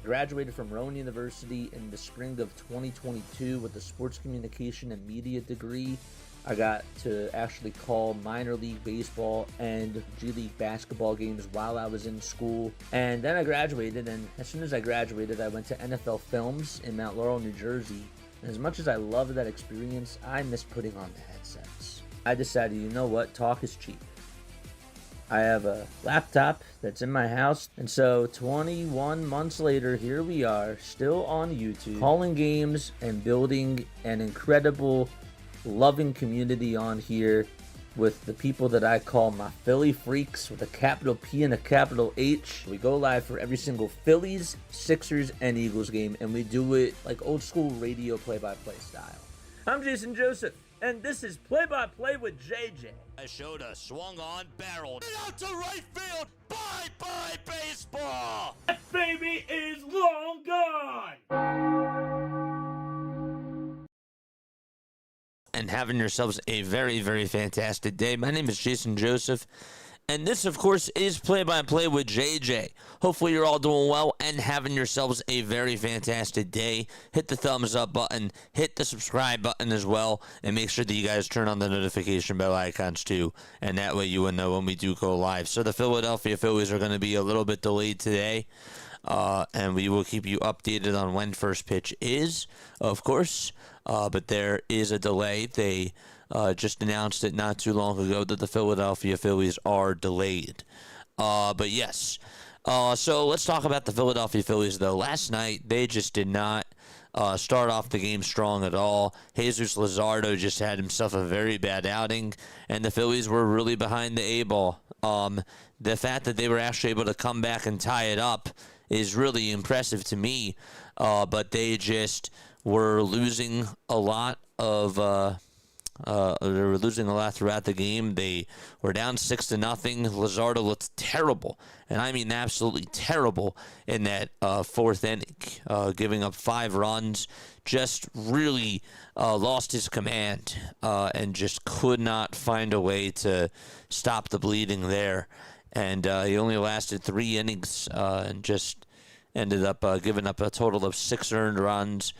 graduated from Rowan University in the spring of 2022 with a sports communication and media degree. I got to actually call minor league baseball and G League basketball games while I was in school. And then I graduated, and as soon as I graduated, I went to NFL Films in Mount Laurel, New Jersey. And as much as I loved that experience, I miss putting on the headsets. I decided, you know what, talk is cheap. I have a laptop that's in my house, and so 21 months later, here we are, still on YouTube, calling games and building an incredible, loving community on here with the people that I call my Philly freaks with a capital P and a capital H. We go live for every single Phillies, Sixers, and Eagles game, and we do it like old school radio play-by-play style. I'm Jason Joseph, and this is Play-by-Play with JJ. Showed swung on, barreled out to right field. Bye-bye baseball. That baby is long gone. And having yourselves a very, very fantastic day. My name is Jason Joseph, and this, of course, is Play-by-Play with JJ. Hopefully you're all doing well and having yourselves a very fantastic day. Hit the thumbs up button, hit the subscribe button as well, and make sure that you guys turn on the notification bell icons too, and that way you will know when we do go live. So the Philadelphia Phillies are going to be a little bit delayed today, and we will keep you updated on when first pitch is, of course. But there is a delay. They just announced it not too long ago that the Philadelphia Phillies are delayed. But yes. So let's talk about the Philadelphia Phillies, though. Last night, they just did not start off the game strong at all. Jesus Luzardo just had himself a very bad outing, and the Phillies were really behind the eight ball. The fact that they were actually able to come back and tie it up is really impressive to me, but they just were losing a lot of they were losing a lot throughout the game. They were down 6-0. Luzardo looked terrible, and I mean absolutely terrible in that fourth inning, giving up 5 runs. Just really lost his command and just could not find a way to stop the bleeding there. And he only lasted 3 innings and just ended up giving up a total of 6 earned runs,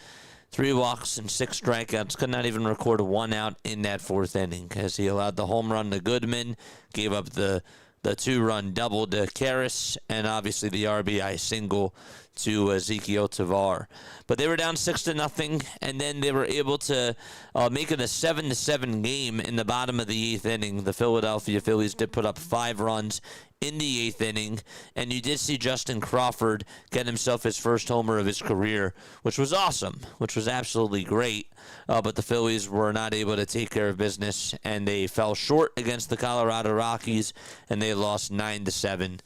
3 walks and 6 strikeouts. Could not even record 1 out in that fourth inning as he allowed the home run to Goodman, gave up the 2-run double to Karras, and obviously the RBI single to Ezekiel Tovar. But they were down 6-0, and then they were able to make it a 7-7 game in the bottom of the 8th inning. The Philadelphia Phillies did put up 5 runs in the 8th inning, and you did see Justin Crawford get himself his first homer of his career, which was awesome, which was absolutely great. But the Phillies were not able to take care of business, and they fell short against the Colorado Rockies, and they lost 9-7.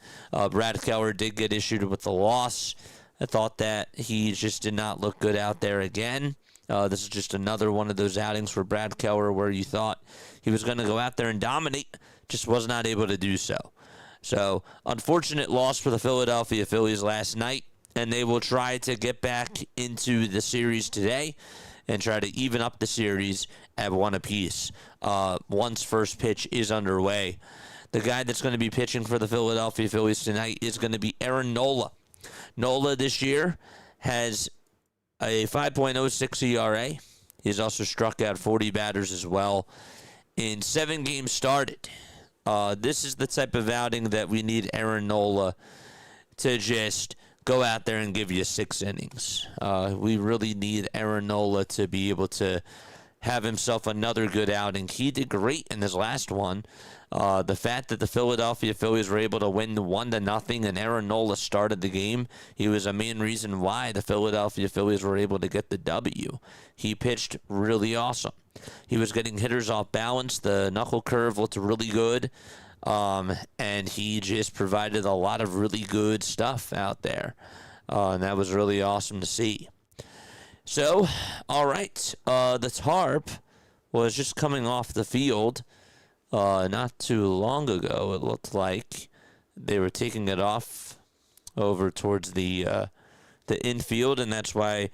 Brad Keller did get issued with the loss. I thought that he just did not look good out there again. This is just another one of those outings for Brad Keller where you thought he was going to go out there and dominate, just was not able to do so. So, unfortunate loss for the Philadelphia Phillies last night, and they will try to get back into the series today and try to even up the series at 1 apiece once first pitch is underway. The guy that's going to be pitching for the Philadelphia Phillies tonight is going to be Aaron Nola. Nola this year has a 5.06 ERA. He's also struck out 40 batters as well in 7 games started. This is the type of outing that we need Aaron Nola to just go out there and give you 6 innings. We really need Aaron Nola to be able to have himself another good outing. He did great in his last one. The fact that the Philadelphia Phillies were able to win 1-0 and Aaron Nola started the game, he was a main reason why the Philadelphia Phillies were able to get the W. He pitched really awesome. He was getting hitters off balance. The knuckle curve looked really good. And he just provided a lot of really good stuff out there. And that was really awesome to see. So, all right. The tarp was just coming off the field not too long ago. It looked like they were taking it off over towards the infield, and that's why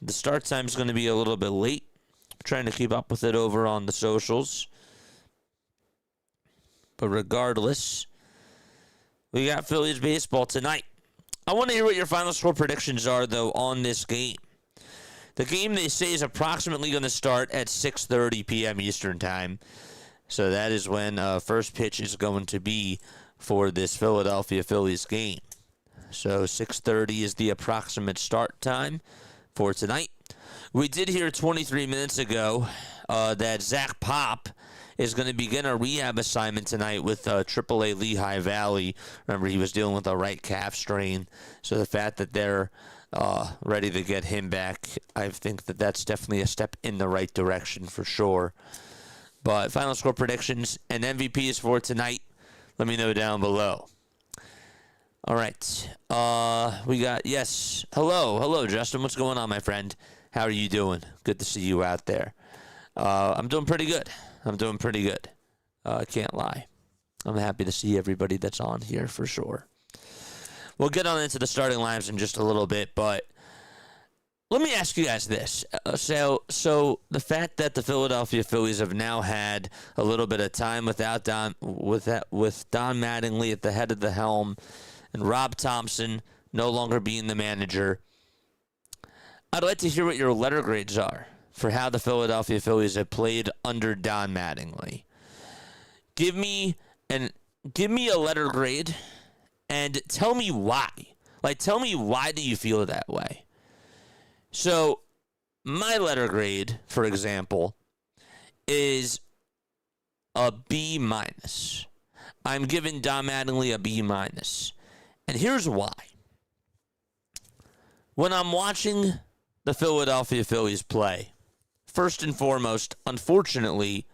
the start time is going to be a little bit late. Trying to keep up with it over on the socials. But regardless, we got Phillies baseball tonight. I want to hear what your final score predictions are, though, on this game. The game, they say, is approximately going to start at 6:30 p.m. Eastern Time. So that is when first pitch is going to be for this Philadelphia Phillies game. So 6:30 is the approximate start time for tonight. We did hear 23 minutes ago that Zach Pop is going to begin a rehab assignment tonight with AAA Lehigh Valley. Remember, he was dealing with a right calf strain. So the fact that they're ready to get him back, I think that that's definitely a step in the right direction for sure. But final score predictions and MVPs for tonight, let me know down below. All right. We got, yes. Hello, Justin. What's going on, my friend? How are you doing? Good to see you out there. I'm doing pretty good. I can't lie. I'm happy to see everybody that's on here for sure. We'll get on into the starting lineups in just a little bit, but let me ask you guys this. So the fact that the Philadelphia Phillies have now had a little bit of time with Don Mattingly at the head of the helm and Rob Thompson no longer being the manager, I'd like to hear what your letter grades are for how the Philadelphia Phillies have played under Don Mattingly. Give me a letter grade and tell me why. Tell me why do you feel that way? So, my letter grade, for example, is a B-. I'm giving Don Mattingly a B-. And here's why. When I'm watching the Philadelphia Phillies play, first and foremost, unfortunately,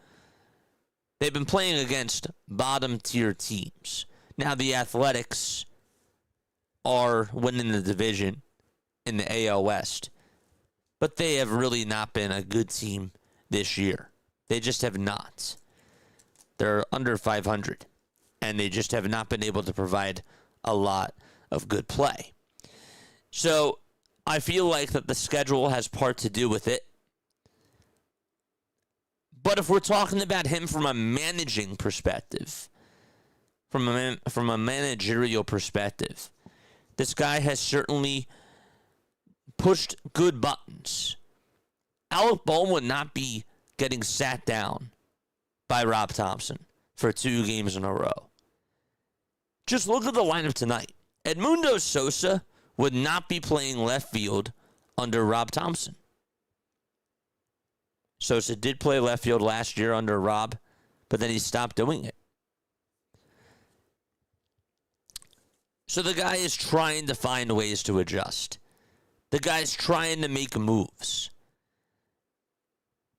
they've been playing against bottom-tier teams. Now, the Athletics are winning the division in the AL West, but they have really not been a good team this year. They just have not. They're under 500, and they just have not been able to provide a lot of good play. So I feel like that the schedule has part to do with it. But if we're talking about him from a managing perspective, from a managerial perspective, this guy has certainly pushed good buttons. Alec Bohm would not be getting sat down by Rob Thompson for 2 games in a row. Just look at the lineup tonight. Edmundo Sosa would not be playing left field under Rob Thompson. Sosa did play left field last year under Rob, but then he stopped doing it. So the guy is trying to find ways to adjust. The guy's trying to make moves.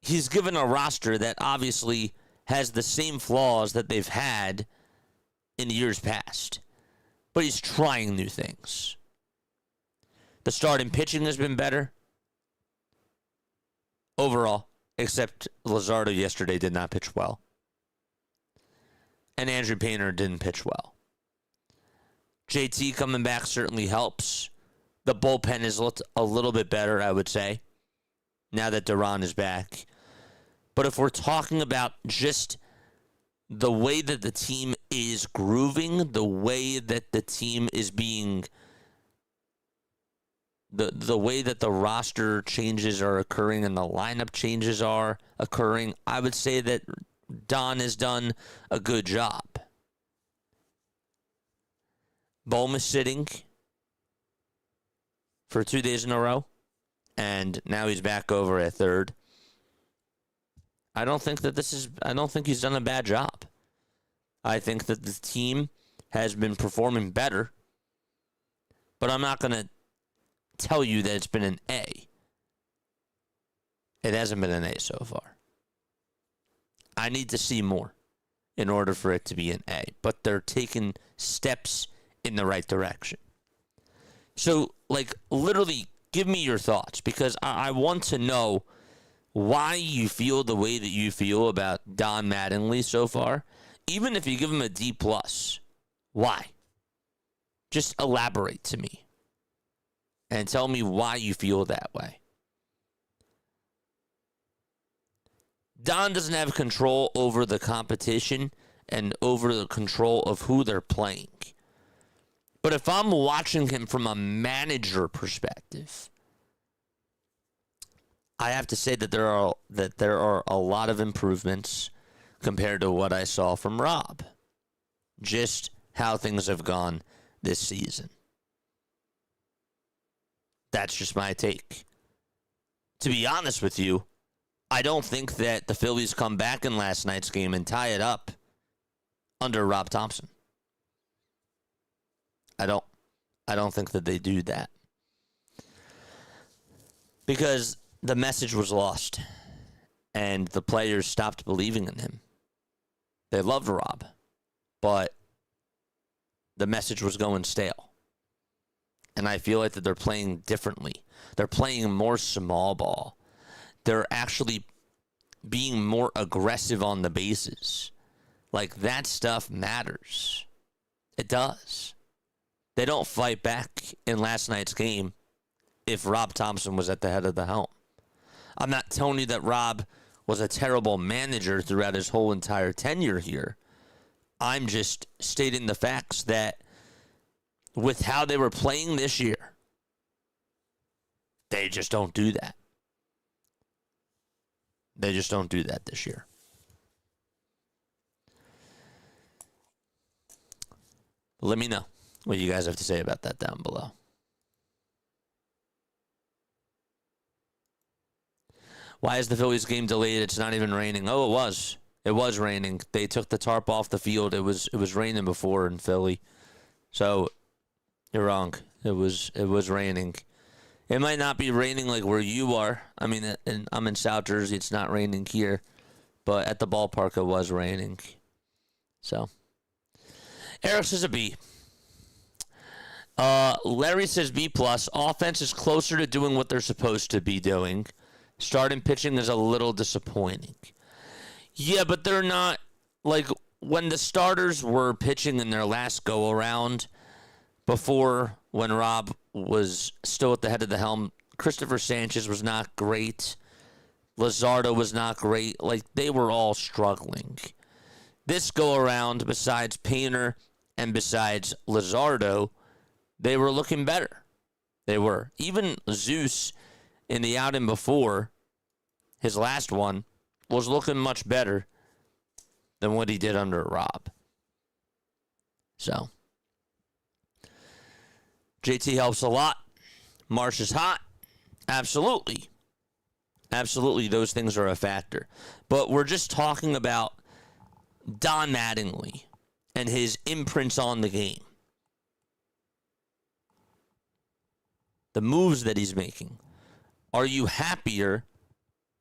He's given a roster that obviously has the same flaws that they've had in years past. But he's trying new things. The starting pitching has been better overall, except Luzardo yesterday did not pitch well. And Andrew Painter didn't pitch well. JT coming back certainly helps. The bullpen has looked a little bit better, I would say, now that Duran is back. But if we're talking about just the way that the team is grooving, the way that the team is being, the way that the roster changes are occurring and the lineup changes are occurring, I would say that Don has done a good job. Bohm is sitting for 2 days in a row, and now he's back over at third. I don't think he's done a bad job. I think that the team has been performing better, but I'm not going to tell you that it's been an A. It hasn't been an A so far. I need to see more in order for it to be an A, but they're taking steps in the right direction. So, literally, give me your thoughts, because I want to know why you feel the way that you feel about Don Mattingly so far. Even if you give him a D+, why? Just elaborate to me and tell me why you feel that way. Don doesn't have control over the competition and over the control of who they're playing. But if I'm watching him from a manager perspective, I have to say that there are a lot of improvements compared to what I saw from Rob. Just how things have gone this season. That's just my take. To be honest with you, I don't think that the Phillies come back in last night's game and tie it up under Rob Thompson. I don't think that they do that. Because the message was lost and the players stopped believing in him. They loved Rob, but the message was going stale. And I feel like that they're playing differently. They're playing more small ball. They're actually being more aggressive on the bases. Like, that stuff matters. It does. They don't fight back in last night's game if Rob Thompson was at the head of the helm. I'm not telling you that Rob was a terrible manager throughout his whole entire tenure here. I'm just stating the facts that with how they were playing this year, they just don't do that. They just don't do that this year. Let me know what you guys have to say about that down below. Why is the Phillies game delayed? It's not even raining. Oh, it was. It was raining. They took the tarp off the field. It was raining before in Philly. So you're wrong. It was raining. It might not be raining like where you are. I mean, I'm in South Jersey. It's not raining here. But at the ballpark, it was raining. So Eric says a B. Larry says B+. Offense is closer to doing what they're supposed to be doing. Starting pitching is a little disappointing. Yeah, but they're not, like, when the starters were pitching in their last go-around, before when Rob was still at the head of the helm, Christopher Sanchez was not great. Luzardo was not great. Like, they were all struggling. This go-around, besides Painter and besides Luzardo, they were looking better. They were. Even Zeus in the outing before, his last one, was looking much better than what he did under Rob. So, JT helps a lot. Marsh is hot. Absolutely. Absolutely, those things are a factor. But we're just talking about Don Mattingly and his imprints on the game. The moves that he's making. Are you happier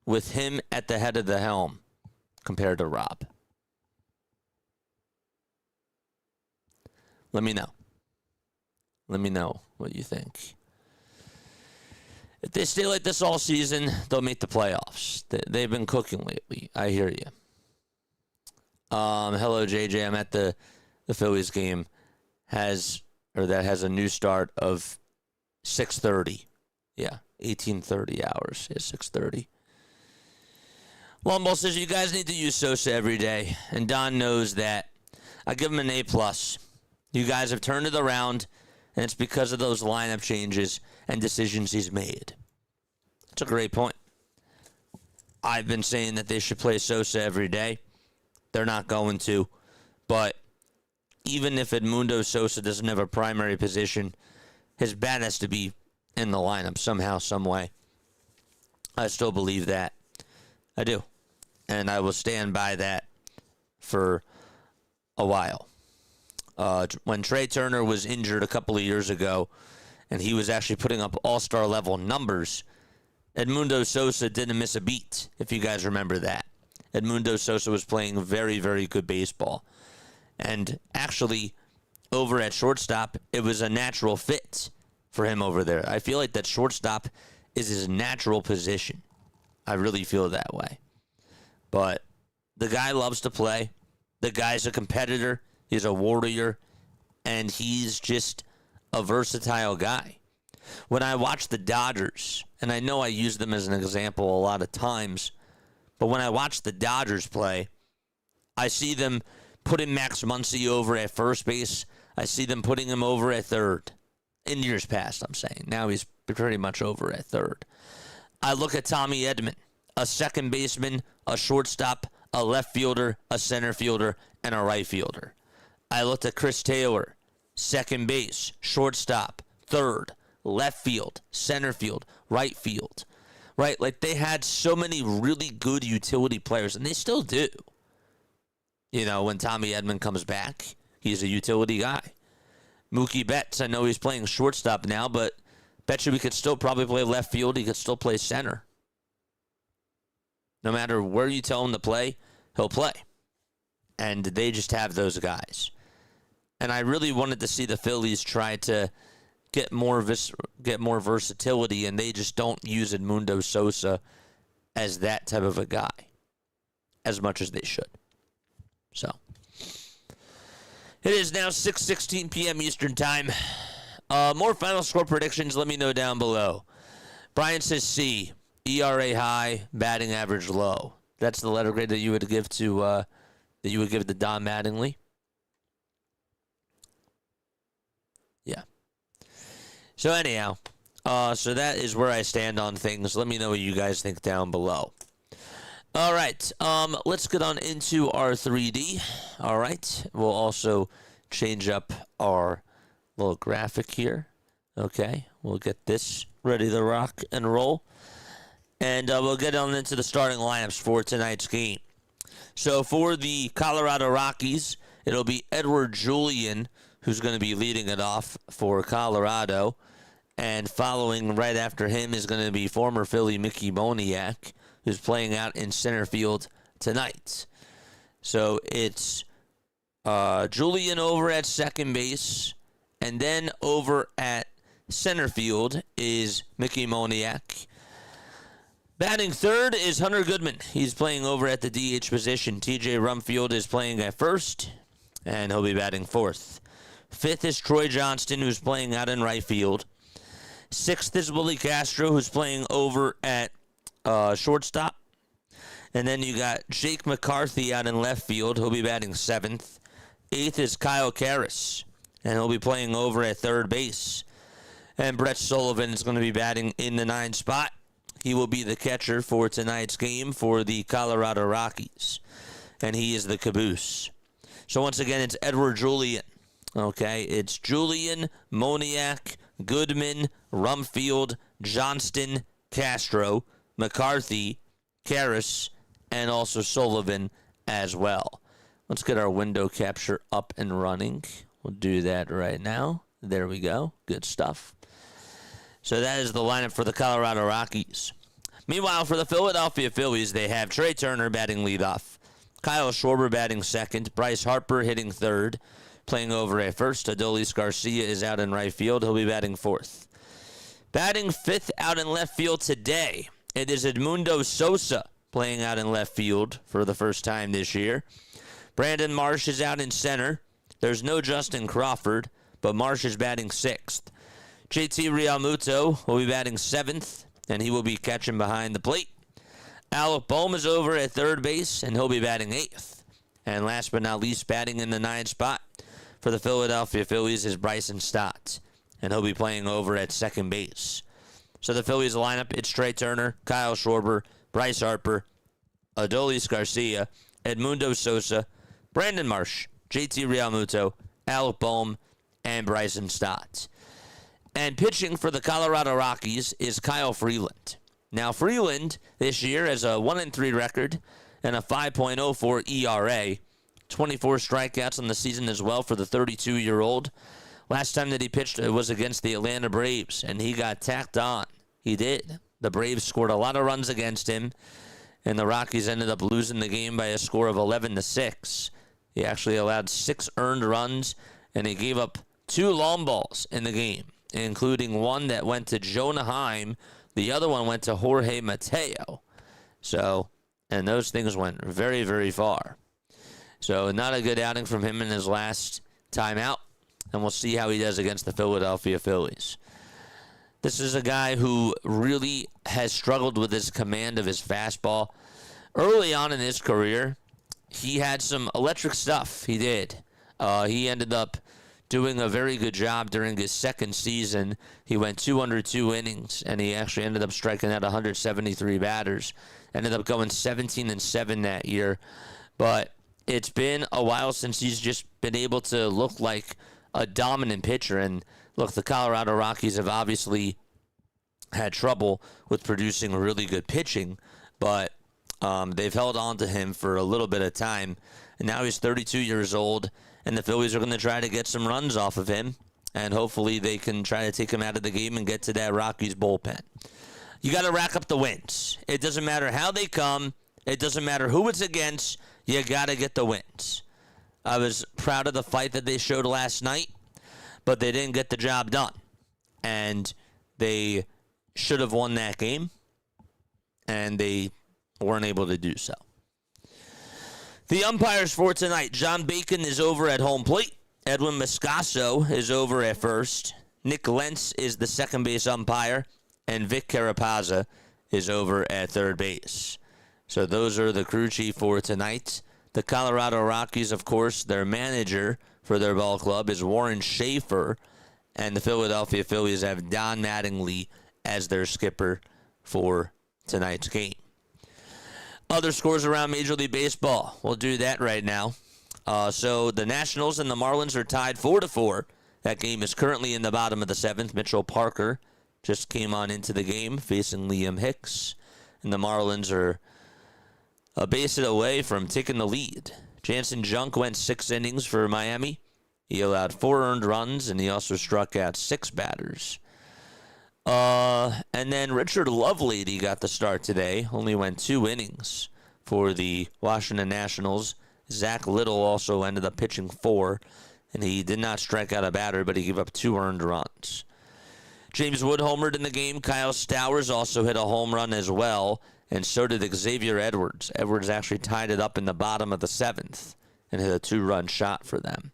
with him at the head of the helm compared to Rob? Let me know. Let me know what you think. If they stay like this all season, they'll make the playoffs. They've been cooking lately. I hear you. Hello, JJ. I'm at the Phillies game. That has a new start of 6:30. Yeah, 18:30 hours. Yeah, 6:30. Lumble says you guys need to use Sosa every day, and Don knows that. I give him an A+. You guys have turned it around, and it's because of those lineup changes and decisions he's made. That's a great point. I've been saying that they should play Sosa every day. They're not going to. But even if Edmundo Sosa doesn't have a primary position, his bat has to be in the lineup somehow, some way. I still believe that. I do. And I will stand by that for a while. When Trey Turner was injured a couple of years ago, and he was actually putting up all-star level numbers, Edmundo Sosa didn't miss a beat, if you guys remember that. Edmundo Sosa was playing very, very good baseball. And actually, over at shortstop, it was a natural fit for him over there. I feel like that shortstop is his natural position. I really feel that way. But the guy loves to play. The guy's a competitor. He's a warrior. And he's just a versatile guy. When I watch the Dodgers, and I know I use them as an example a lot of times, but when I watch the Dodgers play, I see them putting Max Muncy over at first base. I see them putting him over at third. In years past, I'm saying. Now he's pretty much over at third. I look at Tommy Edman, a second baseman, a shortstop, a left fielder, a center fielder, and a right fielder. I looked at Chris Taylor, second base, shortstop, third, left field, center field, right field. Right? Like, they had so many really good utility players, and they still do. You know, when Tommy Edman comes back, he's a utility guy. Mookie Betts, I know he's playing shortstop now, but bet you we could still probably play left field. He could still play center. No matter where you tell him to play, he'll play. And they just have those guys. And I really wanted to see the Phillies try to get more versatility, and they just don't use Edmundo Sosa as that type of a guy as much as they should. So it is now 6:16 p.m. Eastern Time. More final score predictions, let me know down below. Brian says C. ERA high, batting average low. That's the letter grade that you would give to Don Mattingly. Yeah. So anyhow, so that is where I stand on things. Let me know what you guys think down below. All right, let's get on into our 3D. All right, we'll also change up our little graphic here. Okay, we'll get this ready to rock and roll. And we'll get on into the starting lineups for tonight's game. So for the Colorado Rockies, it'll be Edward Julian, who's going to be leading it off for Colorado. And following right after him is going to be former Philly Mickey Moniak, who's playing out in center field tonight. So it's Julian over at second base, and then over at center field is Mickey Moniak. Batting third is Hunter Goodman. He's playing over at the DH position. TJ Rumfield is playing at first, and he'll be batting fourth. Fifth is Troy Johnston, who's playing out in right field. Sixth is Willie Castro, who's playing over at shortstop. And then you got Jake McCarthy out in left field. He'll be batting seventh. Eighth is Kyle Karras, and he'll be playing over at third base. And Brett Sullivan is going to be batting in the 9 spot. He will be the catcher for tonight's game for the Colorado Rockies. And he is the caboose. So once again, it's Edward Julian. Okay, it's Julian, Moniak, Goodman, Rumfield, Johnston, Castro, McCarthy, Karras, and also Sullivan as well. Let's get our window capture up and running. We'll do that right now. There we go. Good stuff. So that is the lineup for the Colorado Rockies. Meanwhile, for the Philadelphia Phillies, they have Trey Turner batting leadoff, Kyle Schwarber batting second, Bryce Harper hitting third, playing over at first. Adolis Garcia is out in right field. He'll be batting fourth. Batting fifth out in left field today, it is Edmundo Sosa playing out in left field for the first time this year. Brandon Marsh is out in center. There's no Justin Crawford, but Marsh is batting sixth. JT Realmuto will be batting seventh, and he will be catching behind the plate. Alec Bohm is over at third base, and he'll be batting eighth. And last but not least, batting in the 9 spot for the Philadelphia Phillies is Bryson Stott, and he'll be playing over at second base. So the Phillies lineup, it's Trey Turner, Kyle Schwarber, Bryce Harper, Adolis Garcia, Edmundo Sosa, Brandon Marsh, JT Realmuto, Alec Bohm, and Bryson Stott. And pitching for the Colorado Rockies is Kyle Freeland. Now, Freeland this year has a 1-3 record and a 5.04 ERA. 24 strikeouts on the season as well for the 32-year-old. Last time that he pitched was against the Atlanta Braves, and he got tacked on. He did. The Braves scored a lot of runs against him, and the Rockies ended up losing the game by a score of 11-6. He actually allowed 6 earned runs, and he gave up 2 long balls in the game, including one that went to Jonah Heim. The other one went to Jorge Mateo. So, and those things went very, very far. So, not a good outing from him in his last time out. And we'll see how he does against the Philadelphia Phillies. This is a guy who really has struggled with his command of his fastball. Early on in his career, he had some electric stuff. He did. He ended up doing a very good job during his second season. He went 202 innings, and he actually ended up striking out 173 batters. Ended up going 17-7 that year. But it's been a while since he's just been able to look like a dominant pitcher. And look, the Colorado Rockies have obviously had trouble with producing really good pitching, but they've held on to him for a little bit of time. And now he's 32 years old, and the Phillies are going to try to get some runs off of him, and hopefully they can try to take him out of the game and get to that Rockies bullpen. You got to rack up the wins. It doesn't matter how they come. It doesn't matter who it's against. You got to get the wins. I was proud of the fight that they showed last night, but they didn't get the job done. And they should have won that game, and they weren't able to do so. The umpires for tonight: John Bacon is over at home plate. Edwin Moscaso is over at first. Nick Lentz is the second base umpire. And Vic Carapazza is over at third base. So those are the crew chief for tonight. The Colorado Rockies, of course, their manager for their ball club is Warren Schaefer. And the Philadelphia Phillies have Don Mattingly as their skipper for tonight's game. Other scores around Major League Baseball. We'll do that right now. So the Nationals and the Marlins are tied 4-4. That game is currently in the bottom of the seventh. Mitchell Parker just came on into the game facing Liam Hicks. And the Marlins are a base hit away from taking the lead. Jansen Junk went 6 innings for Miami. He allowed 4 earned runs, and he also struck out 6 batters. And then Richard Lovelady got the start today. Only went 2 innings for the Washington Nationals. Zach Little also ended up pitching 4, and he did not strike out a batter, but he gave up 2 earned runs. James Wood homered in the game. Kyle Stowers also hit a home run as well, and so did Xavier Edwards. Edwards actually tied it up in the bottom of the 7th and hit a 2-run shot for them.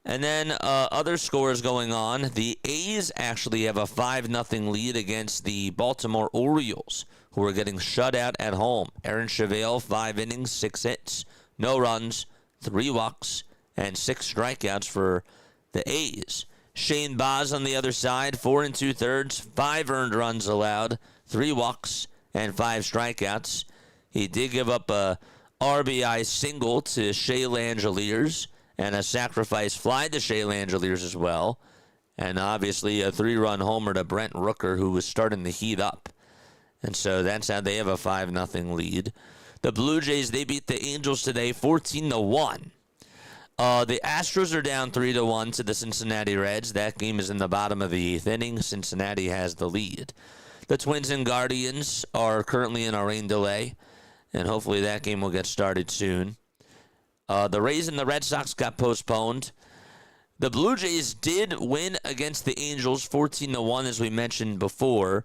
And then other scores going on. The A's actually have a 5-0 lead against the Baltimore Orioles, who are getting shut out at home. Aaron Chevelle, 5 innings, 6 hits, no runs, 3 walks, and 6 strikeouts for the A's. Shane Baz on the other side, 4 2/3, 5 earned runs allowed, 3 walks, and 5 strikeouts. He did give up a RBI single to Shea Langeliers and a sacrifice fly to Shea Langeliers as well. And obviously a 3-run homer to Brent Rooker, who was starting to heat up. And so that's how they have a 5-0 lead. The Blue Jays, they beat the Angels today 14-1. The Astros are down 3-1 to the Cincinnati Reds. That game is in the bottom of the 8th inning. Cincinnati has the lead. The Twins and Guardians are currently in a rain delay, and hopefully that game will get started soon. The Rays and the Red Sox got postponed. The Blue Jays did win against the Angels 14-1, as we mentioned before.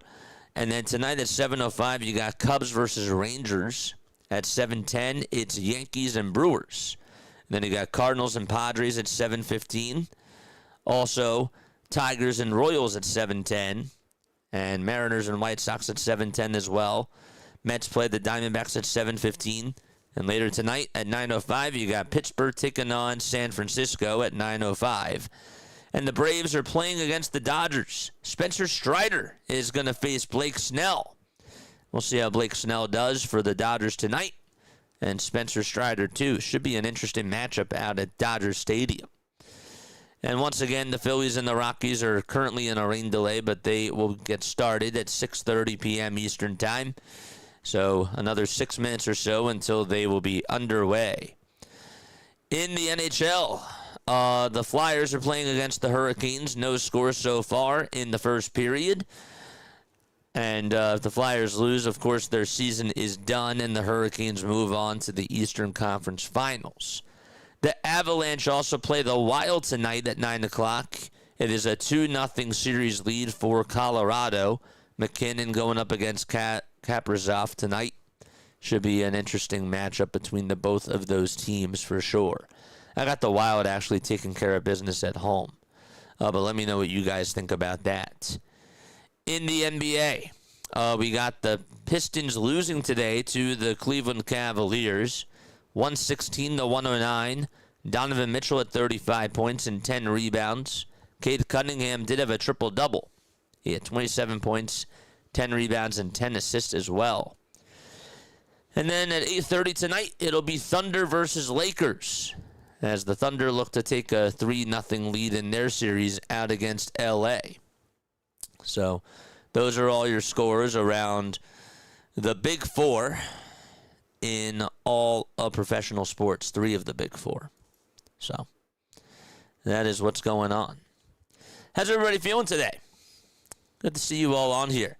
And then tonight at 7:05, you got Cubs versus Rangers. At 7:10, it's Yankees and Brewers. Then you got Cardinals and Padres at 7:15. Also, Tigers and Royals at 7:10. And Mariners and White Sox at 7:10 as well. Mets play the Diamondbacks at 7:15. And later tonight at 9:05, you got Pittsburgh taking on San Francisco at 9:05. And the Braves are playing against the Dodgers. Spencer Strider is going to face Blake Snell. We'll see how Blake Snell does for the Dodgers tonight. And Spencer Strider, too. Should be an interesting matchup out at Dodger Stadium. And once again, the Phillies and the Rockies are currently in a rain delay, but they will get started at 6:30 p.m. Eastern Time. So another 6 minutes or so until they will be underway. In the NHL, the Flyers are playing against the Hurricanes. No score so far in the first period. And if the Flyers lose, of course, their season is done, and the Hurricanes move on to the Eastern Conference Finals. The Avalanche also play the Wild tonight at 9 o'clock. It is a 2-0 series lead for Colorado. McKinnon going up against Kaprizov tonight. Should be an interesting matchup between the both of those teams for sure. I got the Wild actually taking care of business at home. But let me know what you guys think about that. In the NBA, we got the Pistons losing today to the Cleveland Cavaliers, 116-109. Donovan Mitchell at 35 points and 10 rebounds. Cade Cunningham did have a triple-double. He had 27 points, 10 rebounds, and 10 assists as well. And then at 8:30 tonight, it'll be Thunder versus Lakers, as the Thunder look to take a 3-0 lead in their series out against L.A. So those are all your scores around the Big Four in all of professional sports, 3 of the Big Four. So that is what's going on. How's everybody feeling today? Good to see you all on here.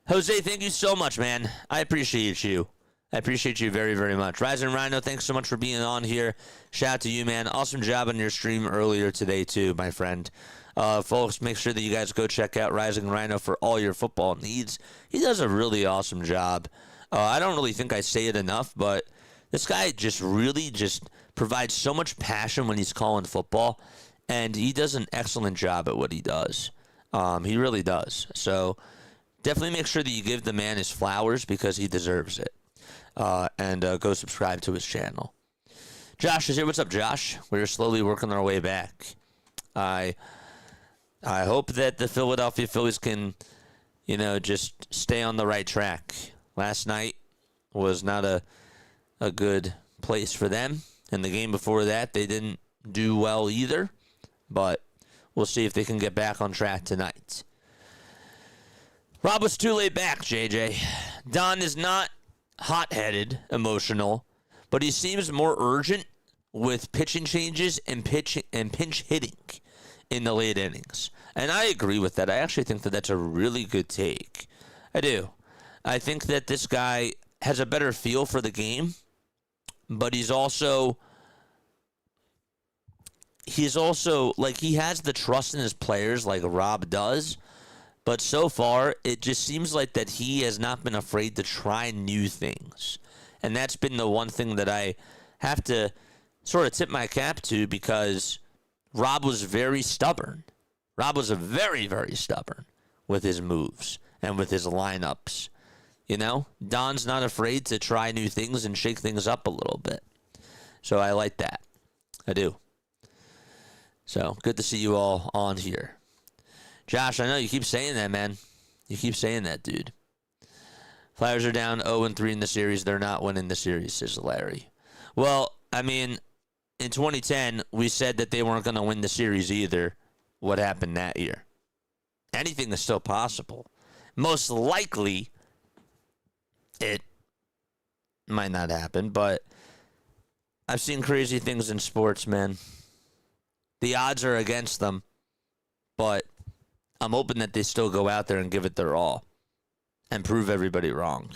Jose, thank you so much, man. I appreciate you. I appreciate you very, very much. Rising Rhino, thanks so much for being on here. Shout out to you, man. Awesome job on your stream earlier today, too, my friend. Folks, make sure that you guys go check out Rising Rhino for all your football needs. He does a really awesome job. I don't really think I say it enough, but this guy just really just provides so much passion when he's calling football, and he does an excellent job at what he does. He really does. So definitely make sure that you give the man his flowers because he deserves it. And go subscribe to his channel. Josh is here. What's up, Josh? We're slowly working our way back. I hope that the Philadelphia Phillies can, just stay on the right track. Last night was not a good place for them. And the game before that, they didn't do well either. But we'll see if they can get back on track tonight. Rob was too laid back, JJ. Don is not hot-headed, emotional, but he seems more urgent with pitching changes and pinch hitting in the late innings. And I agree with that. I actually think that that's a really good take. I do. I think that this guy has a better feel for the game, but he's also like, he has the trust in his players like Rob does. But so far, it just seems like that he has not been afraid to try new things. And that's been the one thing that I have to sort of tip my cap to, because Rob was very stubborn. Rob was very, very stubborn with his moves and with his lineups. Don's not afraid to try new things and shake things up a little bit. So I like that. I do. So good to see you all on here. Josh, I know you keep saying that, man. You keep saying that, dude. Flyers are down 0-3 in the series. They're not winning the series, says Larry. Well, I mean, in 2010, we said that they weren't going to win the series either. What happened that year? Anything is still possible. Most likely, it might not happen, but I've seen crazy things in sports, man. The odds are against them, but I'm hoping that they still go out there and give it their all and prove everybody wrong.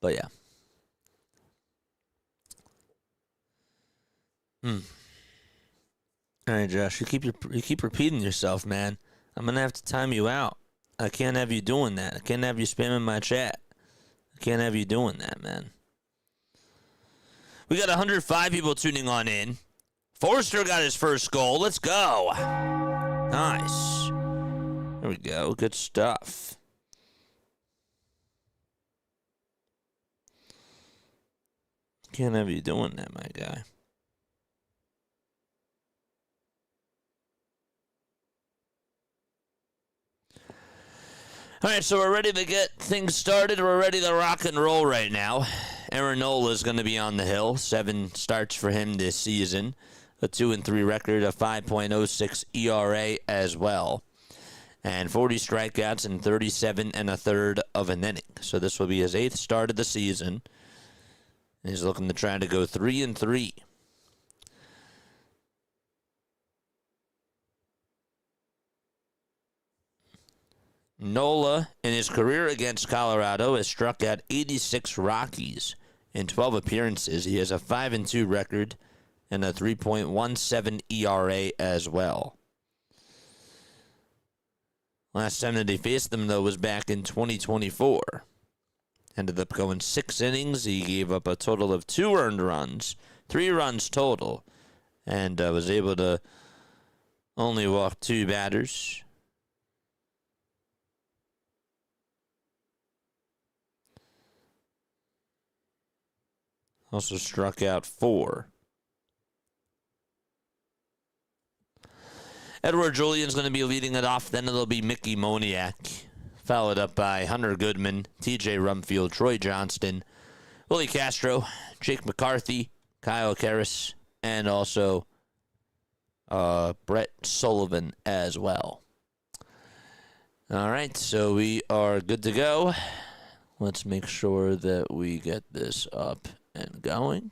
But yeah. All right, Josh, you keep repeating yourself, man. I'm gonna have to time you out. I can't have you doing that. I can't have you spamming my chat. I can't have you doing that, man. We got 105 people tuning on in. Forrester got his first goal. Let's go. Nice. There we go. Good stuff. Can't have you doing that, my guy. All right, so we're ready to get things started. We're ready to rock and roll right now. Aaron Nola is going to be on the hill. 7 starts for him this season. A 2-3 record, a 5.06 ERA as well. And 40 strikeouts and 37 1/3 of an inning. So this will be his 8th start of the season. He's looking to try to go 3-3. Nola, in his career against Colorado, has struck out 86 Rockies in 12 appearances. He has a 5-2 record and a 3.17 ERA as well. Last time that he faced them, though, was back in 2024. Ended up going 6 innings. He gave up a total of 2 earned runs, 3 runs total, and was able to only walk 2 batters Also struck out 4. Edward Julian's going to be leading it off. Then it'll be Mickey Moniak, followed up by Hunter Goodman, TJ Rumfield, Troy Johnston, Willie Castro, Jake McCarthy, Kyle Karras, and also Brett Sullivan as well. All right, so we are good to go. Let's make sure that we get this up and going.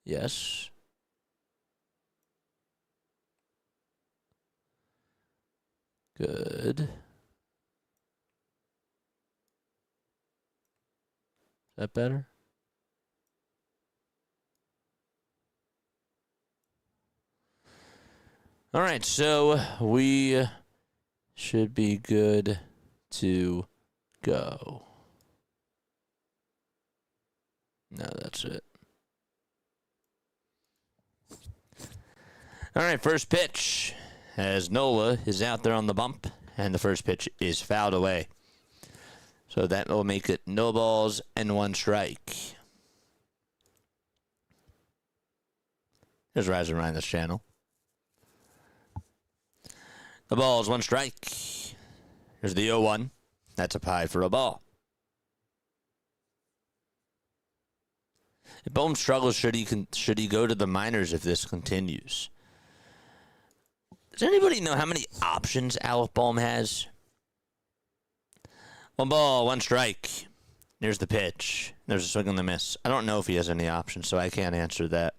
Yes. Good. Is that better? All right, so we should be good to go. No, that's it. All right, first pitch, as Nola is out there on the bump, and the first pitch is fouled away. So that will make it no balls and 1 strike. There's Rise and Ryan, this channel. The ball is 1 strike. Here's the 0-1. That's a pie for a ball. If Bohm struggles, should he go to the minors if this continues? Does anybody know how many options Alec Bohm has? 1 ball, 1 strike. Here's the pitch. There's a swing and a miss. I don't know if he has any options, so I can't answer that.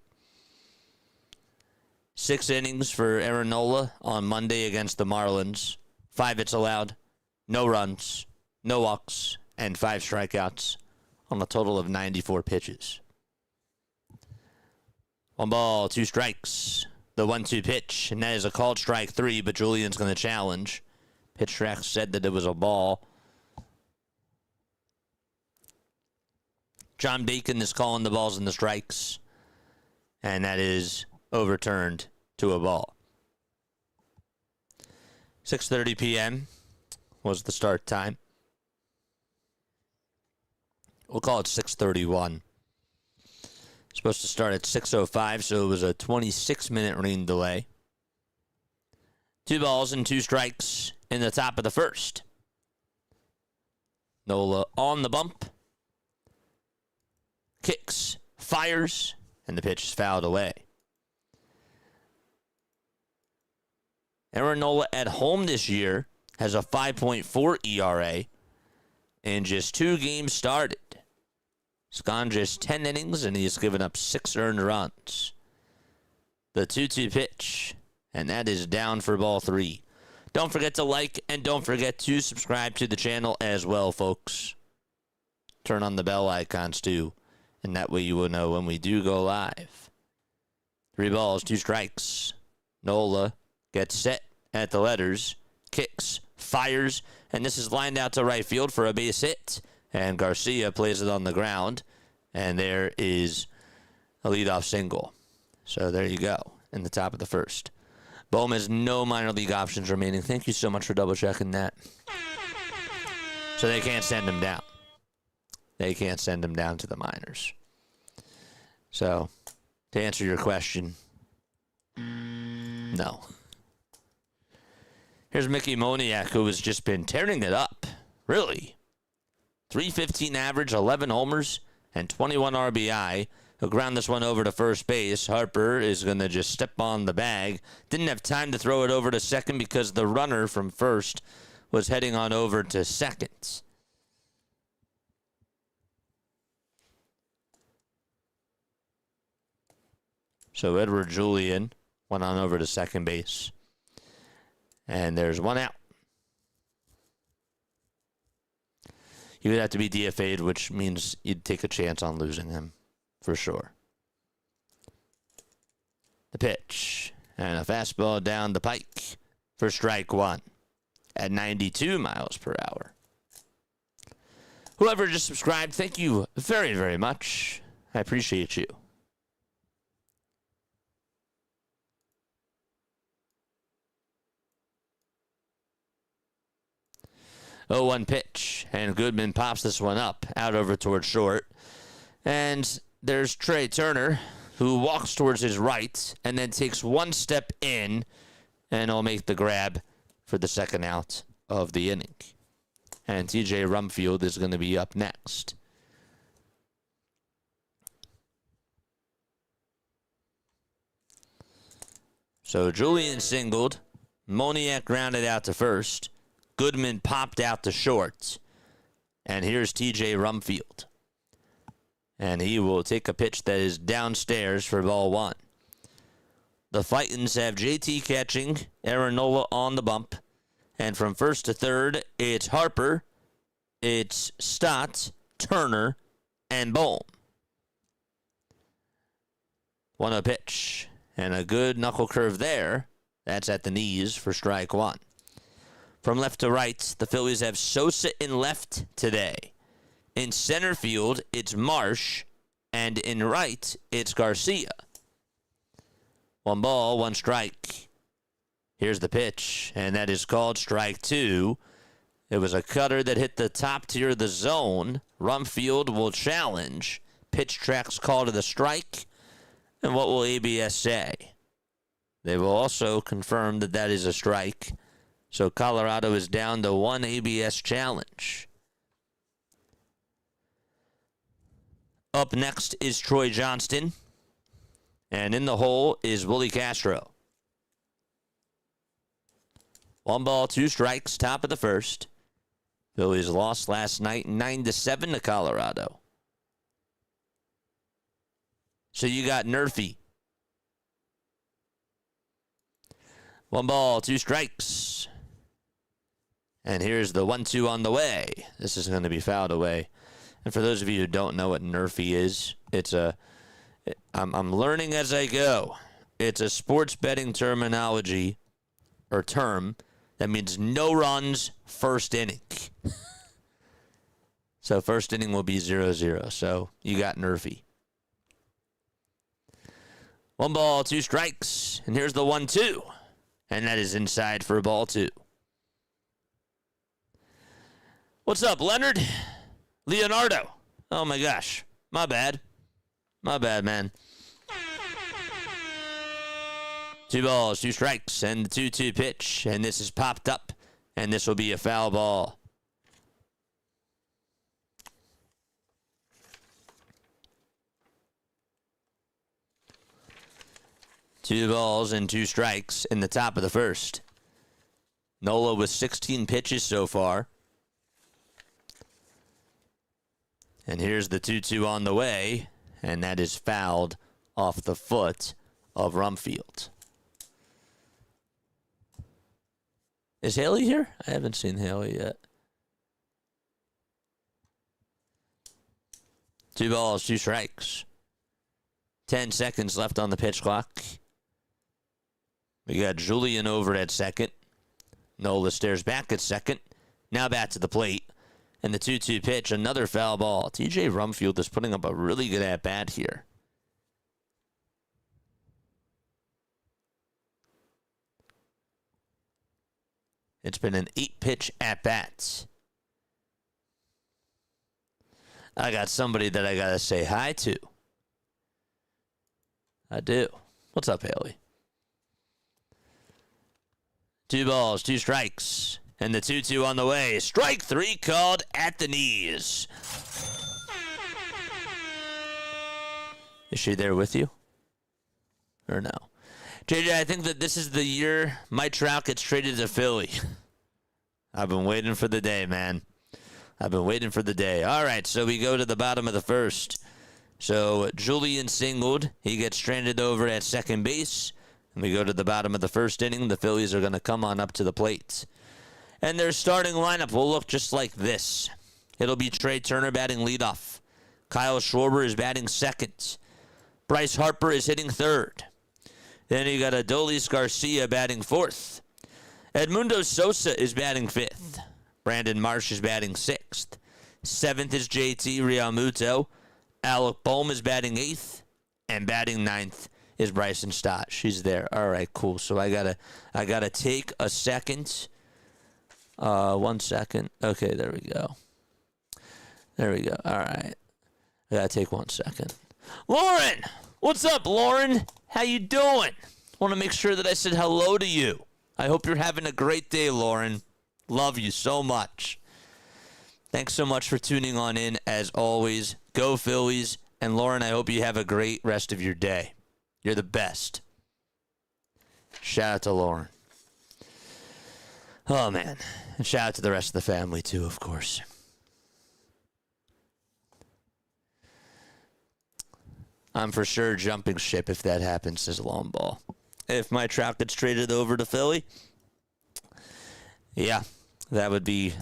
6 innings for Aaron Nola on Monday against the Marlins. 5 hits allowed, no runs, no walks, and 5 strikeouts on a total of 94 pitches. 1 ball, 2 strikes. The 1-2 pitch, and that is a called strike 3, but Julian's going to challenge. Pitch track said that it was a ball. John Bacon is calling the balls and the strikes, and that is overturned to a ball. 6:30 p.m. was the start time. We'll call it 6:31. Supposed to start at 6:05, so it was a 26-minute rain delay. 2 balls and 2 strikes in the top of the first. Nola on the bump. Kicks, fires, and the pitch is fouled away. Aaron Nola at home this year has a 5.4 ERA in just 2 games started. He's gone just 10 innings, and he has given up 6 earned runs. The 2-2 pitch, and that is down for ball 3. Don't forget to like, and don't forget to subscribe to the channel as well, folks. Turn on the bell icons, too, and that way you will know when we do go live. 3 balls, 2 strikes. Nola gets set at the letters, kicks, fires, and this is lined out to right field for a base hit. And Garcia plays it on the ground, and there is a leadoff single. So there you go, in the top of the first. Bohm has no minor league options remaining. Thank you so much for double-checking that. So they can't send him down. They can't send him down to the minors. So, to answer your question, no. Here's Mickey Moniak, who has just been tearing it up. Really. 315 average, 11 homers, and 21 RBI. He'll ground this one over to first base. Harper is going to just step on the bag. Didn't have time to throw it over to second because the runner from first was heading on over to second. So Edward Julian went on over to second base. And there's 1 out. He would have to be DFA'd, which means you'd take a chance on losing him, for sure. The pitch, and a fastball down the pike for strike 1 at 92 miles per hour. Whoever just subscribed, thank you very, very much. I appreciate you. Oh, 1 pitch, and Goodman pops this one up, out over towards short. And there's Trey Turner, who walks towards his right and then takes one step in, and he'll make the grab for the second out of the inning. And TJ Rumfield is going to be up next. So Julian singled. Moniak grounded out to first. Goodman popped out to short. And here's TJ Rumfield. And he will take a pitch that is downstairs for ball one. The Fightins have JT catching, Aaron Nola on the bump. And from first to third, it's Harper, it's Stott, Turner, and Bohm. 1-0 pitch. And a good knuckle curve there. That's at the knees for strike one. From left to right, the Phillies have Sosa in left today. In center field, it's Marsh. And in right, it's Garcia. 1 ball, 1 strike. Here's the pitch, and that is called strike two. It was a cutter that hit the top tier of the zone. Rumfield will challenge. Pitch track's call to the strike. And what will ABS say? They will also confirm that that is a strike. So Colorado is down to 1 ABS challenge. Up next is Troy Johnston. And in the hole is Willie Castro. 1 ball, 2 strikes, top of the first. Phillies lost last night 9-7 to Colorado. So you got Nerfy. 1 ball, 2 strikes. And here's the 1-2 on the way. This is going to be fouled away. And for those of you who don't know what Nerfy is, I'm learning as I go. It's a sports betting terminology or term that means no runs, first inning. So first inning will be 0-0. So you got Nerfy. 1 ball, 2 strikes. And here's the 1-2. And that is inside for ball 2. What's up, Leonard? Leonardo. Oh, my gosh. My bad. My bad, man. 2 balls, 2 strikes, and the 2-2 pitch. And this is popped up. And this will be a foul ball. Two balls and 2 strikes in the top of the first. Nola with 16 pitches so far. And here's the 2-2 on the way. And that is fouled off the foot of Rumfield. Is Haley here? I haven't seen Haley yet. 2 balls, 2 strikes. 10 seconds left on the pitch clock. We got Julian over at second. Nola stares back at second. Now back to the plate. And the 2-2 pitch, another foul ball. TJ Rumfield is putting up a really good at-bat here. It's been an 8-pitch at-bat. I got somebody that I got to say hi to. I do. What's up, Haley? 2 balls, 2 strikes. And the 2-2 on the way. Strike 3 called at the knees. Is she there with you? Or no? JJ, I think that this is the year Mike Trout gets traded to Philly. I've been waiting for the day, man. I've been waiting for the day. All right, so we go to the bottom of the first. So Julian singled. He gets stranded over at second base. And we go to the bottom of the first inning. The Phillies are going to come on up to the plate. And their starting lineup will look just like this. It'll be Trey Turner batting leadoff. Kyle Schwarber is batting second. Bryce Harper is hitting third. Then you got Adolis Garcia batting fourth. Edmundo Sosa is batting fifth. Brandon Marsh is batting sixth. Seventh is JT Realmuto. Alec Bohm is batting eighth. And batting ninth is Bryson Stott. She's there. All right, cool. So I gotta take a second. 1 second. Okay, there we go. There we go. All right. I gotta take 1 second. Lauren! What's up, Lauren? How you doing? Want to make sure that I said hello to you. I hope you're having a great day, Lauren. Love you so much. Thanks so much for tuning on in, as always. Go Phillies. And Lauren, I hope you have a great rest of your day. You're the best. Shout out to Lauren. Oh, man. And shout out to the rest of the family, too, of course. I'm for sure jumping ship if that happens, says Long Ball. If my Trout gets traded over to Philly, yeah, that would be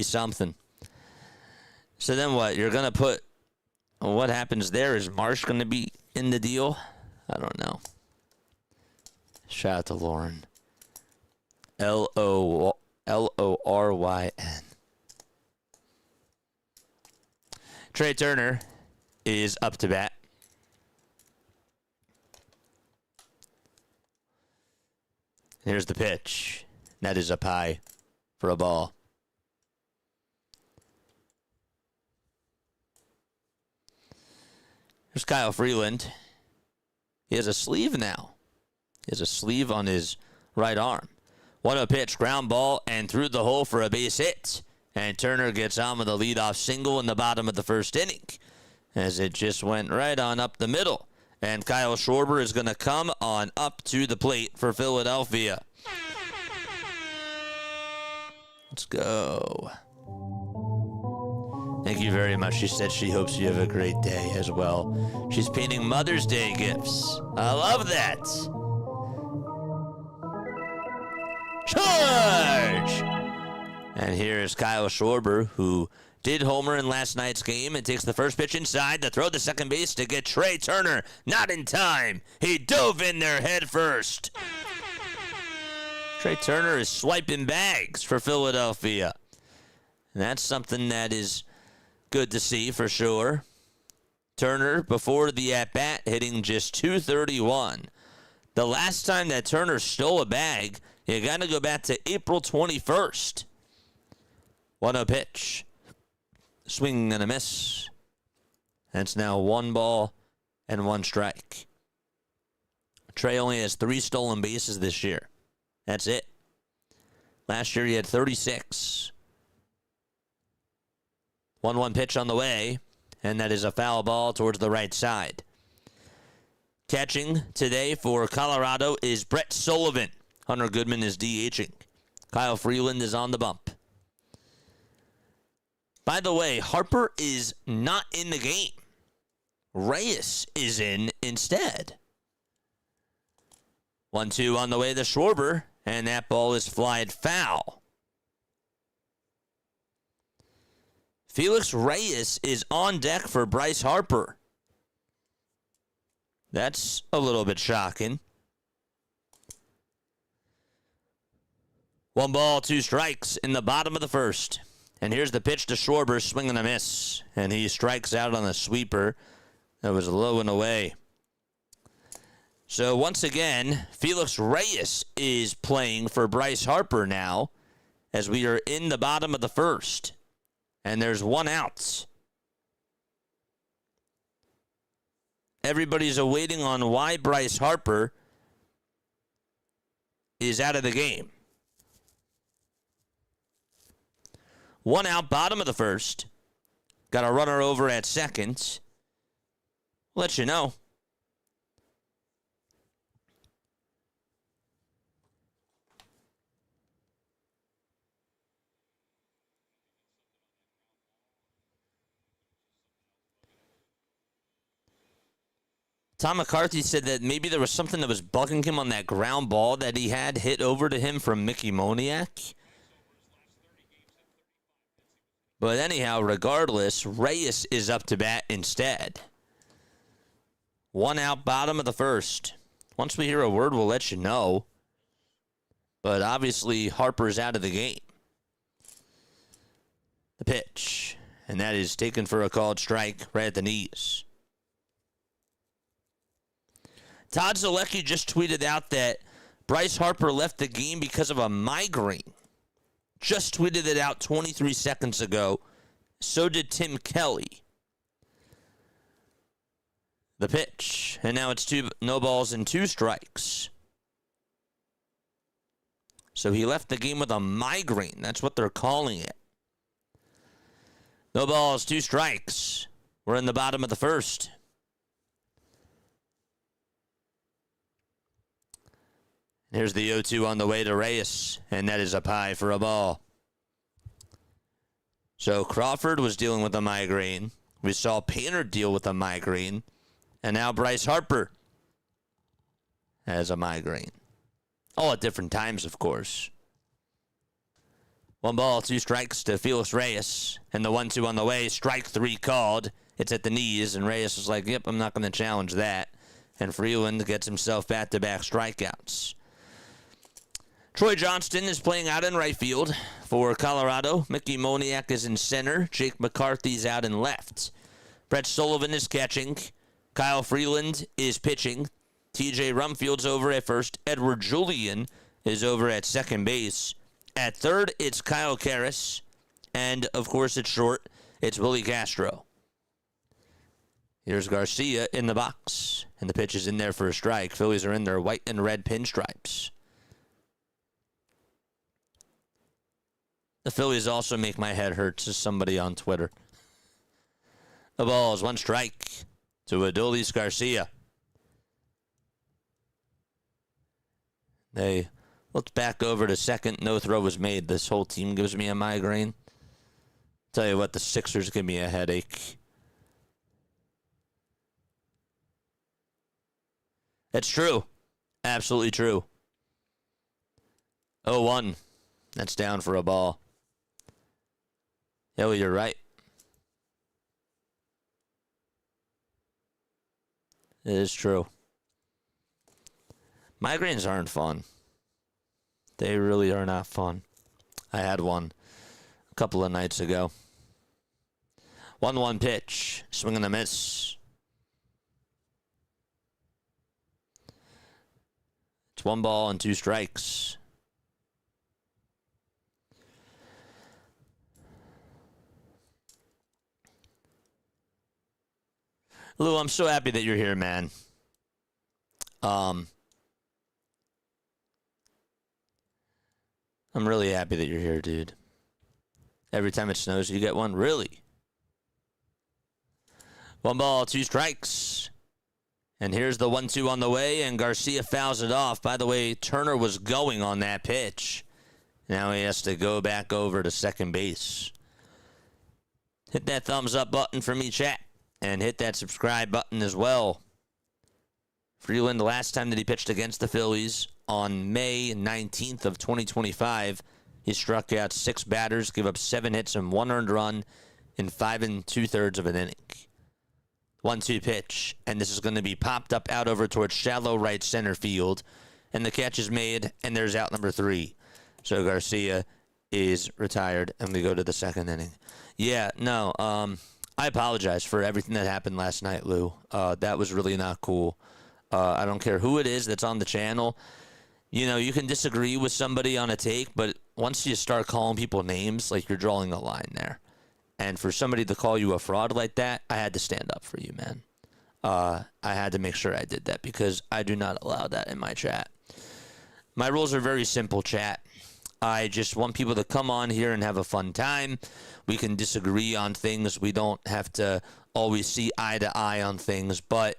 something. So then what? You're going to put, what happens there? Is Marsh going to be in the deal? I don't know. Shout out to Lauren. Loryn. Trey Turner is up to bat. Here's the pitch. That is up high for a ball. Here's Kyle Freeland. He has a sleeve now. He has a sleeve on his right arm. 1-0 pitch, ground ball, and through the hole for a base hit. And Turner gets on with a leadoff single in the bottom of the first inning, as it just went right on up the middle. And Kyle Schwarber is going to come on up to the plate for Philadelphia. Let's go. Thank you very much. She said she hopes you have a great day as well. She's painting Mother's Day gifts. I love that. Charge! And here is Kyle Schwarber, who did homer in last night's game and takes the first pitch inside to throw to second base to get Trey Turner. Not in time. He dove in there head first. Trey Turner is swiping bags for Philadelphia. And that's something that is good to see for sure. Turner, before the at-bat, hitting just .231. The last time that Turner stole a bag, you got to go back to April 21st. 1-0 pitch. Swing and a miss. That's now 1 ball and 1 strike. Trey only has 3 stolen bases this year. That's it. Last year he had 36. 1-1 pitch on the way, and that is a foul ball towards the right side. Catching today for Colorado is Brett Sullivan. Hunter Goodman is DHing. Kyle Freeland is on the bump. By the way, Harper is not in the game. Reyes is in instead. 1-2 on the way to Schwarber, and that ball is flied foul. Felix Reyes is on deck for Bryce Harper. That's a little bit shocking. 1 ball, 2 strikes in the bottom of the first. And here's the pitch to Schwarber, swing and a miss. And he strikes out on a sweeper that was low and away. So once again, Felix Reyes is playing for Bryce Harper now, as we are in the bottom of the first. And there's 1 out. Everybody's awaiting on why Bryce Harper is out of the game. 1 out, bottom of the first. Got a runner over at second. We'll let you know. Tom McCarthy said that maybe there was something that was bugging him on that ground ball that he had hit over to him from Mickey Moniak. But anyhow, regardless, Reyes is up to bat instead. 1 out, bottom of the first. Once we hear a word, we'll let you know. But obviously, Harper's out of the game. The pitch. And that is taken for a called strike right at the knees. Todd Zolecki just tweeted out that Bryce Harper left the game because of a migraine. Just tweeted it out 23 seconds ago. So did Tim Kelly. The pitch. And now it's 2 no balls and 2 strikes. So he left the game with a migraine. That's what they're calling it. No balls, 2 strikes. We're in the bottom of the first. Here's the 0-2 on the way to Reyes, and that is up high for a ball. So Crawford was dealing with a migraine. We saw Painter deal with a migraine. And now Bryce Harper has a migraine. All at different times, of course. 1 ball, 2 strikes to Felix Reyes. And the 1-2 on the way. Strike 3 called. It's at the knees, and Reyes was like, yep, I'm not going to challenge that. And Freeland gets himself back-to-back strikeouts. Troy Johnston is playing out in right field for Colorado. Mickey Moniak is in center. Jake McCarthy's out in left. Brett Sullivan is catching. Kyle Freeland is pitching. TJ Rumfield's over at first. Edward Julian is over at second base. At third, it's Kyle Karras. And, of course, at short, it's Willie Castro. Here's Garcia in the box. And the pitch is in there for a strike. Phillies are in their white and red pinstripes. The Phillies also make my head hurt, says somebody on Twitter. The ball is 1 strike to Adolis Garcia. They looked back over to second. No throw was made. This whole team gives me a migraine. Tell you what, the Sixers give me a headache. That's true. Absolutely true. 0-1. That's down for a ball. Yeah, well, you're right. It is true. Migraines aren't fun. They really are not fun. I had one a couple of nights ago. 1-1 pitch. Swing and a miss. It's 1 ball and 2 strikes. Lou, I'm so happy that you're here, man. I'm really happy that you're here, dude. Every time it snows, you get one? Really? 1 ball, 2 strikes. And here's the 1-2 on the way, and Garcia fouls it off. By the way, Turner was going on that pitch. Now he has to go back over to second base. Hit that thumbs up button for me, chat. And hit that subscribe button as well. Freeland, the last time that he pitched against the Phillies on May 19th of 2025, he struck out 6 batters, gave up 7 hits and 1 earned run in 5 2/3 of an inning. 1-2 pitch, and this is going to be popped up out over towards shallow right center field, and the catch is made, and there's out number 3. So Garcia is retired, and we go to the second inning. Yeah, no, I apologize for everything that happened last night, Lou. That was really not cool. I don't care who it is that's on the channel. You know, you can disagree with somebody on a take, but once you start calling people names, like, you're drawing a line there. And for somebody to call you a fraud like that, I had to stand up for you, man. I had to make sure I did that because I do not allow that in my chat. My rules are very simple, chat. I just want people to come on here and have a fun time. We can disagree on things. We don't have to always see eye to eye on things. But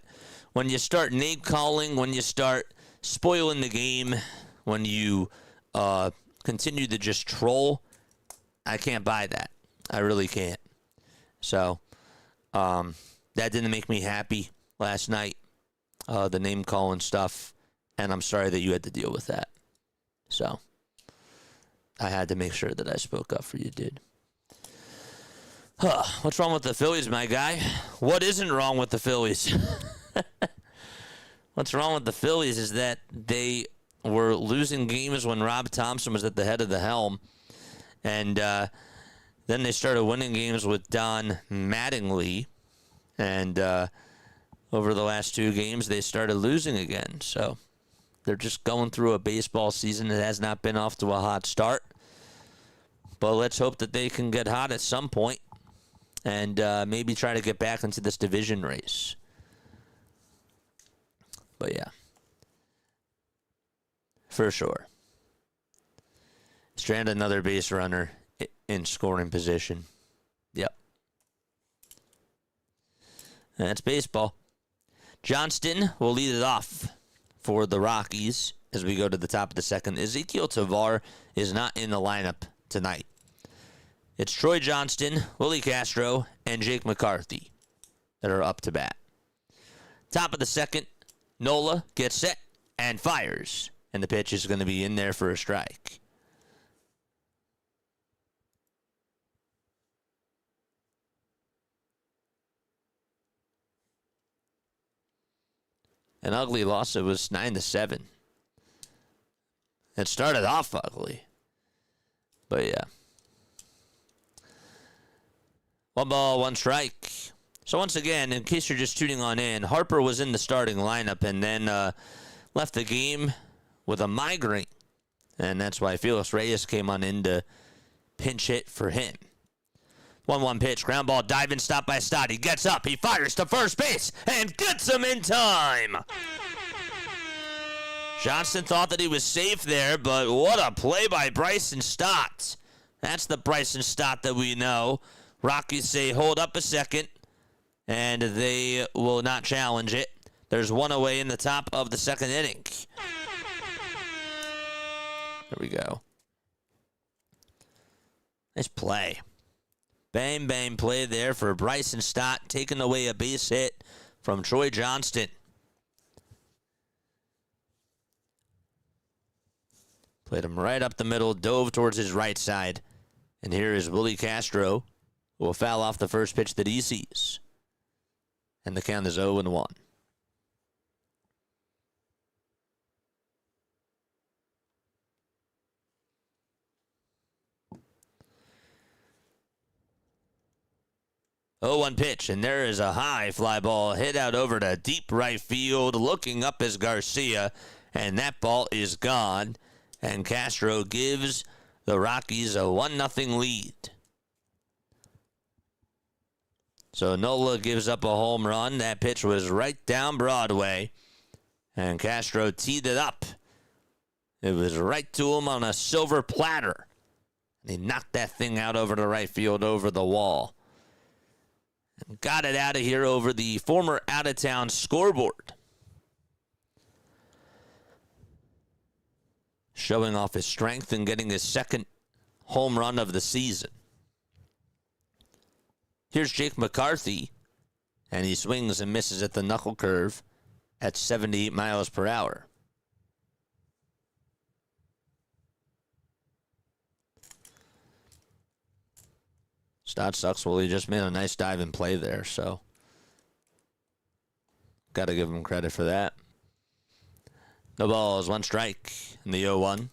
when you start name calling, when you start spoiling the game, when you continue to just troll, I can't buy that. I really can't. So that didn't make me happy last night, the name calling stuff. And I'm sorry that you had to deal with that. So I had to make sure that I spoke up for you, dude. What's wrong with the Phillies, my guy? What isn't wrong with the Phillies? What's wrong with the Phillies is that they were losing games when Rob Thompson was at the head of the helm. And then they started winning games with Don Mattingly. And over the last 2 games, they started losing again. So they're just going through a baseball season that has not been off to a hot start. But let's hope that they can get hot at some point and maybe try to get back into this division race. But yeah, for sure. Strand another base runner in scoring position. Yep. That's baseball. Johnston will lead it off for the Rockies as we go to the top of the second. Ezekiel Tovar is not in the lineup tonight. It's Troy Johnston, Willie Castro, and Jake McCarthy that are up to bat. Top of the second, Nola gets set and fires. And the pitch is going to be in there for a strike. An ugly loss. It was 9-7. It started off ugly. But yeah. 1 ball, 1 strike. So once again, in case you're just tuning on in, Harper was in the starting lineup and then left the game with a migraine. And that's why Felix Reyes came on in to pinch hit for him. 1-1 pitch, ground ball, diving, stop by Stott. He gets up, he fires to first base, and gets him in time. Johnston thought that he was safe there, but what a play by Bryson Stott. That's the Bryson Stott that we know. Rockies say, hold up a second, and they will not challenge it. There's 1 away in the top of the second inning. There we go. Nice play. Bang, bang play there for Bryson Stott, taking away a base hit from Troy Johnston. Played him right up the middle, dove towards his right side. And here is Willie Castro, who will foul off the first pitch that he sees. And the count is 0-1. Oh, 1 pitch, and there is a high fly ball hit out over to deep right field. Looking up is Garcia, and that ball is gone. And Castro gives the Rockies a 1-0 lead. So Nola gives up a home run. That pitch was right down Broadway, and Castro teed it up. It was right to him on a silver platter. And he knocked that thing out over to right field over the wall. Got it out of here over the former out-of-town scoreboard. Showing off his strength and getting his second home run of the season. Here's Jake McCarthy, and he swings and misses at the knuckle curve at 78 miles per hour. Stott sucks. Well, he just made a nice dive and play there, so got to give him credit for that. No balls, 1 strike in the 0-1.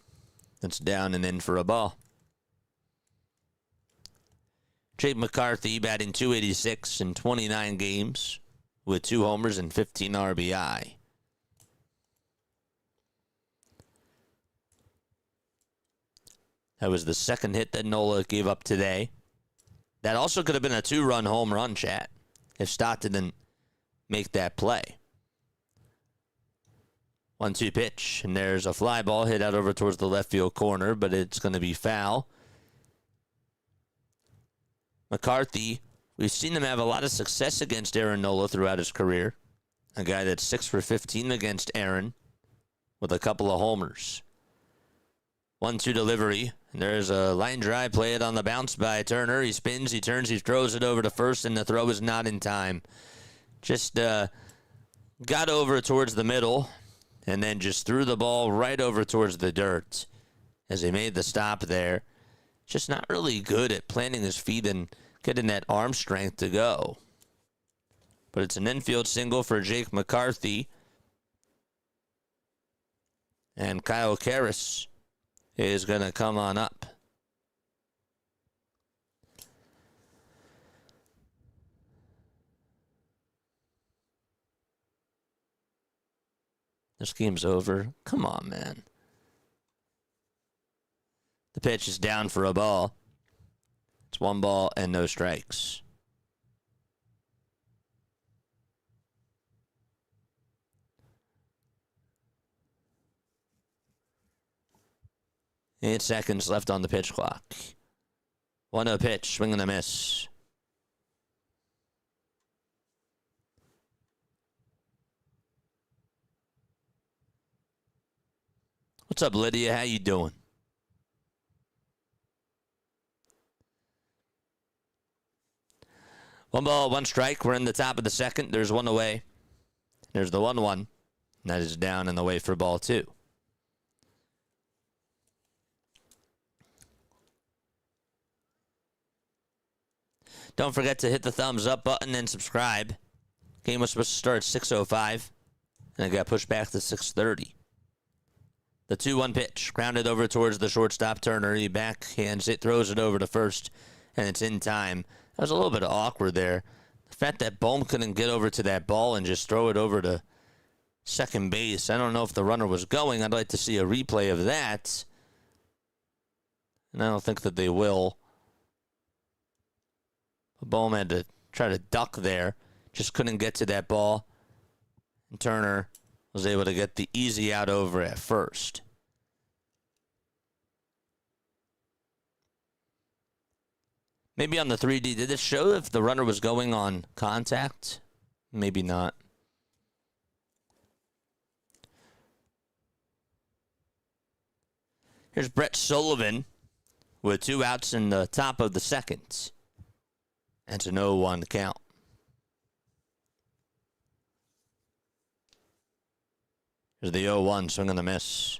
That's down and in for a ball. Jake McCarthy batting .286 in 29 games with 2 homers and 15 RBI. That was the second hit that Nola gave up today. That also could have been a 2-run home run, chat, if Stott didn't make that play. 1-2 pitch, and there's a fly ball hit out over towards the left field corner, but it's going to be foul. McCarthy, we've seen him have a lot of success against Aaron Nola throughout his career. A guy that's 6 for 15 against Aaron with a couple of homers. 1-2 delivery. And there's a line drive, play it on the bounce by Turner. He spins, he turns, he throws it over to first, and the throw is not in time. Just got over towards the middle, and then just threw the ball right over towards the dirt as he made the stop there. Just not really good at planting his feet and getting that arm strength to go. But it's an infield single for Jake McCarthy. And Kyle Karras is going to come on up. This game's over. Come on, man. The pitch is down for a ball. It's 1 ball and no strikes. 8 seconds left on the pitch clock. 1-0 pitch, swing and a miss. What's up, Lydia? How you doing? One ball, one strike. We're in the top of the second. There's one away. There's the 1-1. And that is down and away for ball 2. Don't forget to hit the thumbs up button and subscribe. Game was supposed to start at 6:05, and it got pushed back to 6:30. The 2-1 pitch, grounded over towards the shortstop Turner. He backhands it, throws it over to first, and it's in time. That was a little bit awkward there. The fact that Bohm couldn't get over to that ball and just throw it over to second base. I don't know if the runner was going. I'd like to see a replay of that. And I don't think that they will. Bohm had to try to duck there. Just couldn't get to that ball. And Turner was able to get the easy out over at first. Maybe on the 3D, did it show if the runner was going on contact? Maybe not. Here's Brett Sullivan with 2 outs in the top of the second. That's an 0-1 count. Here's the 0-1, swing and a miss.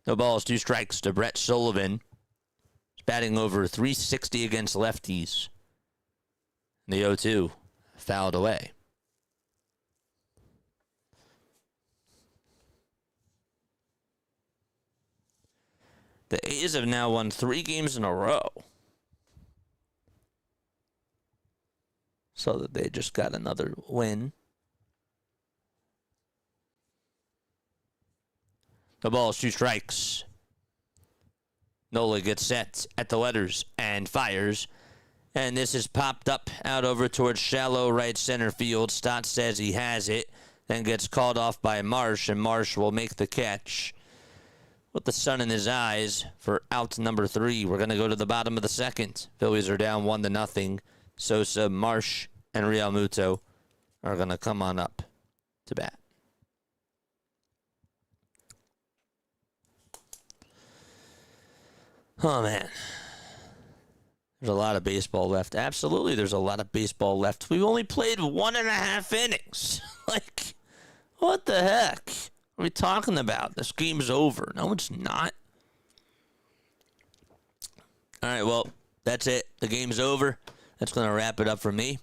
No balls, 2 strikes to Brett Sullivan. He's batting over 360 against lefties. The 0-2 fouled away. The A's have now won 3 games in a row. So that they just got another win. The ball is 2 strikes. Nola gets set at the letters and fires. And this is popped up out over towards shallow right center field. Stott says he has it. Then gets called off by Marsh. And Marsh will make the catch. With the sun in his eyes for out number 3. We're going to go to the bottom of the second. Phillies are down 1-0. Sosa, Marsh, and Realmuto are going to come on up to bat. Oh, man. There's a lot of baseball left. Absolutely, there's a lot of baseball left. We've only played 1.5 innings. Like, what the heck? What are we talking about? This game's over. No, it's not. All right, well, that's it. The game's over. That's going to wrap it up for me.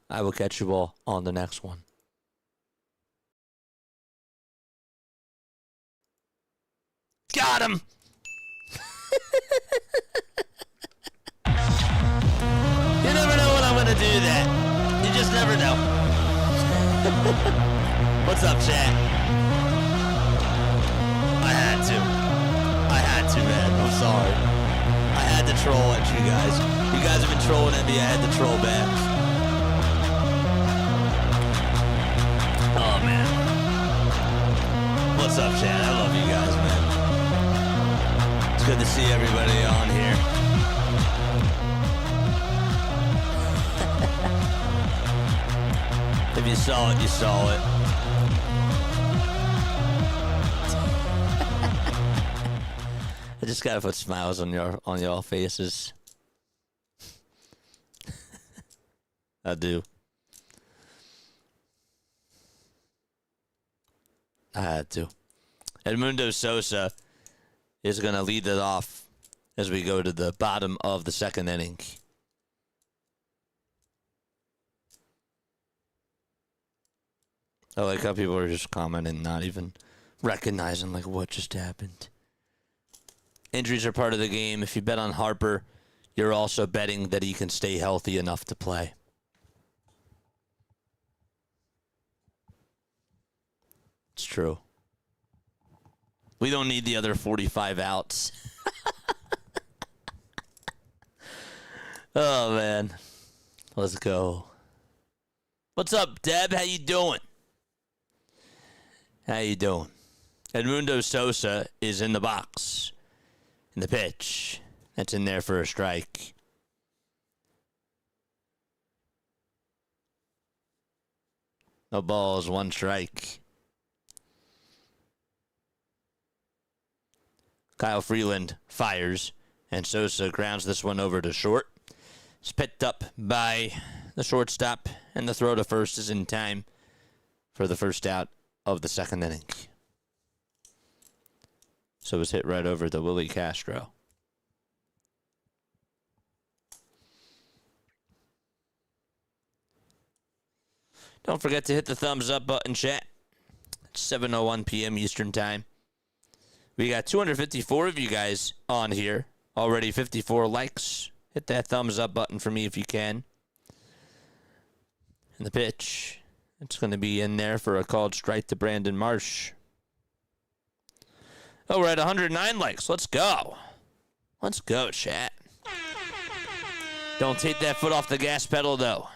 I will catch you all on the next one. Got him! You never know when I'm going to do that. You just never know. What's up, chat? I had to, man. I'm sorry. I had to troll at you guys. You guys have been trolling at me. I had to troll back. Oh, man. What's up, Chad? I love you guys, man. It's good to see everybody on here. If you saw it, you saw it. I just gotta put smiles on y'all faces. I do. I had to. Edmundo Sosa is gonna lead it off as we go to the bottom of the second inning. I like how people are just commenting, not even recognizing like what just happened. Injuries are part of the game. If you bet on Harper, you're also betting that he can stay healthy enough to play. It's true. We don't need the other 45 outs. Oh, man. Let's go. What's up, Deb? How you doing? How you doing? Edmundo Sosa is in the box. In the pitch. That's in there for a strike. No balls, one strike. Kyle Freeland fires, and Sosa grounds this one over to short. It's picked up by the shortstop, and the throw to first is in time for the first out of the second inning. So it was hit right over to Willie Castro. Don't forget to hit the thumbs up button, chat. It's 7:01 p.m. Eastern Time. We got 254 of you guys on here. Already 54 likes. Hit that thumbs up button for me if you can. And the pitch. It's going to be in there for a called strike to Brandon Marsh. Oh, we're at 109 likes. Let's go. Let's go, chat. Don't take that foot off the gas pedal, though.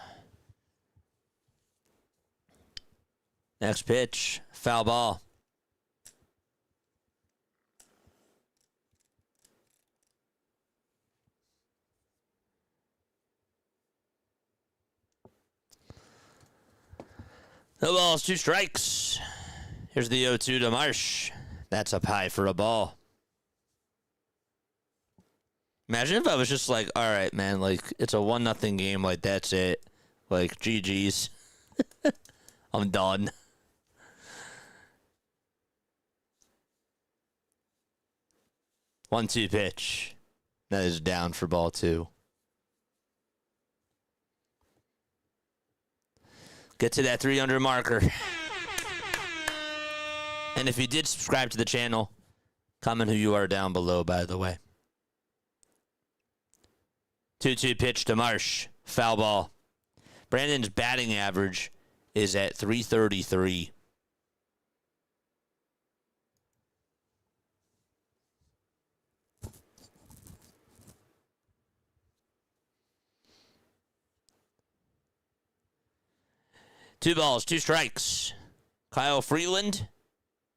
Next pitch. Foul ball. No balls, 2 strikes. Here's the 0-2 to Marsh. That's up high for a ball. Imagine if I was just like, all right, man, like, it's a 1-0 game, like, that's it. Like, GG's. I'm done. One-two pitch. That is down for ball 2. Get to that 300 marker. And if you did subscribe to the channel, comment who you are down below, by the way. 2-2 pitch to Marsh. Foul ball. Brandon's batting average is at .333. Two balls, 2 strikes. Kyle Freeland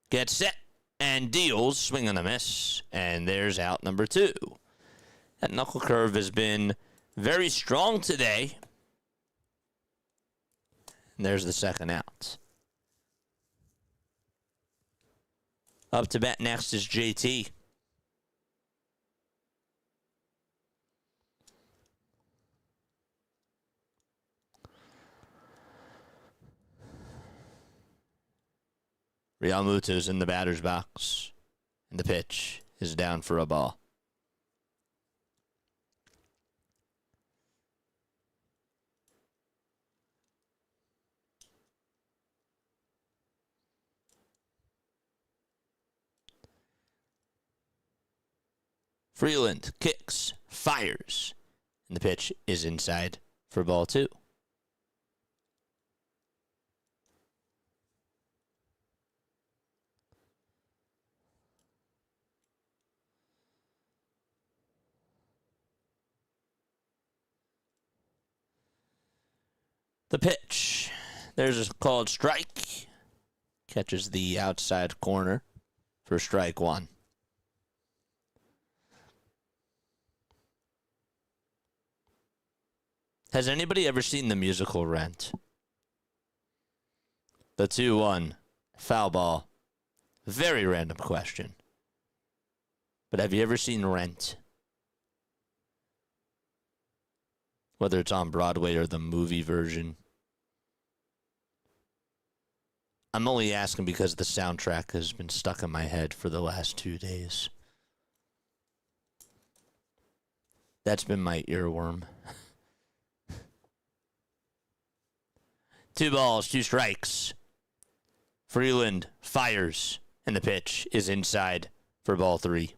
gets set and deals. Swing and a miss. And there's out number 2. That knuckle curve has been very strong today. And there's the second out. Up to bat next is JT. Realmuto's in the batter's box. And the pitch is down for a ball. Freeland kicks, fires, and the pitch is inside for ball 2. The pitch. There's a called strike. Catches the outside corner for strike 1. Has anybody ever seen the musical Rent? The 2-1 foul ball. Very random question. But have you ever seen Rent? Whether it's on Broadway or the movie version. I'm only asking because the soundtrack has been stuck in my head for the last 2 days. That's been my earworm. 2 balls, 2 strikes. Freeland fires, and the pitch is inside for ball 3.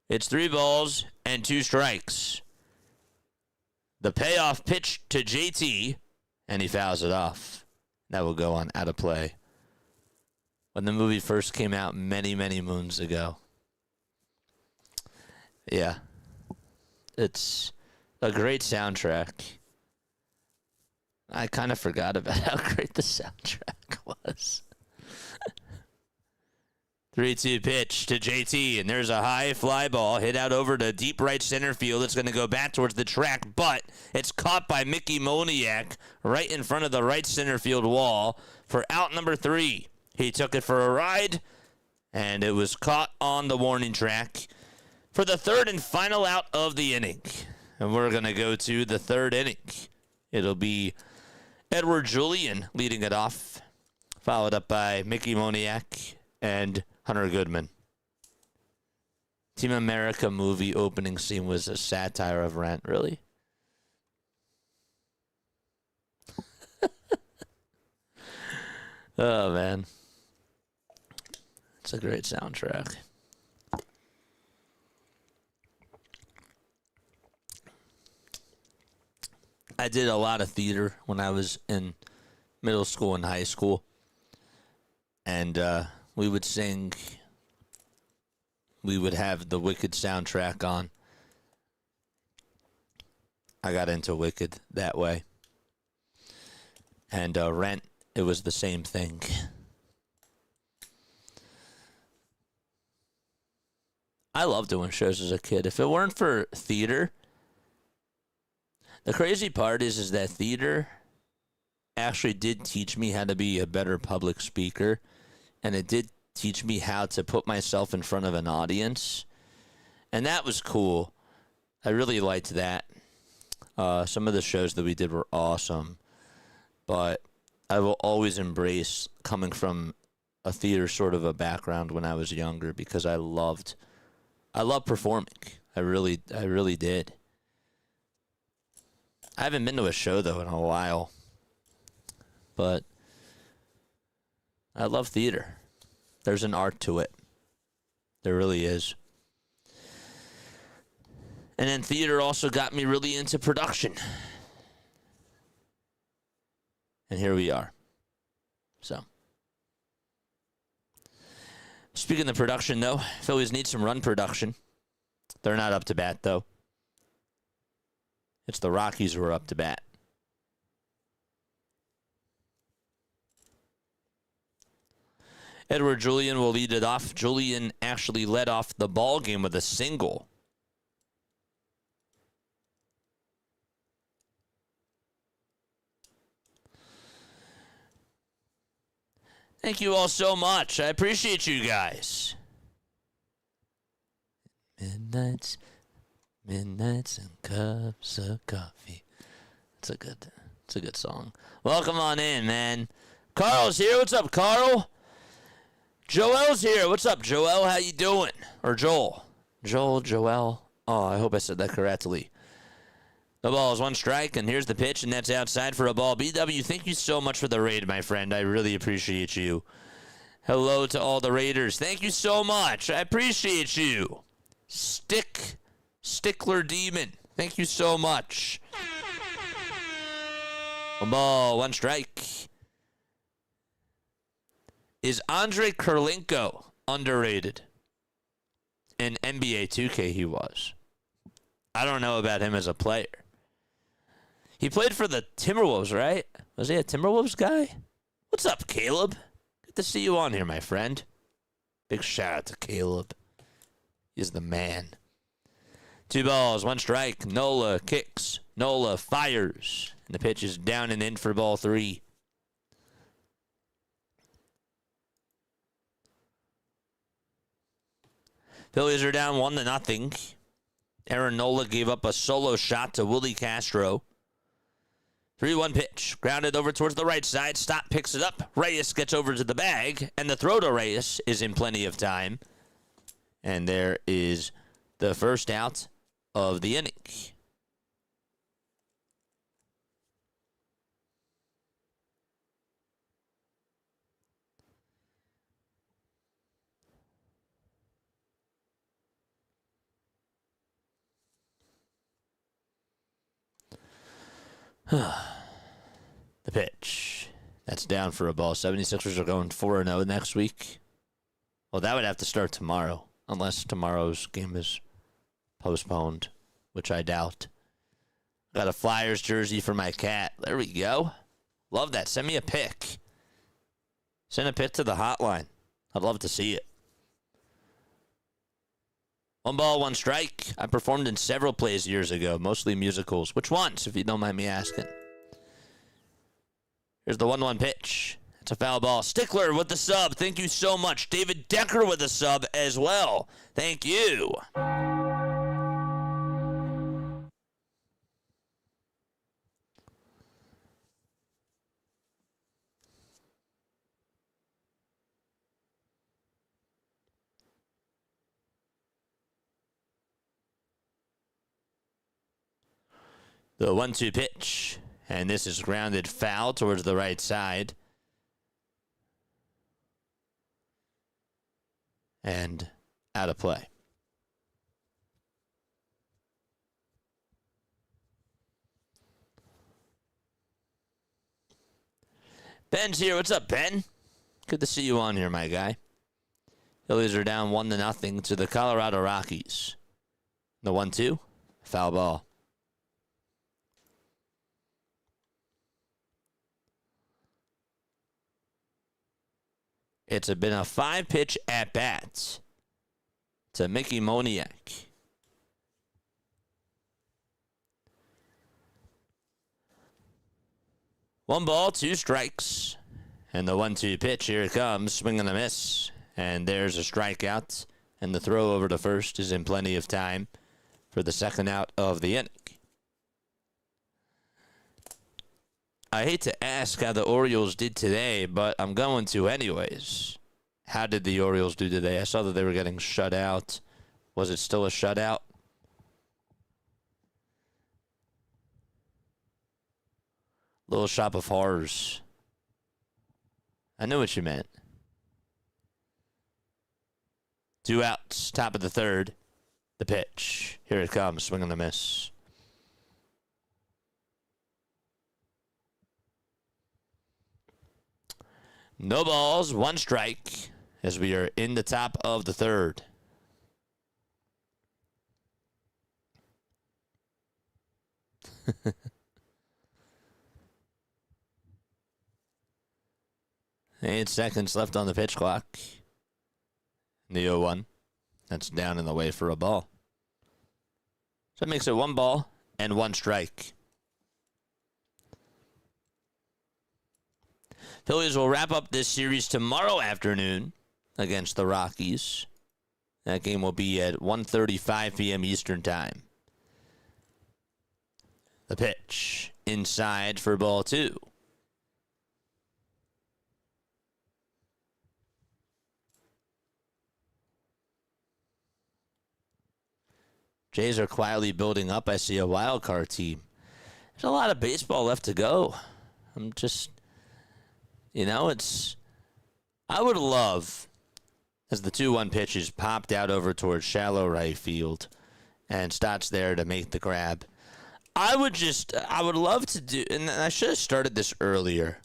It's 3 balls and 2 strikes. The payoff pitch to JT, and he fouls it off. That will go on out of play when the movie first came out many, many moons ago. Yeah. It's a great soundtrack. I kind of forgot about how great the soundtrack was. 3-2 pitch to JT, and there's a high fly ball hit out over to deep right center field. It's going to go back towards the track, but it's caught by Mickey Moniak right in front of the right center field wall for out number 3. He took it for a ride, and it was caught on the warning track for the third and final out of the inning. And we're going to go to the third inning. It'll be Edward Julian leading it off, followed up by Mickey Moniak and Hunter Goodman. Team America movie opening scene was a satire of Rent, really? Oh, man. It's a great soundtrack. I did a lot of theater when I was in middle school and high school. And we would sing. We would have the Wicked soundtrack on. I got into Wicked that way. And Rent, it was the same thing. I loved doing shows as a kid. If it weren't for theater, the crazy part is that theater actually did teach me how to be a better public speaker, and it did teach me how to put myself in front of an audience, and that was cool. I really liked that. Some of the shows that we did were awesome, but I will always embrace coming from a theater sort of a background when I was younger, because I loved performing. I really did. I haven't been to a show, though, in a while. But I love theater. There's an art to it. There really is. And then theater also got me really into production. And here we are. So. Speaking of production, though, Phillies need some run production. They're not up to bat, though. It's the Rockies who are up to bat. Edward Julian will lead it off. Julian actually led off the ball game with a single. Thank you all so much. I appreciate you guys. Midnights and cups of coffee. It's a good song. Welcome on in, man. Carl's here. What's up, Carl? Joel's here. What's up, Joel? How you doing? Or Joel? Joel. Oh, I hope I said that correctly. The ball is one strike, and here's the pitch, and that's outside for a ball. BW, thank you so much for the raid, my friend. I really appreciate you. Hello to all the raiders. Thank you so much. I appreciate you. Stickler Demon. Thank you so much. A ball, one strike. Is Andrei Kirilenko underrated? In NBA 2K, he was. I don't know about him as a player. He played for the Timberwolves, right? Was he a Timberwolves guy? What's up, Caleb? Good to see you on here, my friend. Big shout out to Caleb. He's the man. 2 balls, 1 strike. Nola kicks. Nola fires. And the pitch is down and in for ball 3. Phillies are down 1-0. Aaron Nola gave up a solo shot to Willie Castro. 3-1 pitch. Grounded over towards the right side. Stott picks it up. Reyes gets over to the bag. And the throw to Reyes is in plenty of time. And there is the first out of the inning. The pitch. That's down for a ball. 76ers are going 4-0 next week. Well, that would have to start tomorrow, unless tomorrow's game is postponed, which I doubt. Got a Flyers jersey for my cat. There we go. Love that. Send me a pic. Send a pic to the hotline. I'd love to see it. 1 ball, 1 strike. I performed in several plays years ago, mostly musicals. Which ones, if you don't mind me asking? Here's the 1-1 pitch. It's a foul ball. Stickler with the sub. Thank you so much. David Decker with a sub as well. Thank you. The 1-2 pitch. And this is grounded foul towards the right side. And out of play. Ben's here. What's up, Ben? Good to see you on here, my guy. Phillies are down 1-0 to the Colorado Rockies. The 1-2. Foul ball. It's been a 5-pitch at-bat to Mickey Moniak. One ball, 2 strikes. And the 1-2 pitch, here it comes, swing and a miss. And there's a strikeout. And the throw over to first is in plenty of time for the second out of the inning. I hate to ask how the Orioles did today, but I'm going to anyways. How did the Orioles do today? I saw that they were getting shut out. Was it still a shutout? Little Shop of Horrors. I knew what you meant. 2 outs, top of the third. The pitch. Here it comes, swing and a miss. No balls, 1 strike, as we are in the top of the third. Eight seconds left on the pitch clock. The 0-1. That's down in the way for a ball. So it makes it 1 ball and 1 strike. Phillies will wrap up this series tomorrow afternoon against the Rockies. That game will be at 1:35 p.m. Eastern Time. The pitch inside for ball 2. Jays are quietly building up. I see a wild card team. There's a lot of baseball left to go. I'm just... I would love, as the 2-1 pitch is popped out over towards shallow right field and Stott's there to make the grab. I would love to do, and I should have started this earlier,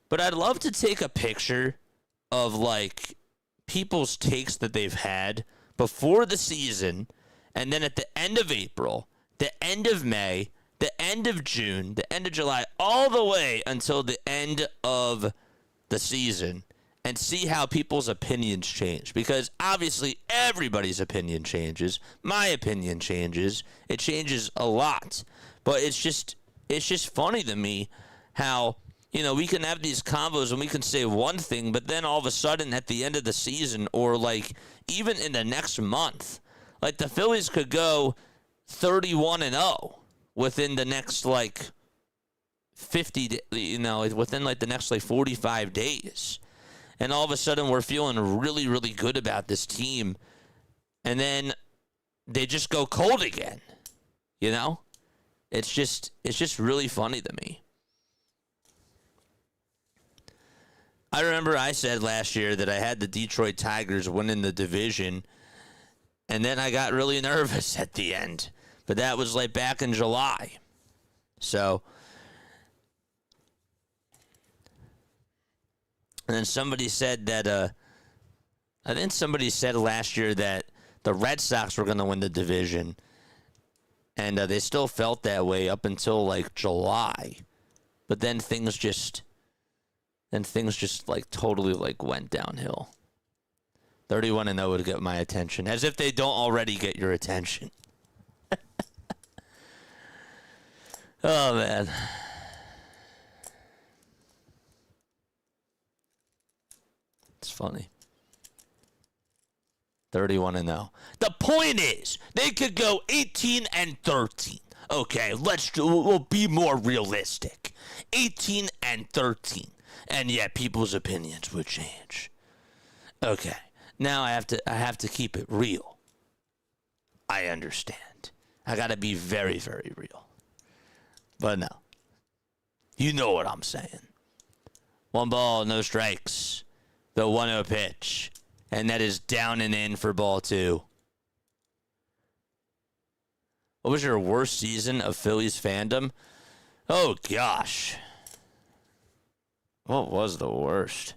but I'd love to take a picture of, people's takes that they've had before the season, and then at the end of April, the end of May, the end of June, the end of July, all the way until the end of the season, and see how people's opinions change. Because obviously everybody's opinion changes. My opinion changes. It changes a lot. But it's just funny to me how, we can have these combos and we can say one thing, but then all of a sudden at the end of the season, or even in the next month, the Phillies could go 31-0. Within the next 50, within the next 45 days. And all of a sudden we're feeling really, really good about this team. And then they just go cold again. It's just really funny to me. I remember I said last year that I had the Detroit Tigers winning the division. And then I got really nervous at the end. But that was back in July. So And then somebody said that, I think somebody said last year that the Red Sox were going to win the division. And they still felt that way up until like July. But then things just like totally like went downhill. 31-0 would get my attention, as if they don't already get your attention. Oh man. It's funny. 31-0. The point is, they could go 18-13. Okay, we'll be more realistic. 18-13. And yet people's opinions would change. Okay. Now I have to keep it real. I understand. I got to be very, very real. But no. You know what I'm saying. 1 ball, no strikes. The 1-0 pitch. And that is down and in for ball 2. What was your worst season of Phillies fandom? Oh, gosh. What was the worst?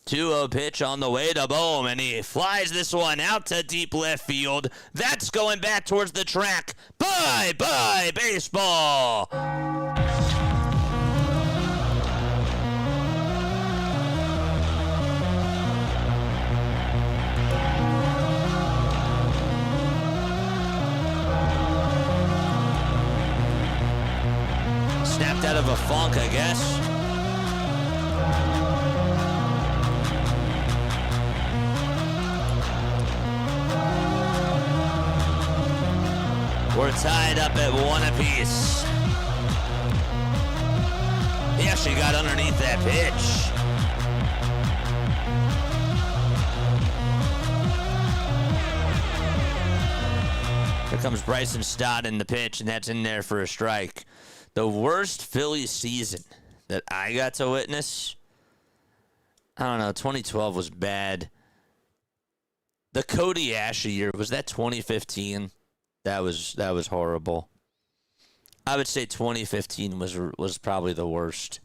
2-0 pitch on the way to Bohm, and he flies this one out to deep left field. That's going back towards the track. Bye-bye, baseball! Snapped out of a funk, I guess. We're tied up at 1 apiece. He actually got underneath that pitch. Here comes Bryson Stott in the pitch, and that's in there for a strike. The worst Phillies season that I got to witness, I don't know, 2012 was bad. The Cody Ashley year, was that 2015? That was horrible. I would say 2015 was probably the worst.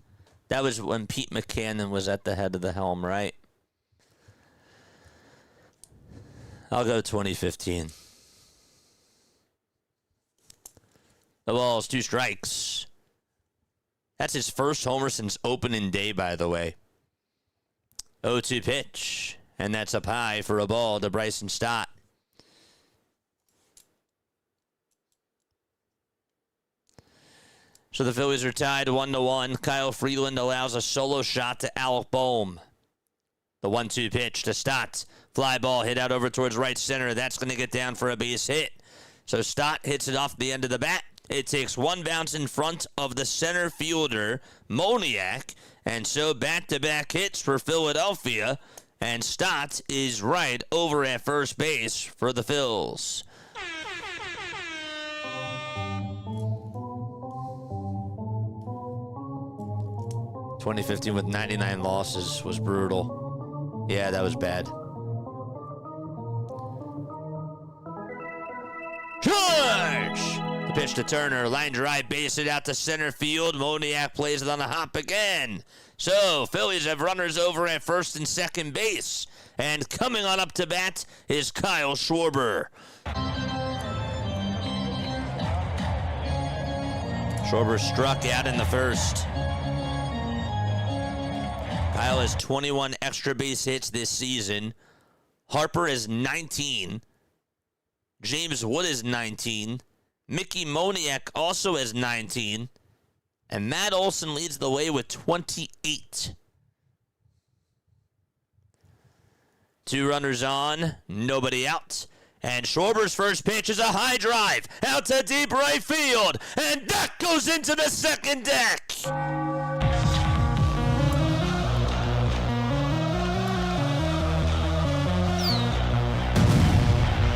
That was when Pete McCannon was at the head of the helm, right? I'll go 2015. The ball's 2 strikes. That's his first homer since opening day, by the way. 0-2 pitch. And that's up high for a ball to Bryson Stott. So the Phillies are tied 1-1. Kyle Freeland allows a solo shot to Alec Bohm. The 1-2 pitch to Stott. Fly ball hit out over towards right center. That's going to get down for a base hit. So Stott hits it off the end of the bat. It takes 1 bounce in front of the center fielder, Moniak. And so back-to-back hits for Philadelphia. And Stott is right over at first base for the Phils. 2015 with 99 losses was brutal. Yeah, that was bad. Charge! The pitch to Turner. Line drive, base it out to center field. Moniak plays it on the hop again. So, Phillies have runners over at first and second base. And coming on up to bat is Kyle Schwarber. Schwarber struck out in the first. Kyle has 21 extra base hits this season. Harper is 19. James Wood is 19. Mickey Moniak also has 19. And Matt Olson leads the way with 28. 2 runners on, nobody out. And Schwarber's first pitch is a high drive out to deep right field. And that goes into the second deck.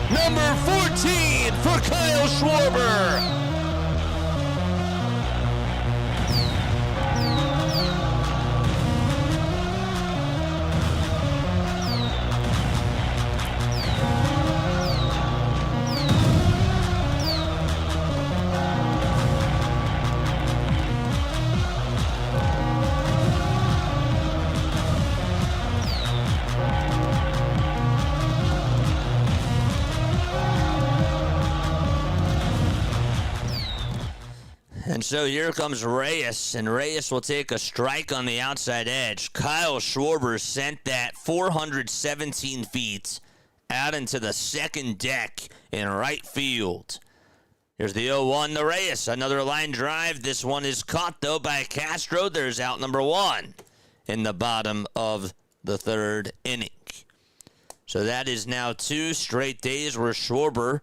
Number 14 for Kyle Schwarber. And so here comes Reyes, and Reyes will take a strike on the outside edge. Kyle Schwarber sent that 417 feet out into the second deck in right field. Here's the 0-1 to Reyes. Another line drive. This one is caught, though, by Castro. There's out number 1 in the bottom of the third inning. So that is now 2 straight days where Schwarber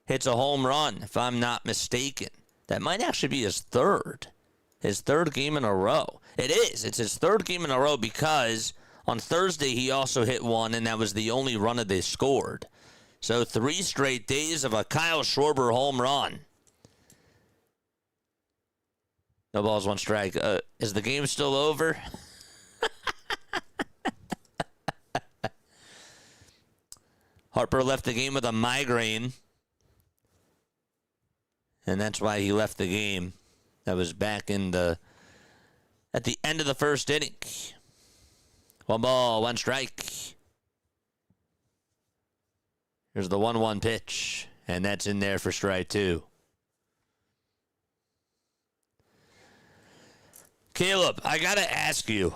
hits a home run, if I'm not mistaken. That might actually be his third game in a row. It is. It's his third game in a row because on Thursday he also hit one, and that was the only run that they scored. So 3 straight days of a Kyle Schwarber home run. No balls, 1 strike. Is the game still over? Harper left the game with a migraine. And that's why he left the game. That was back at the end of the first inning. 1 ball, 1 strike. Here's the 1-1 pitch. And that's in there for strike 2. Caleb, I got to ask you.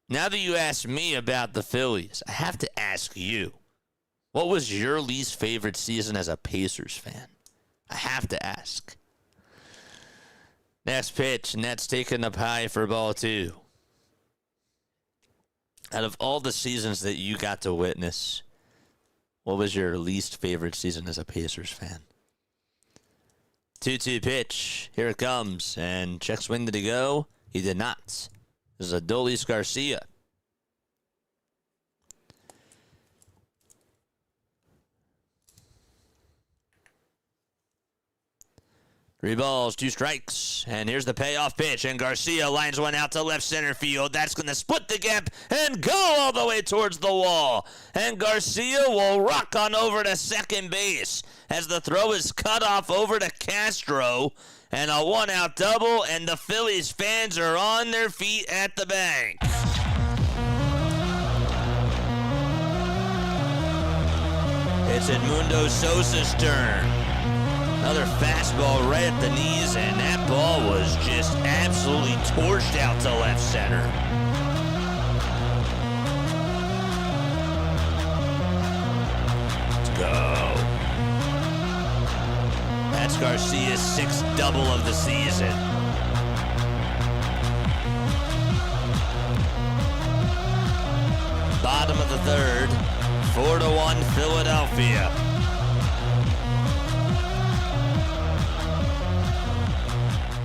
Now that you asked me about the Phillies, I have to ask you. What was your least favorite season as a Pacers fan? I have to ask. Next pitch, and that's taken up high for ball 2. Out of all the seasons that you got to witness, what was your least favorite season as a Pacers fan? 2-2 pitch. Here it comes. And check swing, did he go? He did not. This is Adolis Garcia. Three balls, 2 strikes, and here's the payoff pitch, and Garcia lines one out to left center field. That's going to split the gap and go all the way towards the wall. And Garcia will rock on over to second base as the throw is cut off over to Castro, and a 1-out double, and the Phillies fans are on their feet at the bank. It's Edmundo Sosa's turn. Another fastball right at the knees, and that ball was just absolutely torched out to left center. Let's go. That's Garcia's 6th double of the season. Bottom of the third, 4-1 Philadelphia.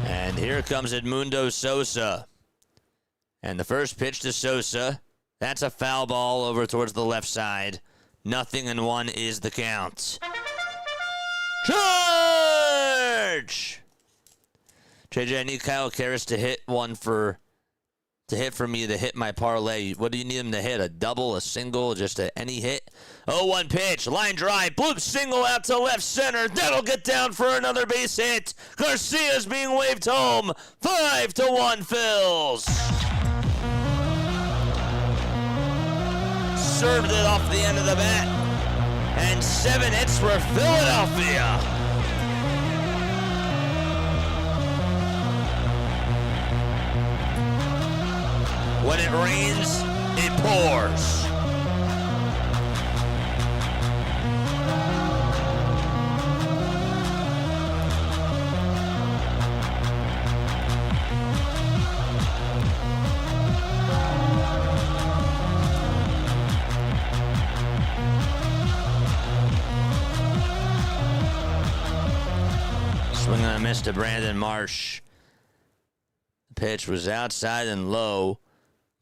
And here comes Edmundo Sosa. And the first pitch to Sosa, that's a foul ball over towards the left side. 0-1 is the count. Charge! JJ, I need Kyle Karras to hit for me to hit my parlay. What do you need him to hit? A double, a single, just any hit? 0-1 pitch, line drive, bloop single out to left center. That'll get down for another base hit. Garcia's being waved home. 5-1 Phils. Served it off the end of the bat. And 7 hits for Philadelphia. When it rains, it pours. Swing and a miss to Brandon Marsh. The pitch was outside and low.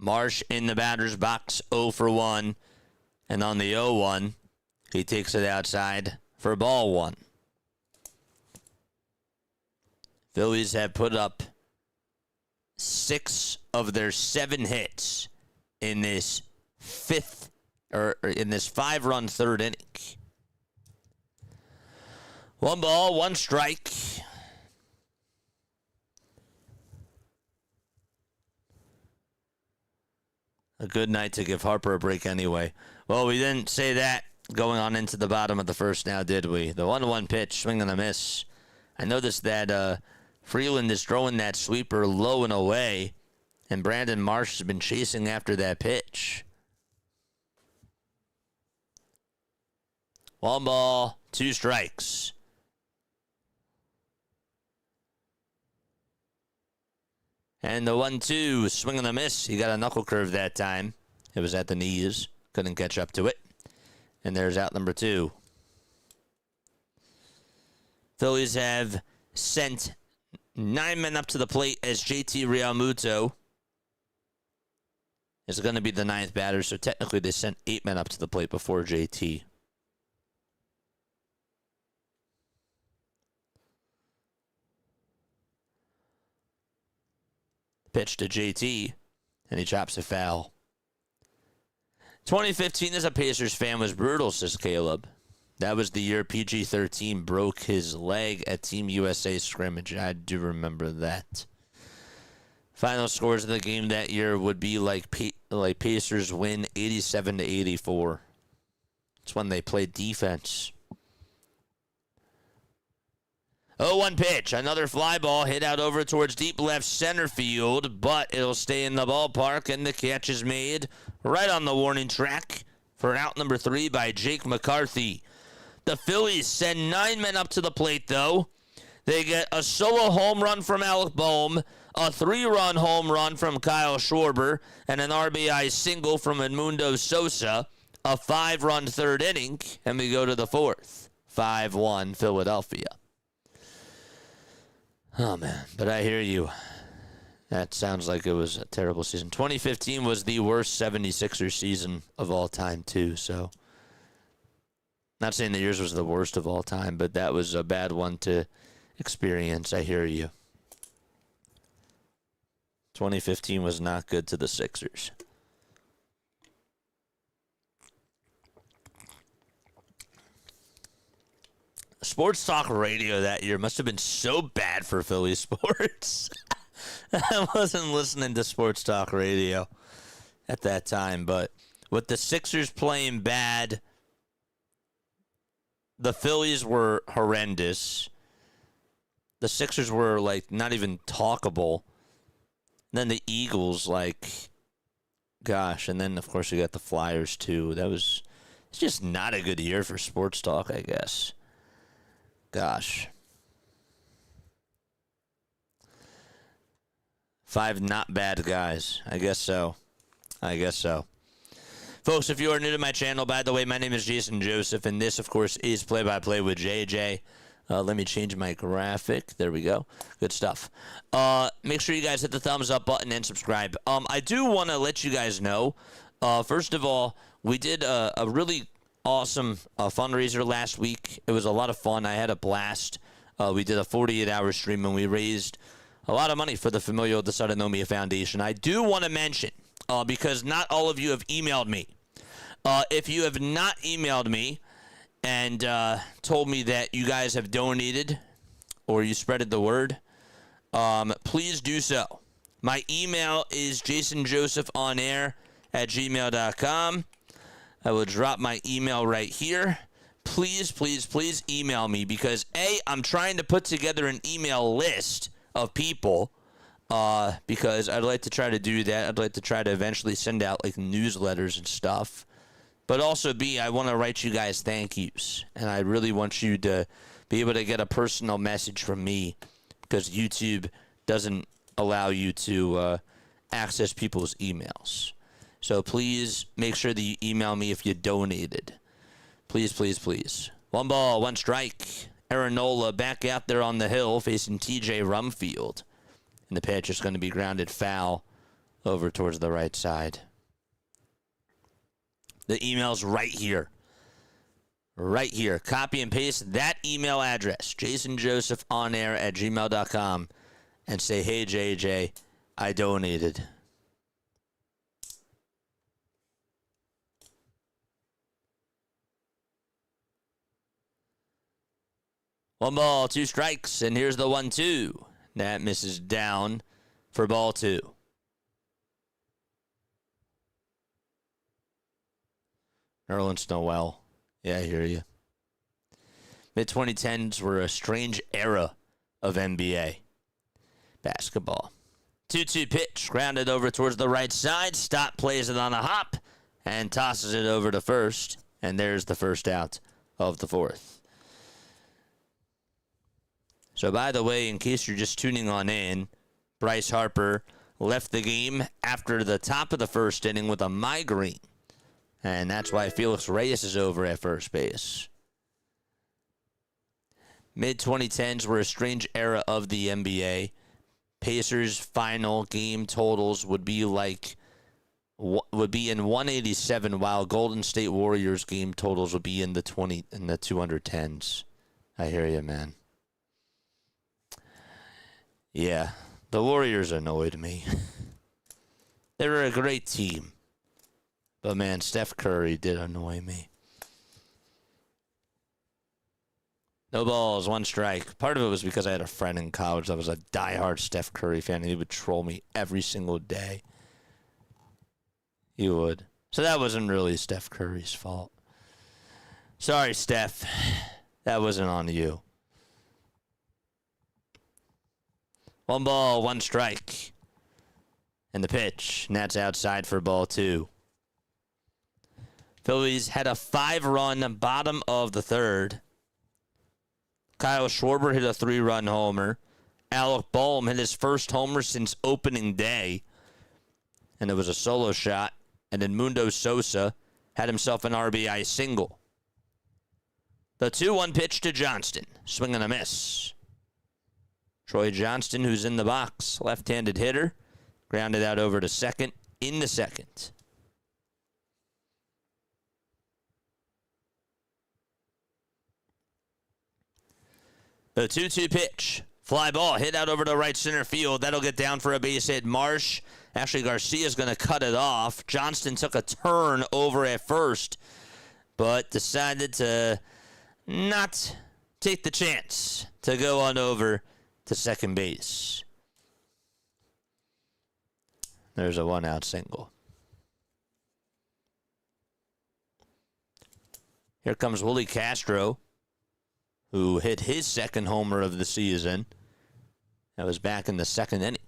Marsh in the batter's box, 0 for 1. And on the 0-1, he takes it outside for ball 1. Phillies have put up 6 of their 7 hits in this 5-run third inning. 1 ball, 1 strike. A good night to give Harper a break anyway. Well, we didn't say that going on into the bottom of the first now, did we? The 1-1 pitch, swing and a miss. I noticed that Freeland is throwing that sweeper low and away, and Brandon Marsh has been chasing after that pitch. 1 ball, 2 strikes. And the 1-2, swing and a miss. He got a knuckle curve that time. It was at the knees. Couldn't catch up to it. And there's out number 2. Phillies have sent 9 men up to the plate as JT Realmuto is going to be the 9th batter. So technically they sent 8 men up to the plate before JT. Pitch to JT, and he chops a foul. 2015 as a Pacers fan was brutal, says Caleb. That was the year PG-13 broke his leg at Team USA scrimmage. I do remember that. Final scores of the game that year would be like Pacers win 87-84. It's when they played defense. 0-1 pitch. Another fly ball hit out over towards deep left center field, but it'll stay in the ballpark, and the catch is made right on the warning track for out number 3 by Jake McCarthy. The Phillies send 9 men up to the plate, though. They get a solo home run from Alec Boehm, a 3-run home run from Kyle Schwarber, and an RBI single from Edmundo Sosa, a 5-run 3rd inning, and we go to the 4th. 5-1 Philadelphia. Oh, man, but I hear you. That sounds like it was a terrible season. 2015 was the worst 76ers season of all time, too, so. Not saying that yours was the worst of all time, but that was a bad one to experience. I hear you. 2015 was not good to the Sixers. Sports talk radio that year must have been so bad for Philly sports. I wasn't listening to sports talk radio at that time, but with the Sixers playing bad, the Phillies were horrendous. The Sixers were, like, not even talkable. And then the Eagles, like, gosh. And then, of course, we got the Flyers, too. It's just not a good year for sports talk, I guess. Gosh. 5 not bad guys. I guess so. Folks, if you are new to my channel, by the way, my name is Jason Joseph, and this, of course, is Play-by-Play with JJ. Let me change my graphic. There we go. Good stuff. Make sure you guys hit the thumbs up button and subscribe. I do want to let you guys know, first of all, we did a really awesome fundraiser last week. It was a lot of fun. I had a blast. We did a 48-hour stream, and we raised a lot of money for the Familial Dysautonomia Foundation. I do want to mention, because not all of you have emailed me. If you have not emailed me and told me that you guys have donated or you spreaded the word, please do so. My email is jasonjosephonair@gmail.com. I will drop my email right here. Please, please, please email me because, A, I'm trying to put together an email list of people because I'd like to try to do that. I'd like to try to eventually send out, like, newsletters and stuff. But also, B, I want to write you guys thank yous. And I really want you to be able to get a personal message from me because YouTube doesn't allow you to access people's emails. So please make sure that you email me if you donated. Please, please, please. 1 ball, 1 strike. Aaron Nola back out there on the hill facing TJ Rumfield. And the pitch is going to be grounded foul over towards the right side. The email's right here. Right here. Copy and paste that email address, jasonjosephonair@gmail.com, and say, hey, JJ, I donated. One ball, 2 strikes, and here's the 1-2. That misses down for ball 2. Nerlens Noel. Yeah, I hear you. Mid-2010s were a strange era of NBA basketball. 2-2 pitch, grounded over towards the right side. Stott plays it on a hop and tosses it over to first. And there's the first out of the fourth. So, by the way, in case you're just tuning on in, Bryce Harper left the game after the top of the first inning with a migraine. And that's why Felix Reyes is over at first base. Mid-2010s were a strange era of the NBA. Pacers' final game totals would be in 187, while Golden State Warriors game totals would be in the 210s. I hear you, man. Yeah, the Warriors annoyed me. They were a great team. But, man, Steph Curry did annoy me. No balls, one strike. Part of it was because I had a friend in college that was a diehard Steph Curry fan, and he would troll me every single day. He would. So that wasn't really Steph Curry's fault. Sorry, Steph. That wasn't on you. One ball, one strike. And the pitch. And that's outside for ball two. Phillies had a 5-run bottom of the third. Kyle Schwarber hit a 3-run homer. Alec Boehm hit his first homer since opening day. And it was a solo shot. And then Mundo Sosa had himself an RBI single. The 2-1 pitch to Johnston. Swing and a miss. Troy Johnston, who's in the box, left-handed hitter, grounded out over to second in the second. The 2-2 pitch. Fly ball hit out over to right center field. That'll get down for a base hit. Marsh. Actually, Garcia's going to cut it off. Johnston took a turn over at first, but decided to not take the chance to go on over to second base. There's a 1-out single. Here comes Willie Castro, who hit his second homer of the season. That was back in the second inning.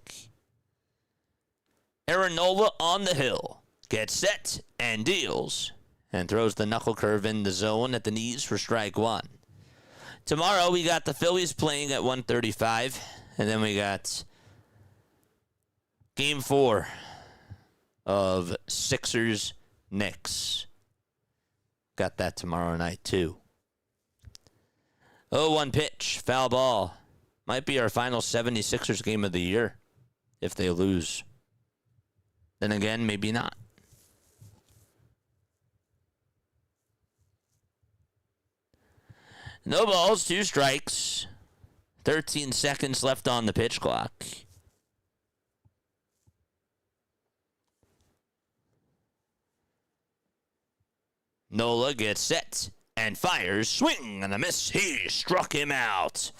Aaron Nola on the hill. Gets set and deals. And throws the knuckle curve in the zone at the knees for strike one. Tomorrow we got the Phillies playing at 1:35. And then we got Game 4 of Sixers-Knicks. Got that tomorrow night too. 0-1 pitch. Foul ball. Might be our final 76ers game of the year if they lose. Then again, maybe not. No balls, 2 strikes. 13 seconds left on the pitch clock. Nola gets set and fires. Swing and a miss. He struck him out.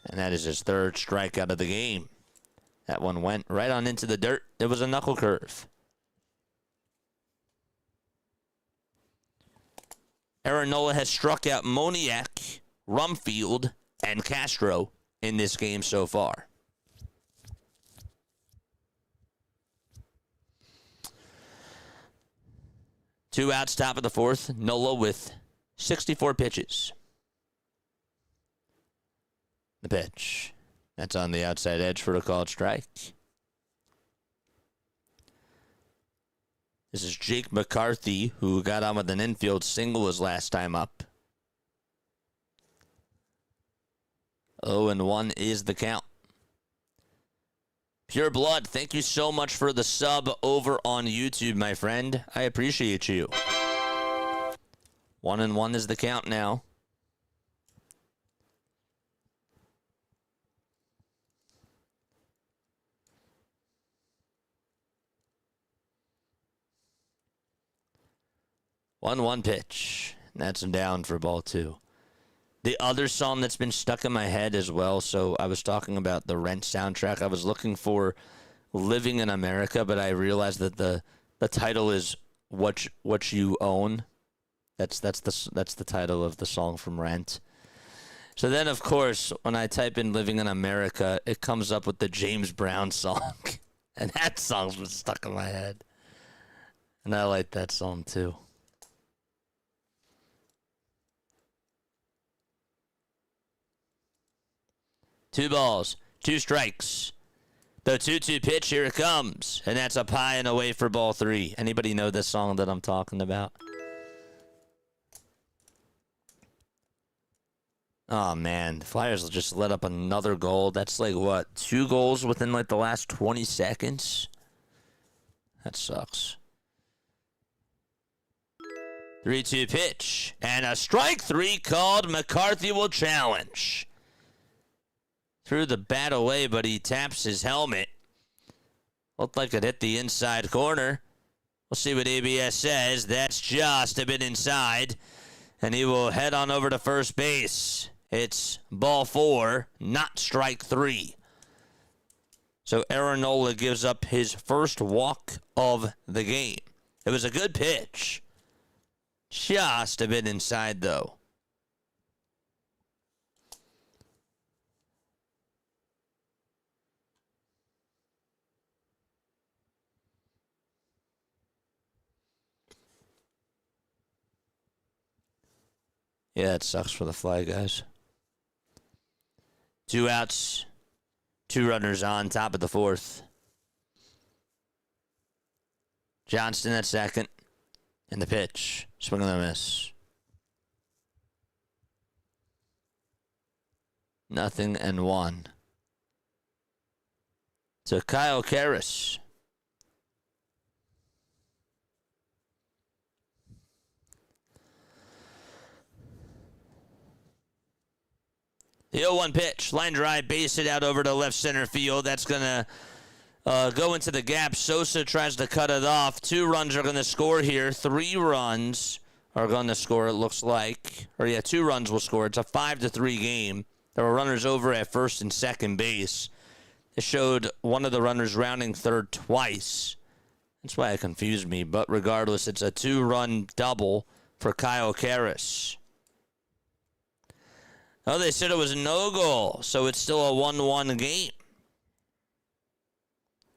And that is his third strikeout of the game. That one went right on into the dirt. It was a knuckle curve. Aaron Nola has struck out Moniak, Rumfield, and Castro in this game so far. Two outs, top of the fourth. Nola with 64 pitches. The pitch. That's on the outside edge for a called strike. This is Jake McCarthy, who got on with an infield single his last time up. 0-1 is the count. Pure Blood, thank you so much for the sub over on YouTube, my friend. I appreciate you. 1-1 is the count now. One pitch. That's him down for ball two. The other song that's been stuck in my head as well, so I was talking about the Rent soundtrack. I was looking for Living in America, but I realized that the title is What You Own. That's the title of the song from Rent. So then, of course, when I type in Living in America, it comes up with the James Brown song. And that song's been stuck in my head. And I like that song too. Two balls, two strikes. The 2-2 pitch, here it comes. And that's up high and away for ball 3. Anybody know this song that I'm talking about? Oh, man. The Flyers just let up another goal. That's like, what, 2 goals within like the last 20 seconds? That sucks. 3-2 pitch. And a strike 3 called. McCarthy will challenge. Threw the bat away, but he taps his helmet. Looked like it hit the inside corner. We'll see what ABS says. That's just a bit inside. And he will head on over to first base. It's ball 4, not strike 3. So Aaron Nola gives up his first walk of the game. It was a good pitch. Just a bit inside, though. Yeah, it sucks for the Fly guys. 2 outs, 2 runners on, top of the 4th. Johnston at second. And the pitch. Swing and a miss. 0-1. To Kyle Karras. The 0-1 pitch. Line drive, base it out over to left center field. That's going to go into the gap. Sosa tries to cut it off. 2 runs are going to score here. 3 runs are going to score, it looks like. 2 runs will score. It's a 5-3 game. There were runners over at first and second base. It showed one of the runners rounding third twice. That's why it confused me. But regardless, it's a 2-run double for Kyle Karras. Oh, they said it was no goal, so it's still a 1-1 game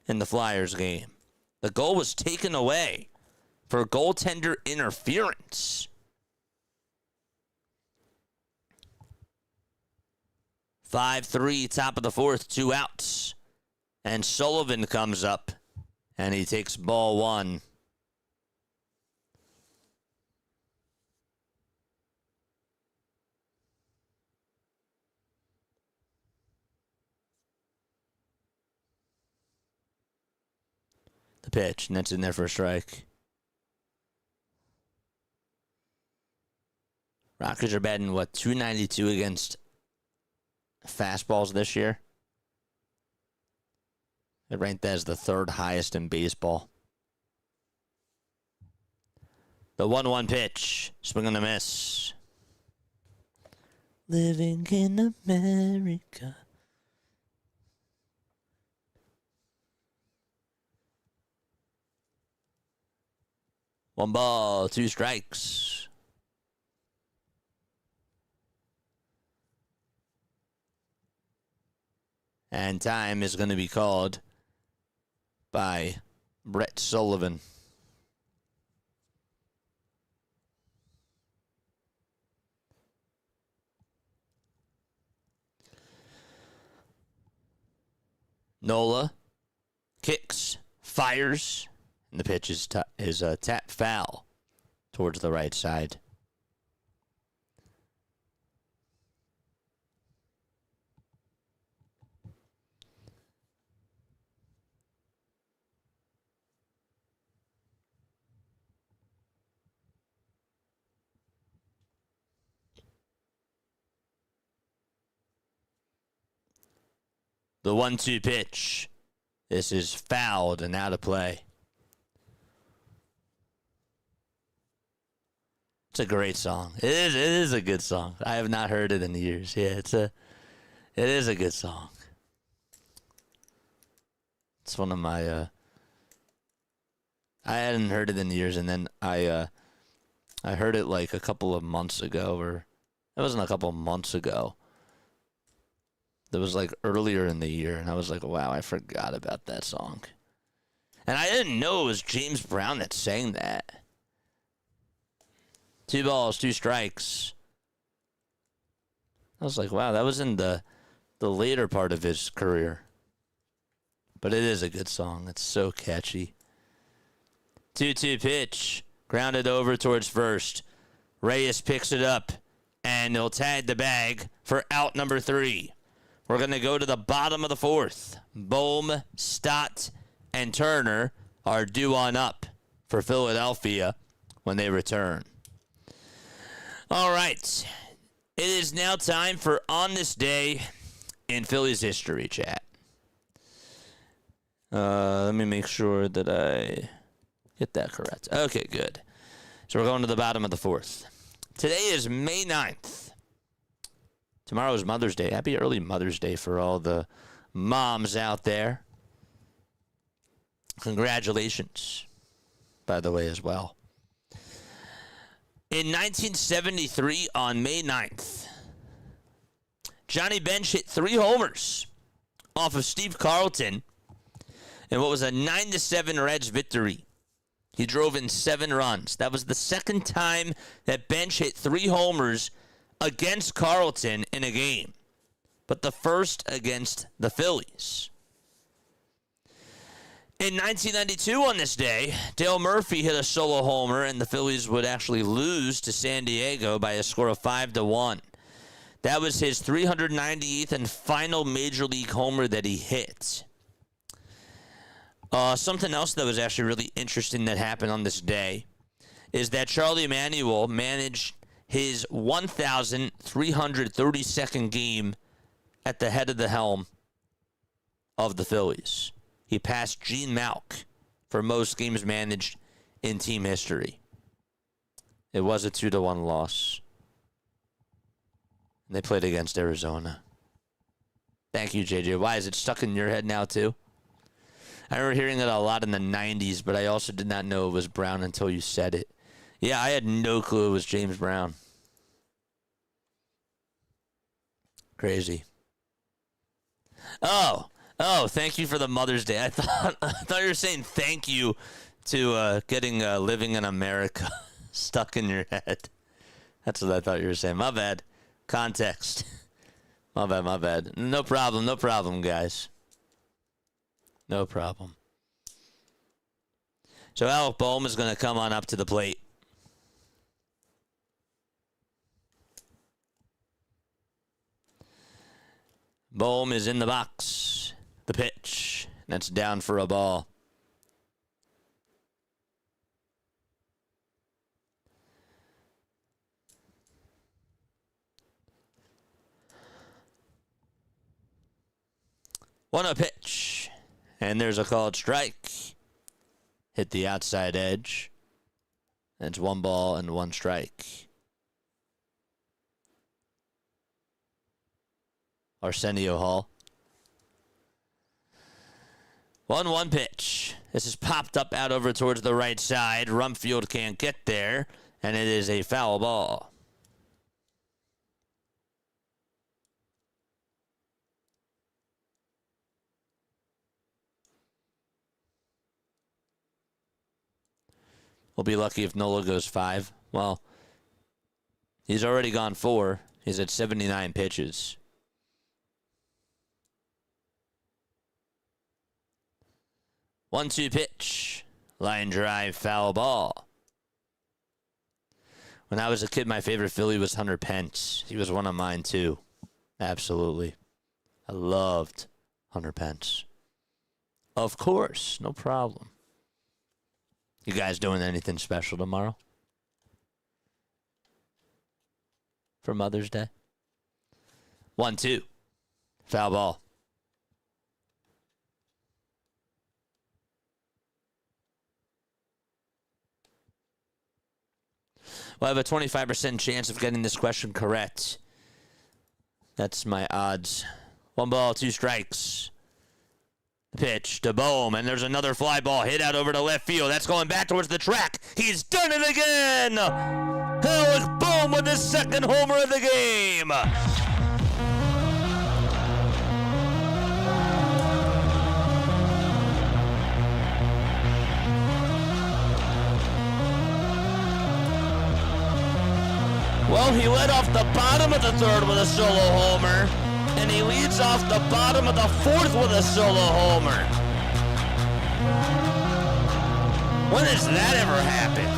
in the Flyers game. The goal was taken away for goaltender interference. 5-3, top of the 4th, 2 outs. And Sullivan comes up, and he takes ball 1. The pitch, and that's in there for a strike. Rockets are batting, what, 292 against fastballs this year? They ranked that as the 3rd highest in baseball. The 1-1 pitch. Swing and a miss. Living in America. One ball, 2 strikes. And time is going to be called by Brett Sullivan. Nola kicks, fires, and the pitch is tap foul towards the right side. The 1-2 pitch. This is fouled and out of play. It's a great song. It is a good song. I have not heard it in years. Yeah, it is a good song. It's one of my I hadn't heard it in years, and then I heard it like a couple of months ago, or it wasn't a couple of months ago. that was like earlier in the year, and I was like, wow, I forgot about that song. And I didn't know it was James Brown that sang that. 2 balls, 2 strikes. I was like, wow, that was in the later part of his career. But it is a good song. It's so catchy. 2-2 pitch. Grounded over towards first. Reyes picks it up, and he'll tag the bag for out number 3. We're going to go to the bottom of the 4th. Bohm, Stott, and Turner are due on up for Philadelphia when they return. All right. It is now time for On This Day in Phillies History, chat. Let me make sure that I get that correct. Okay, good. So we're going to the bottom of the 4th. Today is May 9th. Tomorrow is Mother's Day. Happy early Mother's Day for all the moms out there. Congratulations, by the way, as well. In 1973, on May 9th, Johnny Bench hit 3 homers off of Steve Carlton in what was a 9-7 Reds victory. He drove in 7 runs. That was the second time that Bench hit 3 homers against Carlton in a game, but the first against the Phillies. In 1992, on this day, Dale Murphy hit a solo homer, and the Phillies would actually lose to San Diego by a score of 5-1. That was his 398th and final Major League homer that he hit. Something else that was actually really interesting that happened on this day is that Charlie Emanuel managed his 1,332nd game at the head of the helm of the Phillies. He passed Gene Mauch for most games managed in team history. It was a 2-1 loss. And they played against Arizona. Thank you, JJ. Why is it stuck in your head now, too? I remember hearing it a lot in the 90s, but I also did not know it was Brown until you said it. Yeah, I had no clue it was James Brown. Crazy. Oh, thank you for the Mother's Day. I thought you were saying thank you to getting Living in America stuck in your head. That's what I thought you were saying. My bad. Context. My bad. No problem, guys. No problem. So Alec Bohm is going to come on up to the plate. Bohm is in the box. The pitch. That's down for a ball. One a pitch. And there's a called strike. Hit the outside edge. That's 1 ball and 1 strike. Arsenio Hall. 1-1 pitch. This is popped up out over towards the right side. Rumfield can't get there, and it is a foul ball. We'll be lucky if Nola goes 5. Well, he's already gone 4. He's at 79 pitches. One-two pitch. Line drive, foul ball. When I was a kid, my favorite Philly was Hunter Pence. He was one of mine, too. Absolutely. I loved Hunter Pence. Of course. No problem. You guys doing anything special tomorrow? For Mother's Day? 1-2. Foul ball. Well, I have a 25% chance of getting this question correct. That's my odds. 1 ball, 2 strikes. Pitch to Bohm, and there's another fly ball hit out over to left field. That's going back towards the track. He's done it again! Alec Bohm with his 2nd homer of the game! Well, he led off the bottom of the third with a solo homer, and he leads off the bottom of the fourth with a solo homer. When has that ever happened?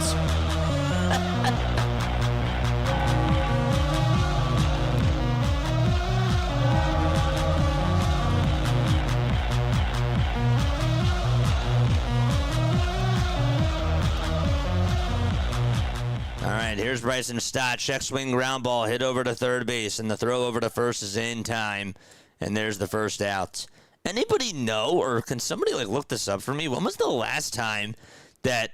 All right, here's Bryson Stott. Check swing ground ball, hit over to third base, and the throw over to first is in time. And there's the first out. Anybody know, or can somebody look this up for me? When was the last time that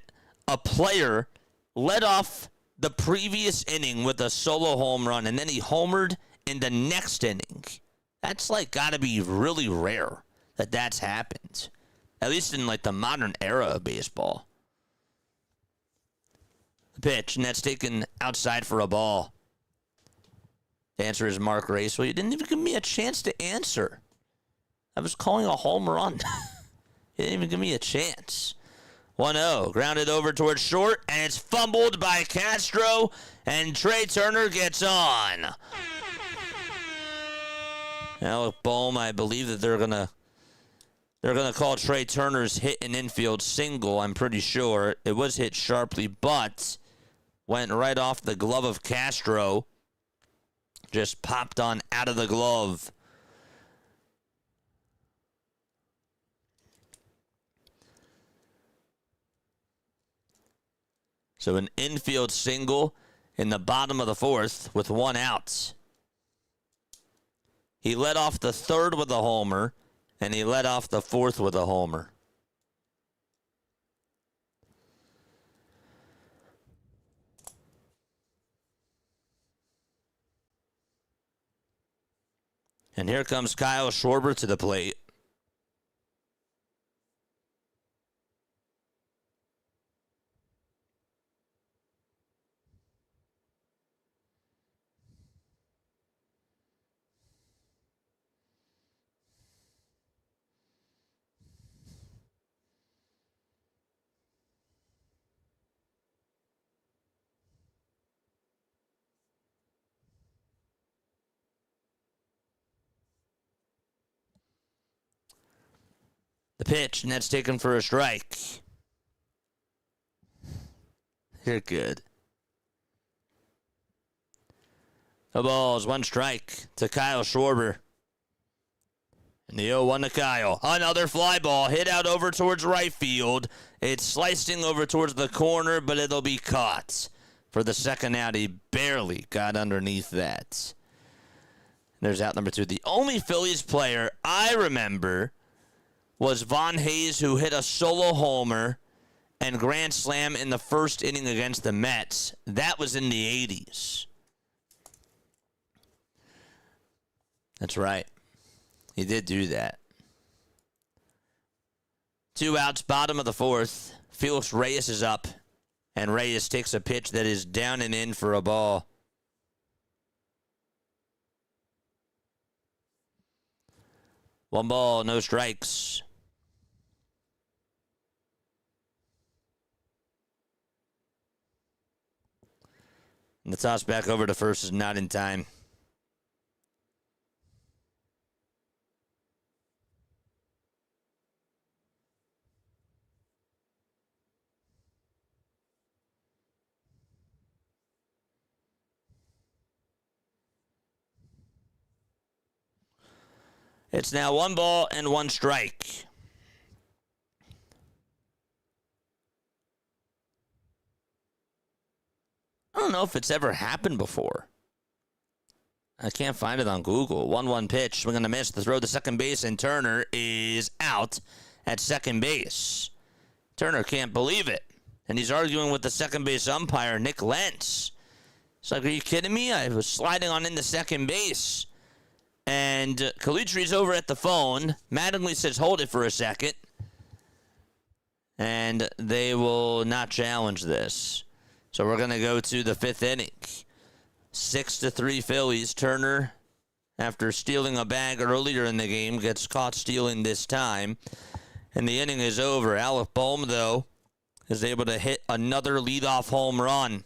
a player led off the previous inning with a solo home run and then he homered in the next inning? That's got to be really rare that that's happened. At least in the modern era of baseball. The pitch, and that's taken outside for a ball. The answer is Mark Race. Well, you didn't even give me a chance to answer. I was calling a home run. You didn't even give me a chance. 1-0, grounded over towards short, and it's fumbled by Castro, and Trey Turner gets on. Alec Bohm, I believe that they're gonna call Trey Turner's hit an infield single. I'm pretty sure it was hit sharply, but went right off the glove of Castro. Just popped on out of the glove. So an infield single in the bottom of the fourth with one out. He led off the third with a homer, and he led off the fourth with a homer. And here comes Kyle Schwarber to the plate. The pitch, and that's taken for a strike. You're good. The ball's one strike to Kyle Schwarber. And the 0-1 to Kyle. Another fly ball hit out over towards right field. It's slicing over towards the corner, but it'll be caught. For the second out, he barely got underneath that. There's out number 2. The only Phillies player I remember was Von Hayes, who hit a solo homer and grand slam in the first inning against the Mets. That was in the 80s. That's right. He did do that. 2 outs, bottom of the fourth. Felix Reyes is up, and Reyes takes a pitch that is down and in for a ball. One ball, no strikes. And the toss back over to first is not in time. It's now 1 ball and 1 strike. I don't know if it's ever happened before. I can't find it on Google. 1-1 pitch. Swing and a miss. The throw to second base, and Turner is out at second base. Turner can't believe it. And he's arguing with the second base umpire, Nick Lentz. It's like, are you kidding me? I was sliding on into second base. And Calitri's over at the phone. Mattingly says, hold it for a second. And they will not challenge this. So we're going to go to the 5th inning. 6-3 Phillies. Turner, after stealing a bag earlier in the game, gets caught stealing this time. And the inning is over. Alec Bohm, though, is able to hit another leadoff home run.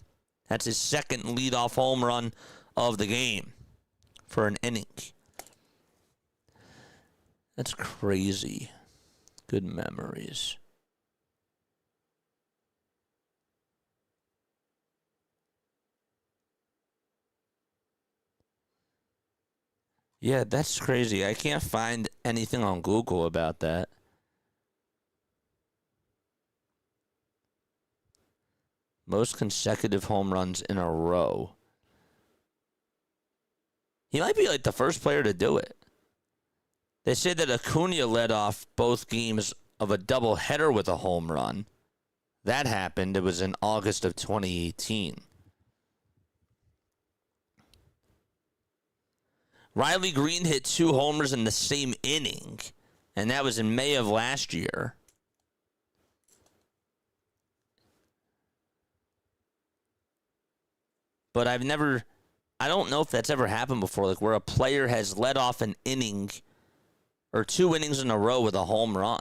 That's his second leadoff home run of the game for an inning. That's crazy. Good memories. Yeah, that's crazy. I can't find anything on Google about that. Most consecutive home runs in a row. He might be like the first player to do it. They say that Acuna led off both games of a doubleheader with a home run. That happened. It was in August of 2018. Riley Green hit 2 homers in the same inning, and that was in May of last year. But I don't know if that's ever happened before, like where a player has led off an inning or 2 innings in a row with a home run.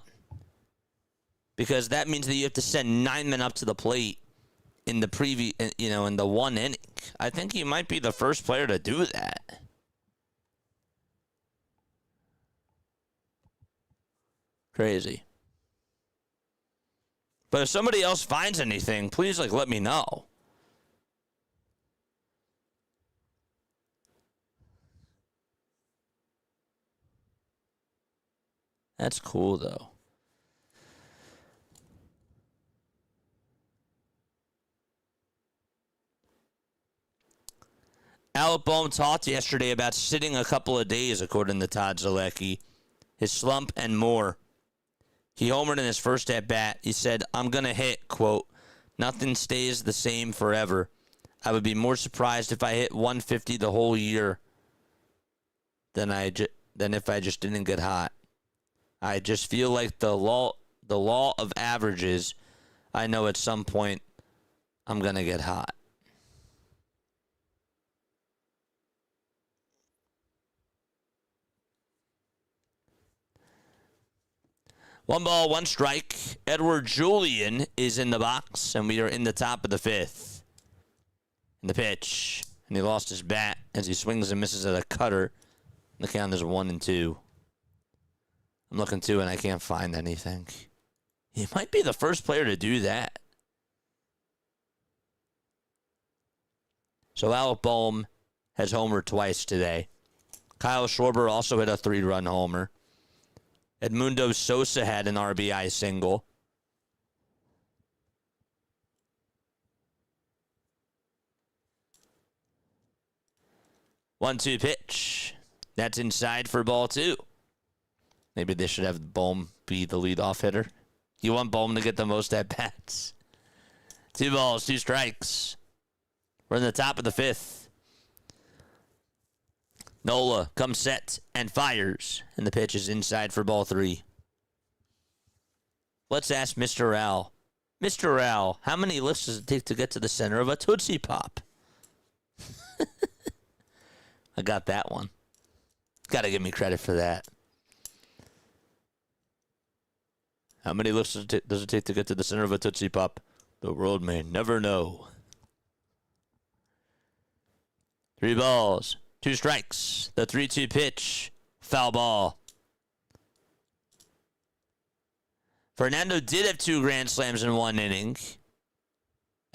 Because that means that you have to send 9 men up to the plate in the in the 1 inning. I think he might be the first player to do that. Crazy. But if somebody else finds anything, please let me know. That's cool, though. Alec Bohm talked yesterday about sitting a couple of days, according to Todd Zalecki, his slump, and more. He homered in his first at-bat. He said, "I'm going to hit," quote, "nothing stays the same forever. I would be more surprised if I hit 150 the whole year than if I just didn't get hot. I just feel like the law of averages. I know at some point I'm going to get hot." One ball, one strike. Edward Julian is in the box, and we are in the top of the 5th. And the pitch. And he lost his bat as he swings and misses at a cutter. The count is 1-2. I'm looking too, and I can't find anything. He might be the first player to do that. So Alec Bohm has homered twice today. Kyle Schwarber also hit a 3-run homer. Edmundo Sosa had an RBI single. One-two pitch. That's inside for ball 2. Maybe they should have Bohm be the leadoff hitter. You want Bohm to get the most at-bats. 2 balls, 2 strikes. We're in the top of the 5th. Nola comes set and fires, and the pitch is inside for ball 3. Let's ask Mr. Al. Mr. Al, how many lifts does it take to get to the center of a Tootsie Pop? I got that one. Got to give me credit for that. How many lifts does it take to get to the center of a Tootsie Pop? The world may never know. 3 balls. 2 strikes. The 3-2 pitch. Foul ball. Fernando did have 2 grand slams in 1 inning.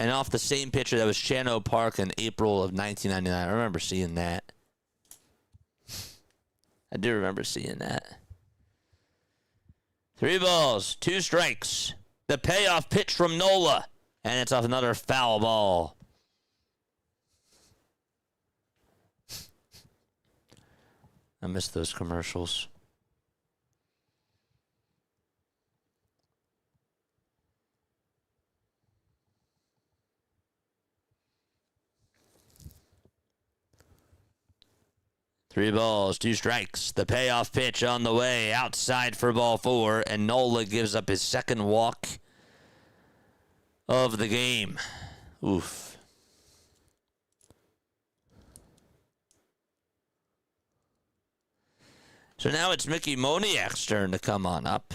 And off the same pitcher that was Chano Park in April of 1999. I remember seeing that. I do remember seeing that. 3 balls. 2 strikes. The payoff pitch from Nola. And it's off another foul ball. I miss those commercials. Three balls, 2 strikes. The payoff pitch on the way, outside for ball 4, and Nola gives up his second walk of the game. Oof. So now it's Mickey Moniak's turn to come on up.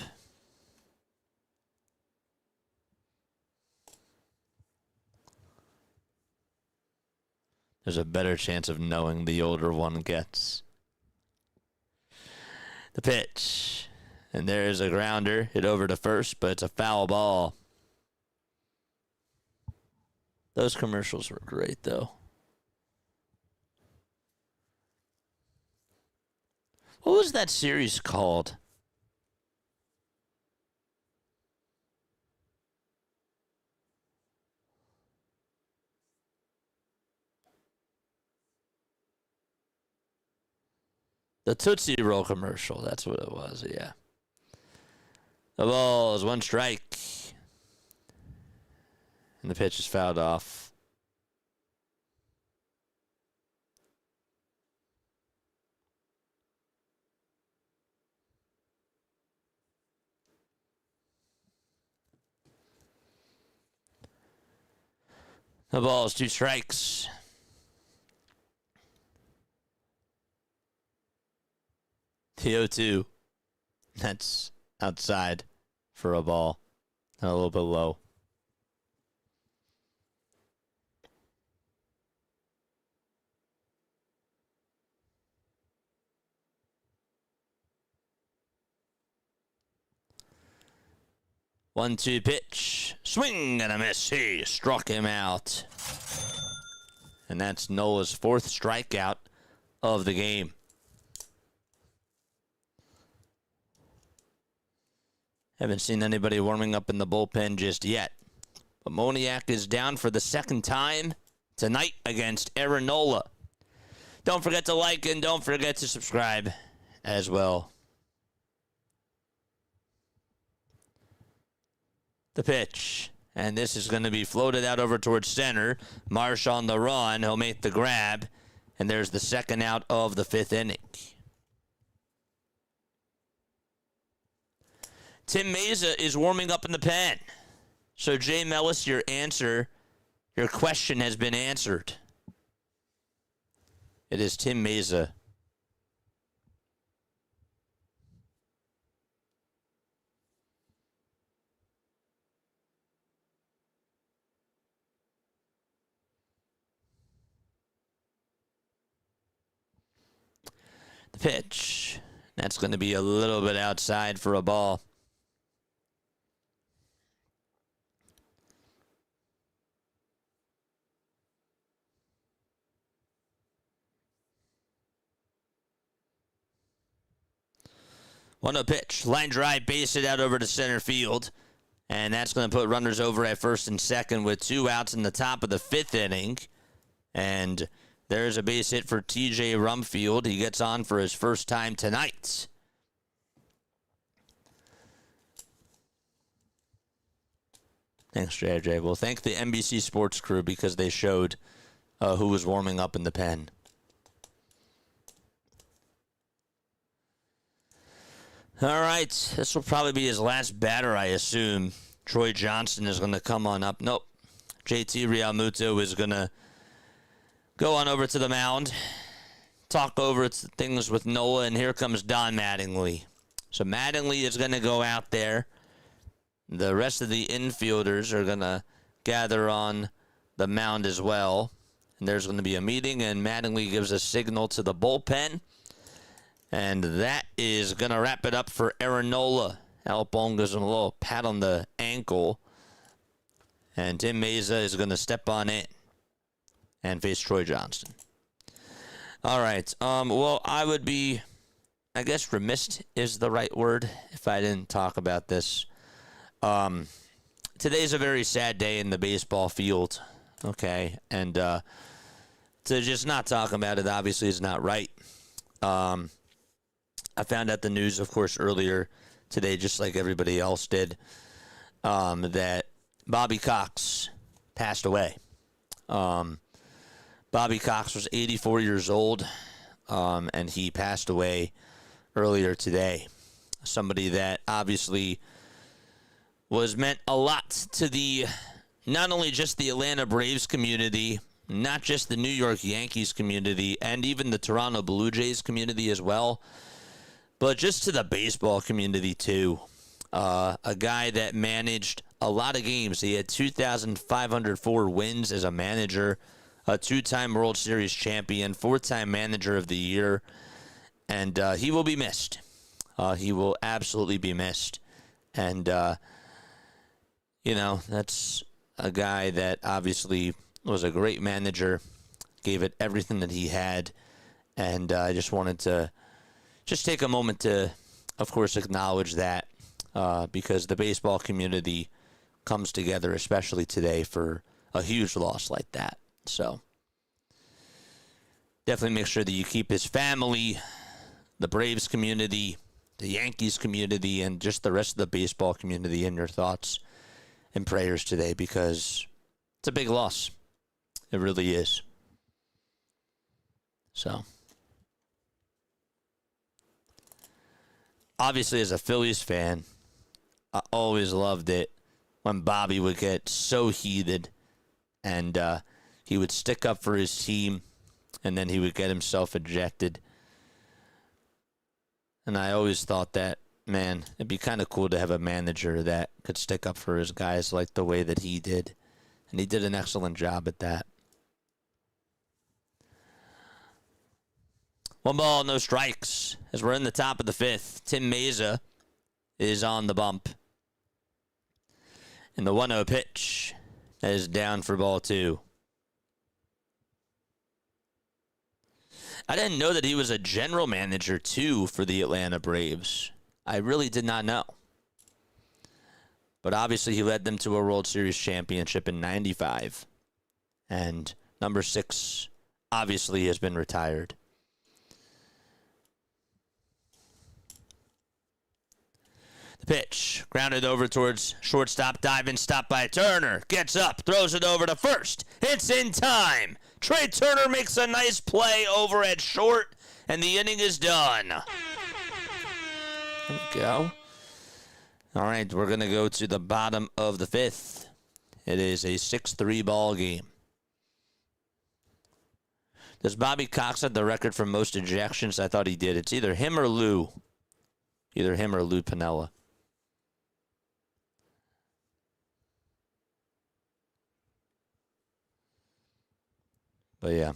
there's a better chance of knowing the older one gets. The pitch. And there's a grounder. Hit over to first, but it's a foul ball. Those commercials were great, though. What was that series called? The Tootsie Roll commercial. That's what it was, yeah. The ball is 1 strike. And the pitch is fouled off. The ball is 2 strikes. The 0-2. That's outside for a ball. And a little bit low. One-two pitch. Swing and a miss. He struck him out. And that's Nola's 4th strikeout of the game. Haven't seen anybody warming up in the bullpen just yet. But Moniak is down for the 2nd time tonight against Nola. Don't forget to like and don't forget to subscribe as well. The pitch. And this is going to be floated out over towards center. Marsh on the run. He'll make the grab. And there's the 2nd out of the 5th inning. Tim Meza is warming up in the pen. So, Jay Mellis, your question has been answered. It is Tim Meza. The pitch. That's going to be a little bit outside for a ball. One-oh pitch. Line drive, base it out over to center field. And that's going to put runners over at first and second with 2 outs in the top of the 5th inning. And there's a base hit for TJ Rumfield. He gets on for his first time tonight. Thanks, JJ. Well, thank the NBC Sports crew because they showed who was warming up in the pen. All right, this will probably be his last batter, I assume. Troy Johnston is going to come on up. Nope. JT Realmuto is going to go on over to the mound, talk over things with Nola, and here comes Don Mattingly. So Mattingly is going to go out there. The rest of the infielders are going to gather on the mound as well. And there's going to be a meeting, and Mattingly gives a signal to the bullpen. And that is going to wrap it up for Aaron Nola. Alpone gives him a little pat on the ankle. And Tim Meza is going to step on in and face Troy Johnston. All right. Well, I would be, I guess remiss is the right word if I didn't talk about this. Today's a very sad day in the baseball field. Okay. And to just not talk about it obviously is not right. I found out the news, of course, earlier today, just like everybody else did, that Bobby Cox passed away. Bobby Cox was 84 years old, and he passed away earlier today. Somebody that obviously was meant a lot to the, not only just the Atlanta Braves community, not just the New York Yankees community, and even the Toronto Blue Jays community as well, but just to the baseball community, too. A guy that managed a lot of games. He had 2,504 wins as a manager, a 2-time World Series champion, 4-time Manager of the Year, and he will be missed. He will absolutely be missed. And, that's a guy that obviously was a great manager, gave it everything that he had, and I just wanted to just take a moment to, of course, acknowledge that because the baseball community comes together, especially today, for a huge loss like that. So definitely make sure that you keep his family, the Braves community, the Yankees community, and just the rest of the baseball community in your thoughts and prayers today, because it's a big loss. It really is. So, obviously, as a Phillies fan, I always loved it when Bobby would get so heated and he would stick up for his team and then he would get himself ejected. And I always thought that, man, it'd be kind of cool to have a manager that could stick up for his guys like the way that he did. And he did an excellent job at that. 1 ball, no strikes. As we're in the top of the 5th, Tim Meza is on the bump. And the 1-0 pitch is down for ball 2. I didn't know that he was a general manager, too, for the Atlanta Braves. I really did not know. But obviously he led them to a World Series championship in '95. And number 6 obviously has been retired. The pitch, grounded over towards shortstop, diving, stopped by Turner. Gets up, throws it over to first. It's in time. Trey Turner makes a nice play over at short, and the inning is done. There we go. All right, we're going to go to the bottom of the 5th. It is a 6-3 ball game. Does Bobby Cox have the record for most ejections? I thought he did. It's either him or Lou. Either him or Lou Piniella. But yeah.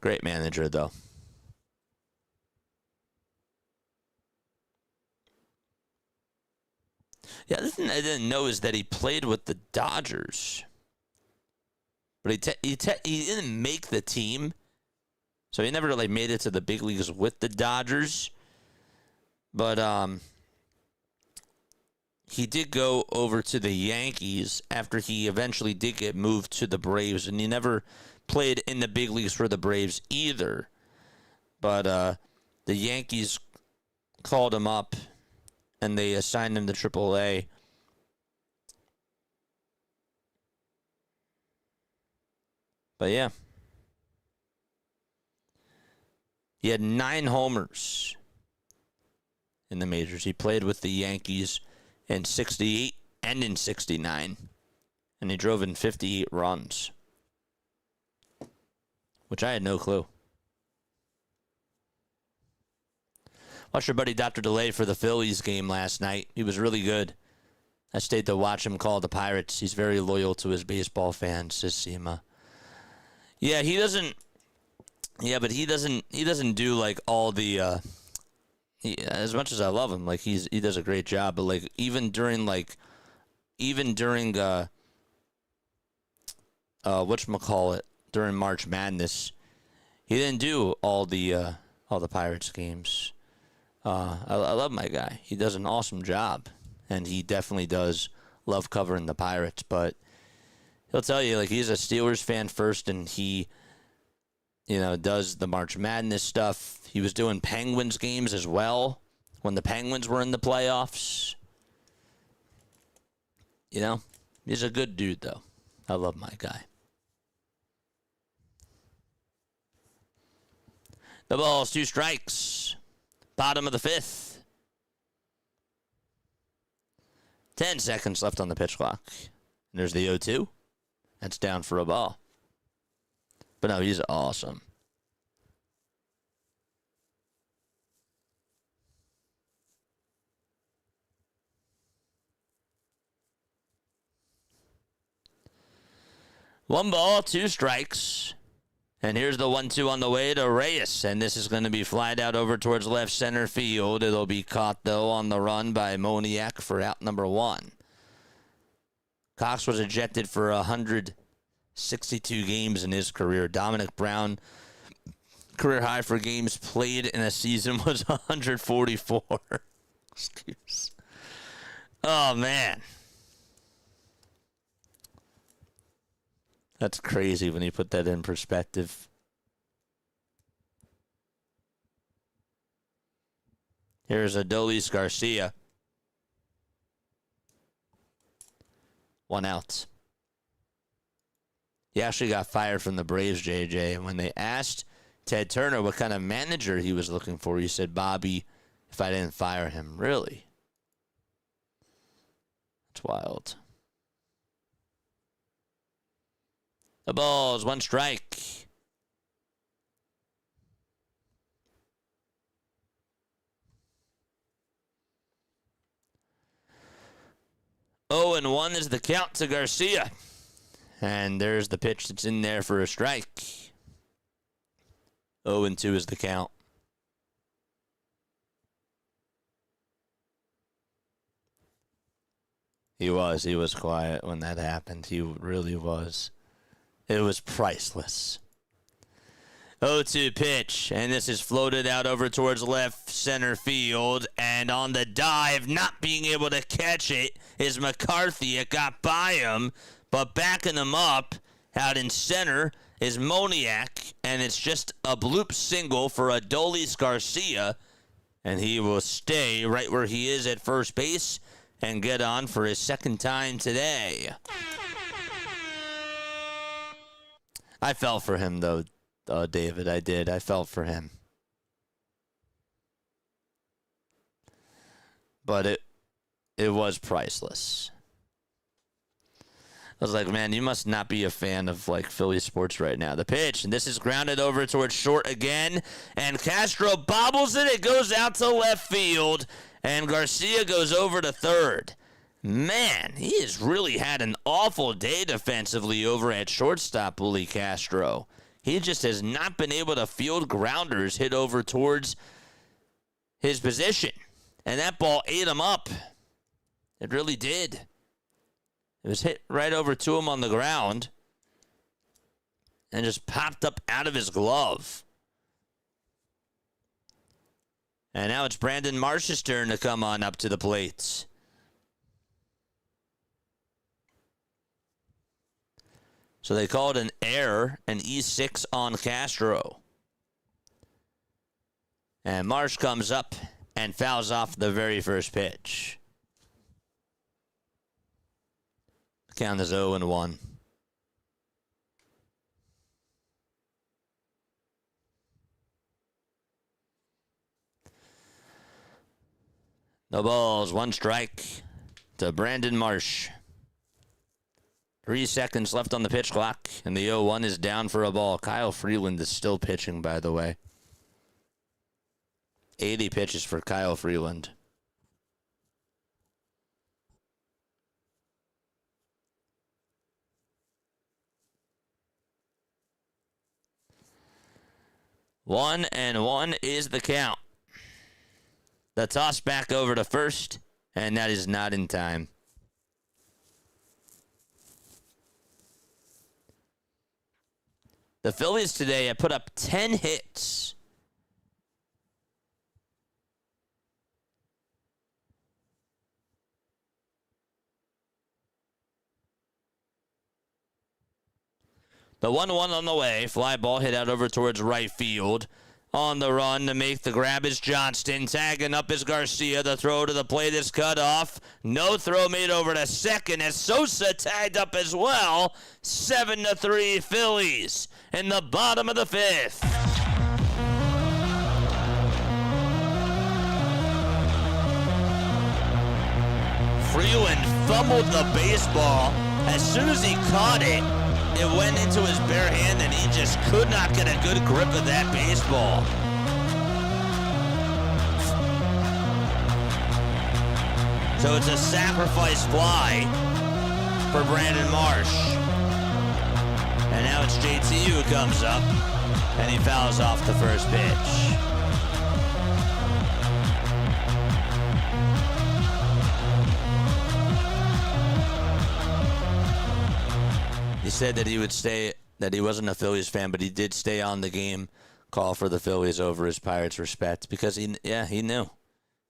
Great manager, though. Yeah, the other thing I didn't know is that he played with the Dodgers. But he didn't make the team. So he never really made it to the big leagues with the Dodgers. But he did go over to the Yankees after he eventually did get moved to the Braves. And he never played in the big leagues for the Braves either. But the Yankees called him up and they assigned him to AAA. But yeah. He had 9 homers in the majors. He played with the Yankees in '68 and in '69. And he drove in 58 runs. Which I had no clue. Watched your buddy Dr. DeLay for the Phillies game last night. He was really good. I stayed to watch him call the Pirates. He's very loyal to his baseball fans, says Seema. Yeah, he doesn't. Yeah, but he doesn't do like all the. As much as I love him, like he does a great job. But like even during whatchamacallit, during March Madness, he didn't do all the Pirates games. I love my guy. He does an awesome job, and he definitely does love covering the Pirates. But he'll tell you, like, he's a Steelers fan first, and he, does the March Madness stuff. He was doing Penguins games as well when the Penguins were in the playoffs. He's a good dude, though. I love my guy. The ball's 2 strikes. Bottom of the 5th. 10 seconds left on the pitch clock. And there's the 0-2. That's down for a ball. But no, he's awesome. 1 ball, 2 strikes. And here's the 1-2 on the way to Reyes. And this is going to be flied out over towards left center field. It'll be caught, though, on the run by Moniak for out number 1. Cox was ejected for 162 games in his career. Dominic Brown, career high for games played in a season was 144. Excuse. Oh, man. That's crazy when you put that in perspective. Here's Adolis Garcia. 1 out. He actually got fired from the Braves, JJ. And when they asked Ted Turner what kind of manager he was looking for, he said, Bobby, if I didn't fire him. Really? That's wild. The balls, 1 strike. Oh, and 1 is the count to Garcia. And there's the pitch that's in there for a strike. 0-2 is the count. He was quiet when that happened. He really was. It was priceless. 0-2 pitch, and this is floated out over towards left center field, and on the dive, not being able to catch it, is McCarthy. It got by him, but backing him up out in center is Moniak, and it's just a bloop single for Adolis Garcia, and he will stay right where he is at first base and get on for his 2nd time today. I felt for him, though, David. I did. I felt for him. But it was priceless. I was like, man, you must not be a fan of, like, Philly sports right now. The pitch, and this is grounded over towards short again, and Castro bobbles it. It goes out to left field, and Garcia goes over to third. Man, he has really had an awful day defensively over at shortstop, Willie Castro. He just has not been able to field grounders hit over towards his position. And that ball ate him up. It really did. It was hit right over to him on the ground and just popped up out of his glove. And now it's Brandon Marsh's turn to come on up to the plate. So they called an error, an E6 on Castro. And Marsh comes up and fouls off the very first pitch. The count is 0-1. No balls, 1 strike to Brandon Marsh. 3 seconds left on the pitch clock, and the 0-1 is down for a ball. Kyle Freeland is still pitching, by the way. 80 pitches for Kyle Freeland. One and 1 is the count. The toss back over to first, and that is not in time. The Phillies today have put up 10 hits. The 1-1 on the way. Fly ball hit out over towards right field. On the run to make the grab is Johnston. Tagging up is Garcia. The throw to the plate is cut off. No throw made over to second as Sosa tagged up as well. 7-3 Phillies in the bottom of the 5th. Freeland fumbled the baseball. As soon as he caught it, it went into his bare hand, and he just could not get a good grip of that baseball. So it's a sacrifice fly for Brandon Marsh. it's JT who comes up, and he fouls off the first pitch. He said that he would stay, that he wasn't a Phillies fan, but he did stay on the game call for the Phillies over his Pirates respect because he knew.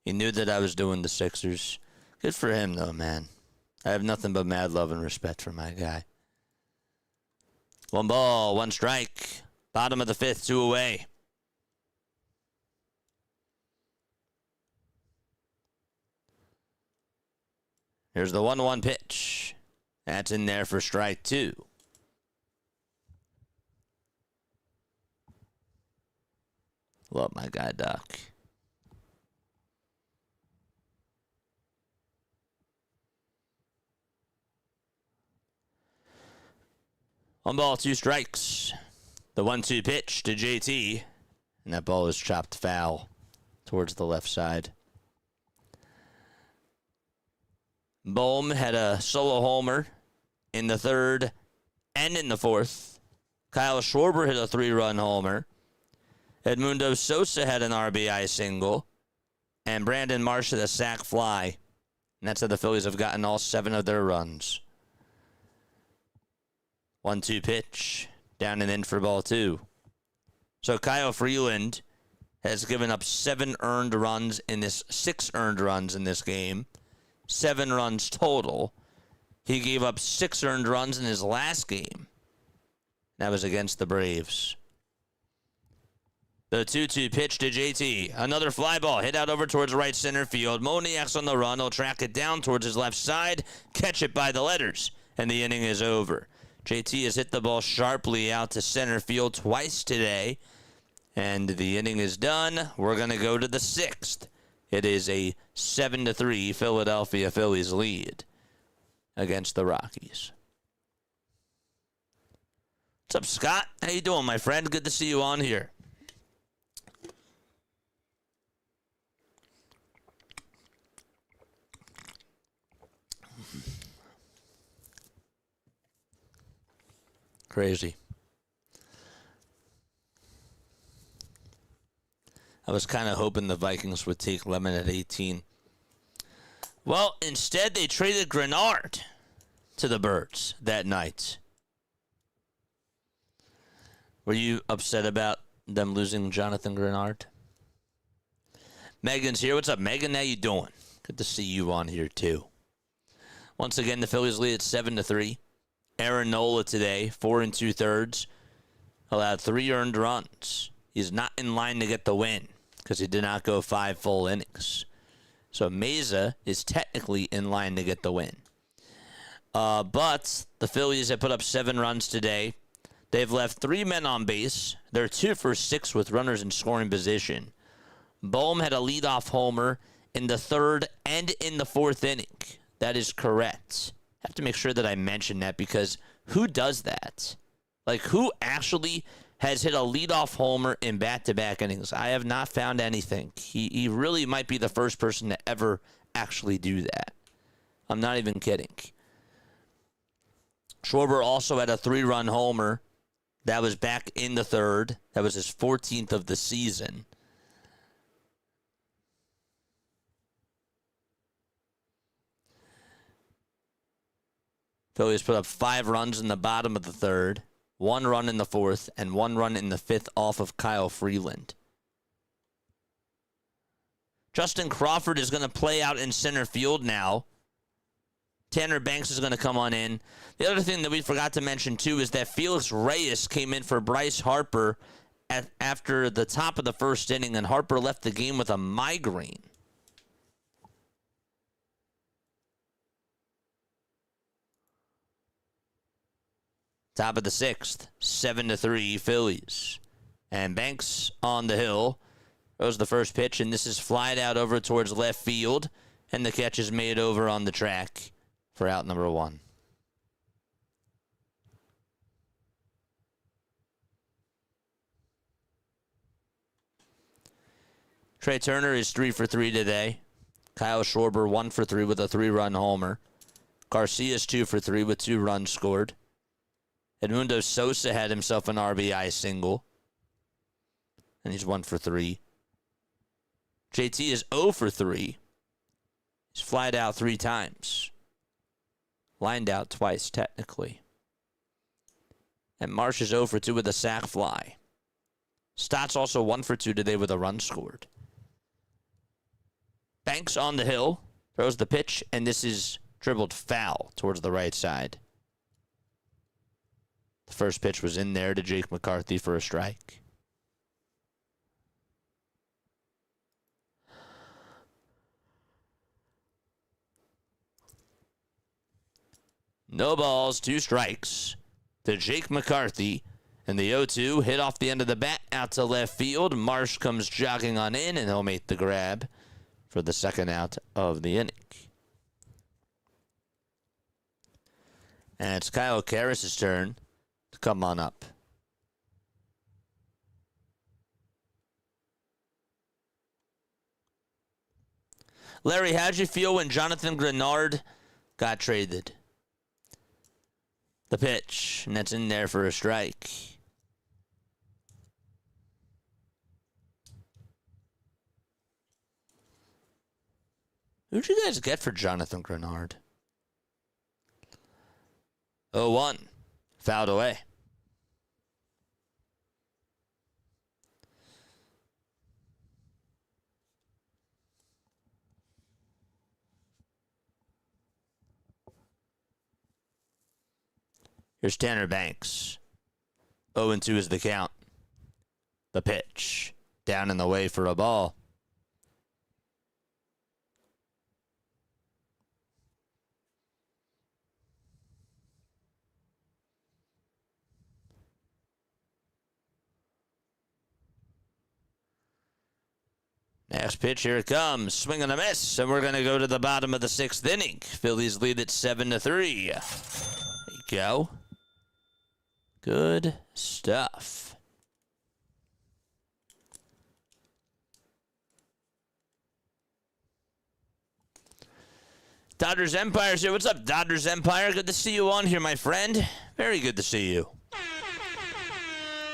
He knew that I was doing the Sixers. Good for him, though, man. I have nothing but mad love and respect for my guy. 1 ball, 1 strike. Bottom of the 5th, 2 away. Here's the 1-1 pitch. That's in there for strike 2. Love my guy, Doc. One ball, 2 strikes. The 1-2 pitch to JT. And that ball is chopped foul towards the left side. Bohm had a solo homer in the 3rd and in the 4th. Kyle Schwarber hit a 3-run homer. Edmundo Sosa had an RBI single. And Brandon Marsh hit a sac fly. And that's how the Phillies have gotten all 7 of their runs. 1-2 pitch. Down and in for ball 2. So Kyle Freeland has given up 6 earned runs in this game. 7 runs total. He gave up 6 earned runs in his last game. That was against the Braves. The 2-2 pitch to JT. Another fly ball hit out over towards right center field. Moniak's on the run. He'll track it down towards his left side. Catch it by the letters. And the inning is over. JT has hit the ball sharply out to center field twice today. And the inning is done. We're going to go to the 6th. It is a 7-3 Philadelphia Phillies lead against the Rockies. What's up, Scott? How you doing, my friend? Good to see you on here. Crazy. I was kind of hoping the Vikings would take Lemon at 18. Well, instead they traded Grenard to the Birds that night. Were you upset about them losing Jonathan Grenard? Megan's here. What's up, Megan? How you doing? Good to see you on here, too. Once again, the Phillies lead at 7-3. Aaron Nola today, 4 2/3, allowed 3 earned runs. He's not in line to get the win because he did not go 5 full innings. So Meza is technically in line to get the win. But the Phillies have put up 7 runs today. They've left 3 men on base. They're 2 for 6 with runners in scoring position. Bohm had a leadoff homer in the 3rd and in the 4th inning. That is correct. I have to make sure that I mention that because who does that? Like, who actually has hit a leadoff homer in back-to-back innings? I have not found anything. He really might be the first person to ever actually do that. I'm not even kidding. Schwarber also had a 3-run homer. That was back in the 3rd. That was his 14th of the season. Phillies put up 5 runs in the bottom of the 3rd, 1 run in the 4th, and 1 run in the 5th off of Kyle Freeland. Justin Crawford is going to play out in center field now. Tanner Banks is going to come on in. The other thing that we forgot to mention, too, is that Felix Reyes came in for Bryce Harper after the top of the 1st inning, and Harper left the game with a migraine. Top of the 6th, 7-3 Phillies. And Banks on the hill. Goes the first pitch, and this is flied out over towards left field. And the catch is made over on the track for out number 1. Trey Turner is 3 for 3 today. Kyle Schwarber 1 for 3 with a 3-run homer. Garcia's 2 for 3 with 2 runs scored. Edmundo Sosa had himself an RBI single. And he's 1 for 3. JT is 0 for 3. He's flied out 3 times. Lined out twice, technically. And Marsh is 0 for 2 with a sac fly. Stott's also 1 for 2 today with a run scored. Banks on the hill. Throws the pitch, and this is dribbled foul towards the right side. The first pitch was in there to Jake McCarthy for a strike. No balls, 2 strikes to Jake McCarthy. And the 0-2 hit off the end of the bat out to left field. Marsh comes jogging on in, and he'll make the grab for the second out of the inning. And it's Kyle Karras' turn to come on up. Larry, how'd you feel when Jonathan Grenard got traded? The pitch, and that's in there for a strike. Who'd you guys get for Jonathan Grenard? 0-1. Fouled away. Here's Tanner Banks. 0-2 is the count. The pitch. Down in the way for a ball. Next pitch, here it comes. Swing and a miss, and we're going to go to the bottom of the 6th inning. Phillies lead it 7-3. There you go. Good stuff. Dodgers Empire's here. What's up, Dodgers Empire? Good to see you on here, my friend. Very good to see you.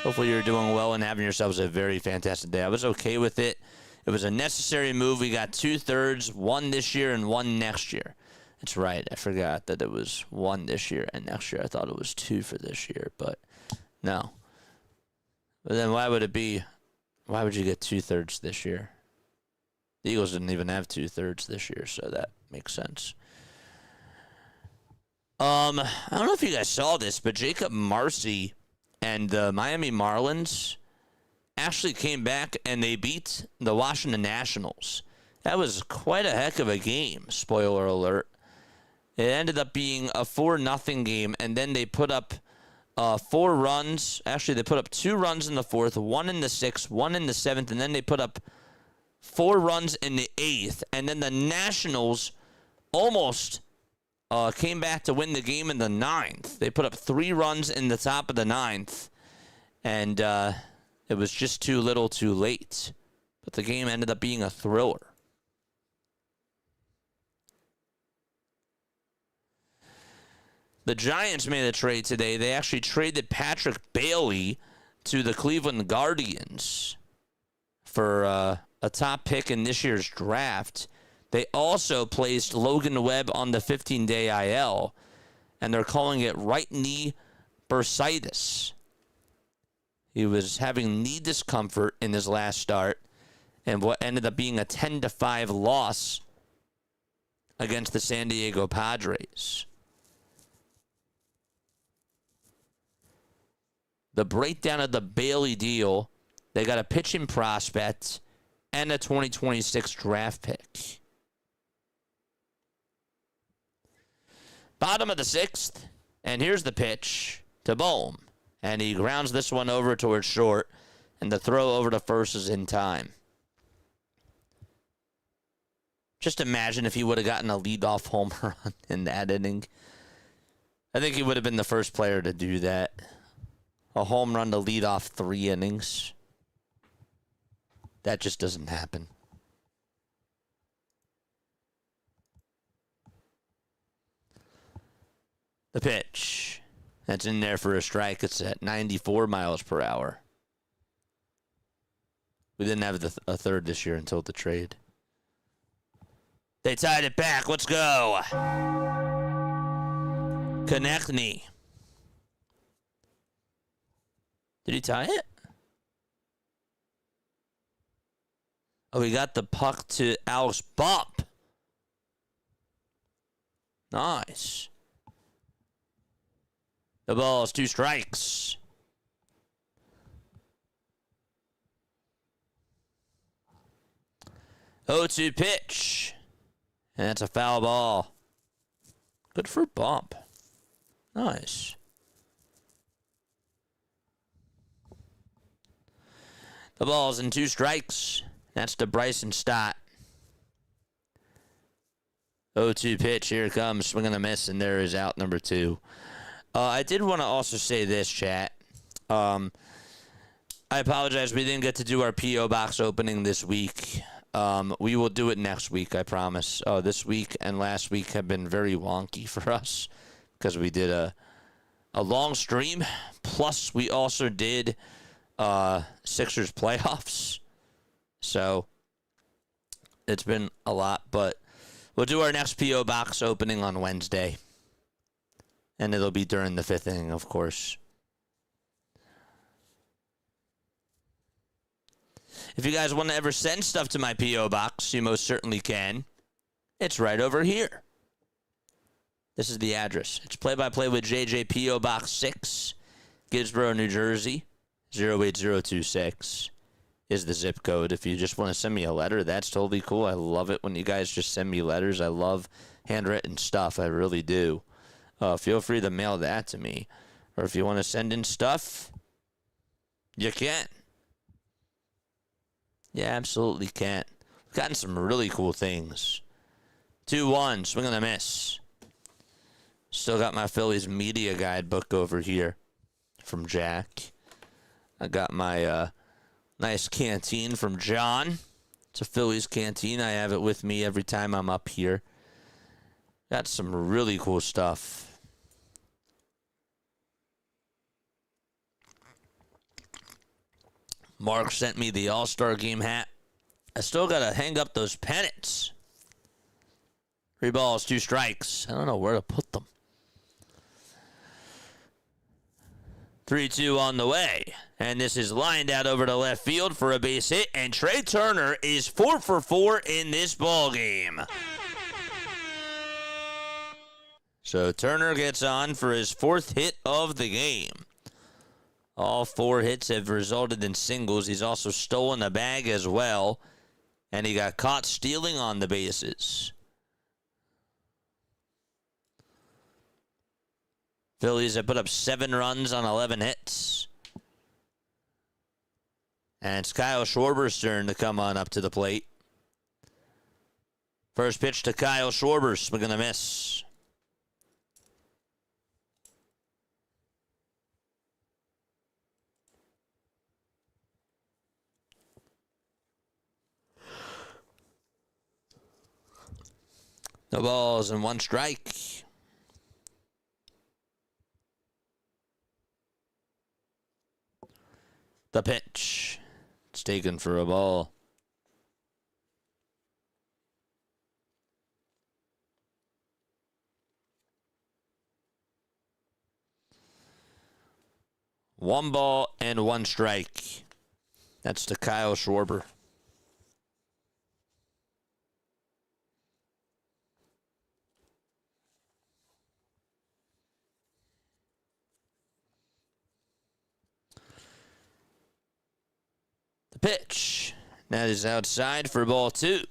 Hopefully you're doing well and having yourselves a very fantastic day. I was okay with it. It was a necessary move. We got 2/3, 1 this year and 1 next year. That's right. I forgot that it was 1 this year and next year. I thought it was 2 for this year, but no. But then why would you get 2/3 this year? The Eagles didn't even have 2/3 this year, so that makes sense. I don't know if you guys saw this, but Jacob Marcy and the Miami Marlins actually came back and they beat the Washington Nationals. That was quite a heck of a game, spoiler alert. It ended up being a 4-0 game, and then they put up 4 runs. Actually, they put up 2 runs in the 4th, 1 in the 6th, 1 in the 7th, and then they put up 4 runs in the 8th. And then the Nationals almost came back to win the game in the 9th. They put up 3 runs in the top of the 9th, and it was just too little too late. But the game ended up being a thriller. The Giants made a trade today. They actually traded Patrick Bailey to the Cleveland Guardians for a top pick in this year's draft. They also placed Logan Webb on the 15-day IL, and they're calling it right knee bursitis. He was having knee discomfort in his last start, and what ended up being a 10-5 loss against the San Diego Padres. The breakdown of the Bailey deal, they got a pitching prospect and a 2026 draft pick. Bottom of the 6th, and here's the pitch to Bohm. And he grounds this one over towards short, and the throw over to first is in time. Just imagine if he would have gotten a leadoff home run in that inning. I think he would have been the first player to do that. A home run to lead off 3 innings. That just doesn't happen. The pitch. That's in there for a strike. It's at 94 miles per hour. We didn't have a third this year until the trade. They tied it back. Let's go. Konechny. Did he tie it? Oh, we got the puck to Alex Bump. Nice. The ball is 2 strikes. Oh, 2 pitch. And that's a foul ball. Good for Bump. Nice. The ball's in 2 strikes. That's to Bryson Stott. 0-2 pitch. Here it comes. Swing and a miss, and there is out number 2. I did want to also say this, chat. I apologize. We didn't get to do our P.O. box opening this week. We will do it next week, I promise. This week and last week have been very wonky for us because we did a long stream. Plus, we also did Sixers playoffs. So, it's been a lot, but we'll do our next P.O. box opening on Wednesday. And it'll be during the 5th inning, of course. If you guys want to ever send stuff to my P.O. box, you most certainly can. It's right over here. This is the address. It's play-by-play with JJ, P.O. Box 6, Gibbsboro, New Jersey, 08026 is the zip code. If you just want to send me a letter, that's totally cool. I love it when you guys just send me letters. I love handwritten stuff. I really do. Feel free to mail that to me. Or if you want to send in stuff, you can. Yeah, absolutely can. We've gotten some really cool things. 2-1, swing and a miss. Still got my Phillies media guidebook over here from Jack. I got my nice canteen from John. It's a Phillies canteen. I have it with me every time I'm up here. Got some really cool stuff. Mark sent me the All-Star Game hat. I still got to hang up those pennants. 3 balls, 2 strikes. I don't know where to put them. 3-2 on the way. And this is lined out over to left field for a base hit. And Trey Turner is 4 for 4 in this ball game. So Turner gets on for his 4th hit of the game. All 4 hits have resulted in singles. He's also stolen a bag as well. And he got caught stealing on the bases. Phillies have put up 7 runs on 11 hits. And it's Kyle Schwarber's turn to come on up to the plate. First pitch to Kyle Schwarber. We're going to miss. No balls and 1 strike. The pitch. It's taken for a ball. One ball and 1 strike. That's to Kyle Schwarber. The pitch. That is outside for ball 2.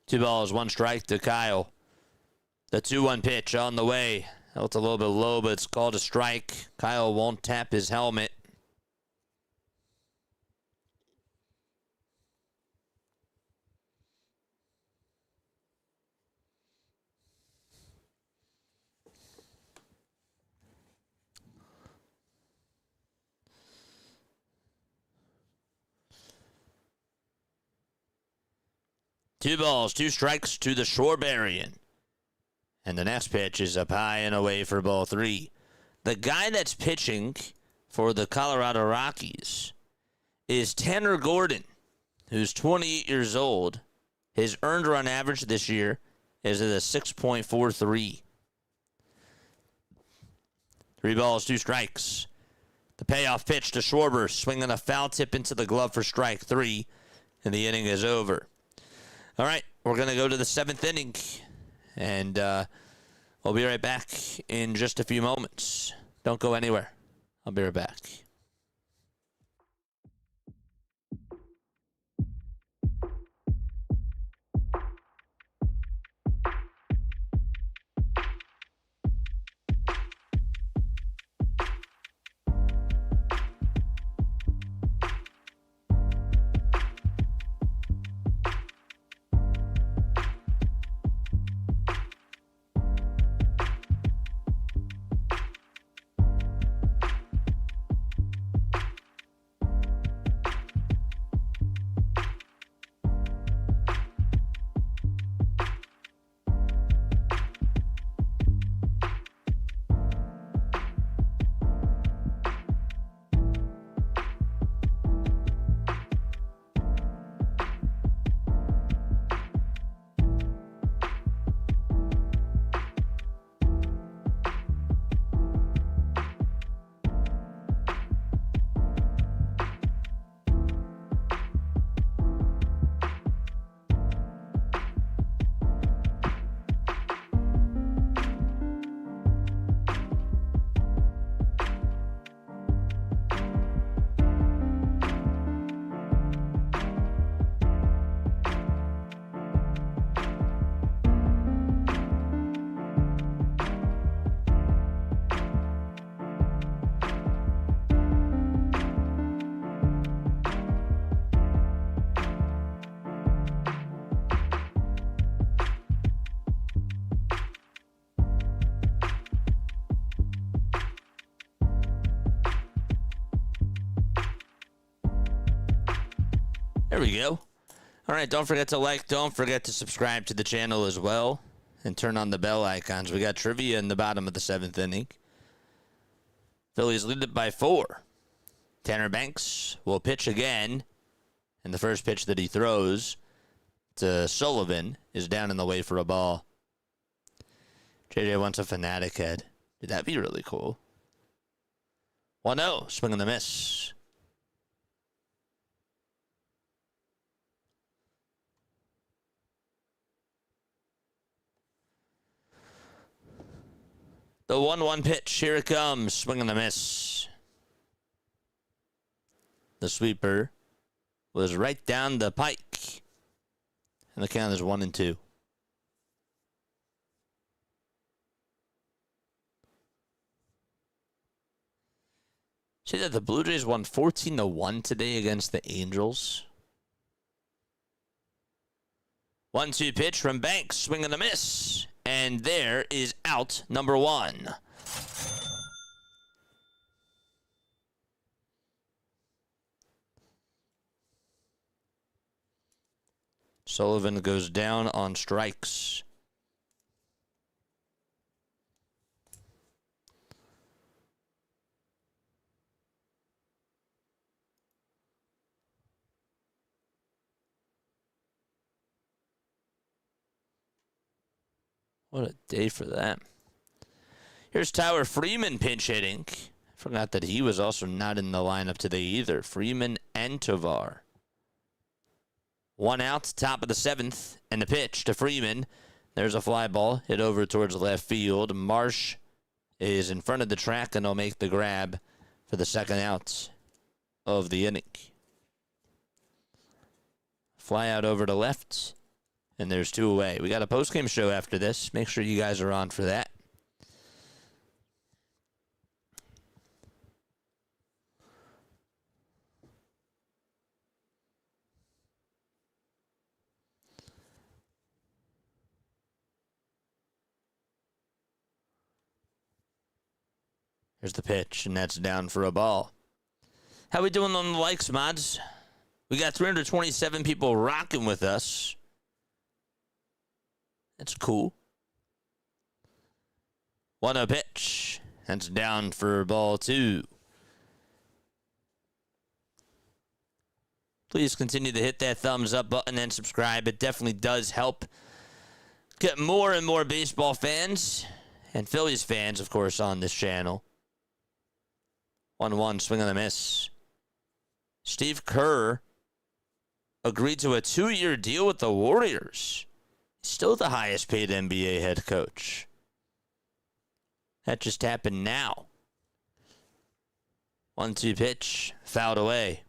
Two balls, 1 strike to Kyle. The 2-1 pitch on the way. That was a little bit low, but it's called a strike. Kyle won't tap his helmet. 2 balls, 2 strikes to the Schwarberian. And the next pitch is up high and away for ball 3. The guy that's pitching for the Colorado Rockies is Tanner Gordon, who's 28 years old. His earned run average this year is at a 6.43. 3 balls, 2 strikes. The payoff pitch to Schwarber, swinging a foul tip into the glove for strike 3, and the inning is over. All right, we're going to go to the 7th inning, and we'll be right back in just a few moments. Don't go anywhere. I'll be right back. There we go. All right, don't forget to like, don't forget to subscribe to the channel as well, and turn on the bell icons. We got trivia in the bottom of the 7th inning. Phillies lead it by 4. Tanner Banks will pitch again, and the first pitch that he throws to Sullivan is down in the way for a ball. JJ wants a Fanatic head. Dude, that'd be really cool. 1-0, swing and a miss. The 1-1 pitch, here it comes, swing and a miss. The sweeper was right down the pike. And the count is 1-2. See that the Blue Jays won 14-1 today against the Angels. 1-2 pitch from Banks, swing and a miss. And there is out number 1. Sullivan goes down on strikes. What a day for them. Here's Tyler Freeman pinch hitting. I forgot that he was also not in the lineup today either. Freeman and Tovar. 1 out, top of the 7th, and the pitch to Freeman. There's a fly ball hit over towards left field. Marsh is in front of the track, and he'll make the grab for the 2nd out of the inning. Fly out over to left. And there's 2 away. We got a postgame show after this. Make sure you guys are on for that. Here's the pitch, and that's down for a ball. How we doing on the likes, mods? We got 327 people rocking with us. That's cool. 1-0 pitch. That's down for ball 2. Please continue to hit that thumbs up button and subscribe. It definitely does help get more and more baseball fans and Phillies fans, of course, on this channel. 1-1, swing and a miss. Steve Kerr agreed to a 2-year deal with the Warriors. He's still the highest paid NBA head coach. That just happened now. 1-2 pitch, fouled away.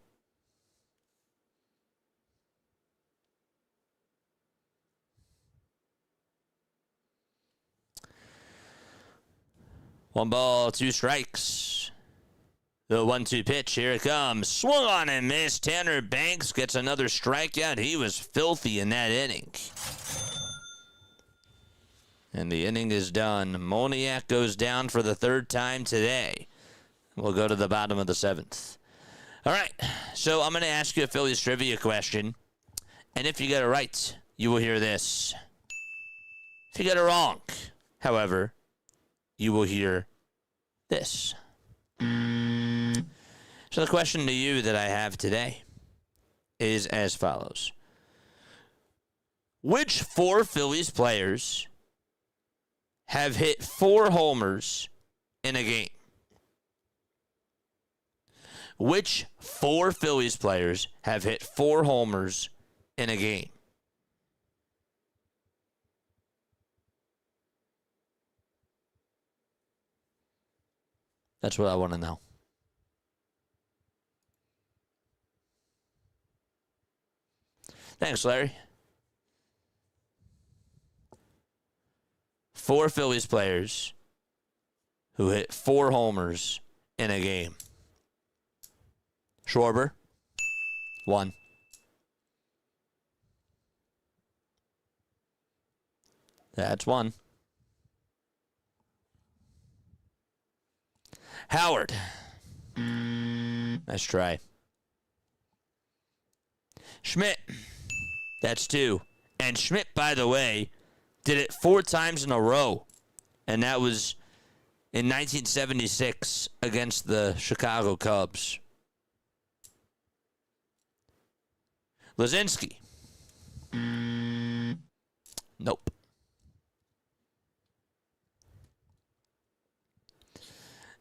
One ball, 2 strikes. The 1-2 pitch, here it comes. Swung on and missed. Tanner Banks gets another strikeout. He was filthy in that inning. And the inning is done. Moniak goes down for the 3rd time today. We'll go to the bottom of the 7th. All right, so I'm going to ask you a Phillies trivia question. And if you get it right, you will hear this. If you get it wrong, however, you will hear this. So the question to you that I have today is as follows. Which 4 Phillies players have hit 4 homers in a game? Which 4 Phillies players have hit 4 homers in a game? That's what I want to know. Thanks, Larry. 4 Phillies players who hit 4 homers in a game. Schwarber, 1. That's 1. Howard. Nice try. Schmidt. That's 2. And Schmidt, by the way, did it 4 times in a row. And that was in 1976 against the Chicago Cubs. Lazinski. Nope.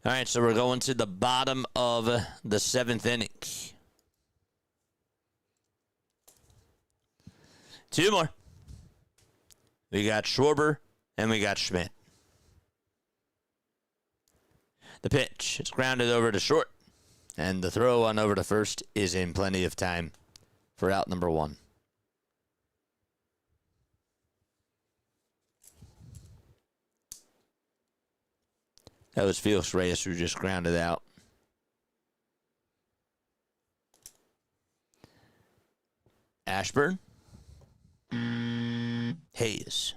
All right, so we're going to the bottom of the 7th inning. 2 more. We got Schwarber and we got Schmidt. The pitch, it's grounded over to short, and the throw on over to first is in plenty of time for out number 1. That was Felix Reyes who just grounded out. Ashburn. Hayes.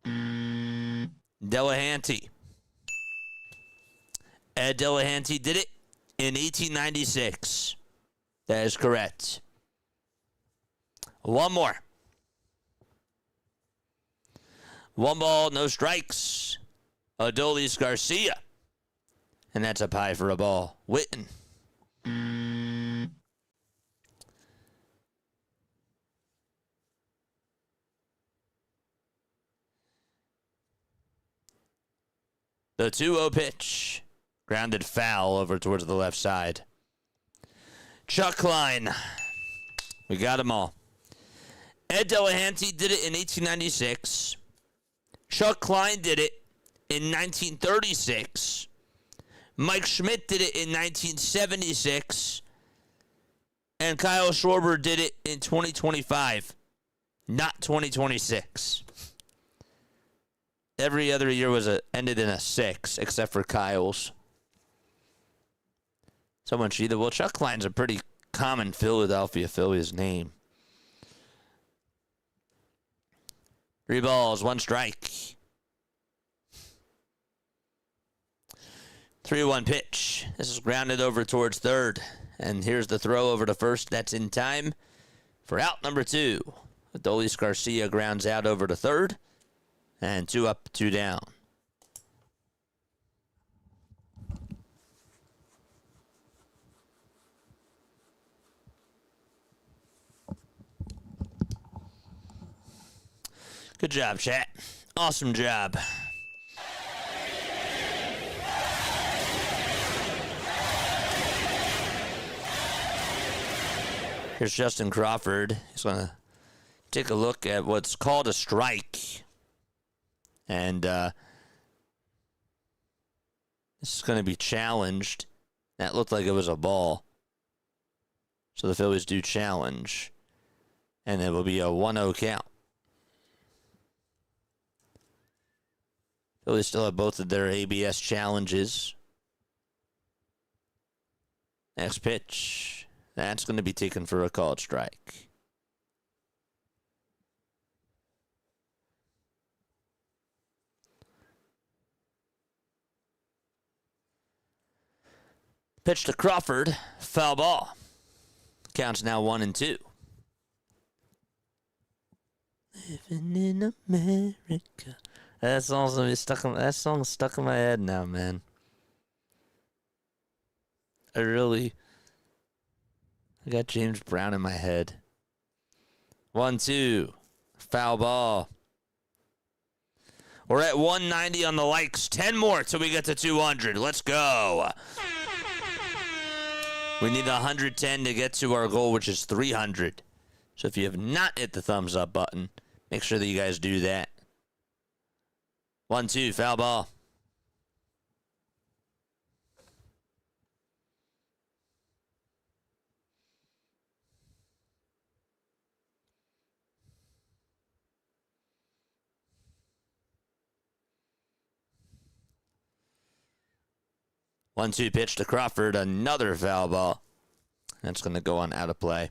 Delahanty. Ed Delahanty did it in 1896. That is correct. 1 more. 1 ball, no strikes. Adolis Garcia. And that's up high for a ball. Witten. The 2-0 pitch. Grounded foul over towards the left side. Chuck Klein. We got them all. Ed Delahanty did it in 1896. Chuck Klein did it in 1936. Mike Schmidt did it in 1976. And Kyle Schwarber did it in 2025. Not 2026. Every other year ended in a 6, except for Kyle's. Someone cheated. Well, Chuck Klein's a pretty common Philadelphia Phillies name. 3 balls, 1 strike. 3-1 pitch. This is grounded over towards third. And here's the throw over to first. That's in time for out number 2. Adolis Garcia grounds out over to third. And 2 up, 2 down. Good job, chat. Awesome job. Here's Justin Crawford. He's going to take a look at what's called a strike. And this is going to be challenged. That looked like it was a ball. So the Phillies do challenge. And it will be a 1-0 count. Phillies still have both of their ABS challenges. Next pitch. That's going to be taken for a called strike. Pitch to Crawford. Foul ball. Counts now 1-2. Living in America. That song's stuck in my head now, man. I got James Brown in my head. 1-2. Foul ball. We're at 190 on the likes. 10 more till we get to 200. Let's go. We need 110 to get to our goal, which is 300. So if you have not hit the thumbs up button, make sure that you guys do that. 1-2, foul ball. One-two pitch to Crawford, another foul ball. That's going to go on out of play.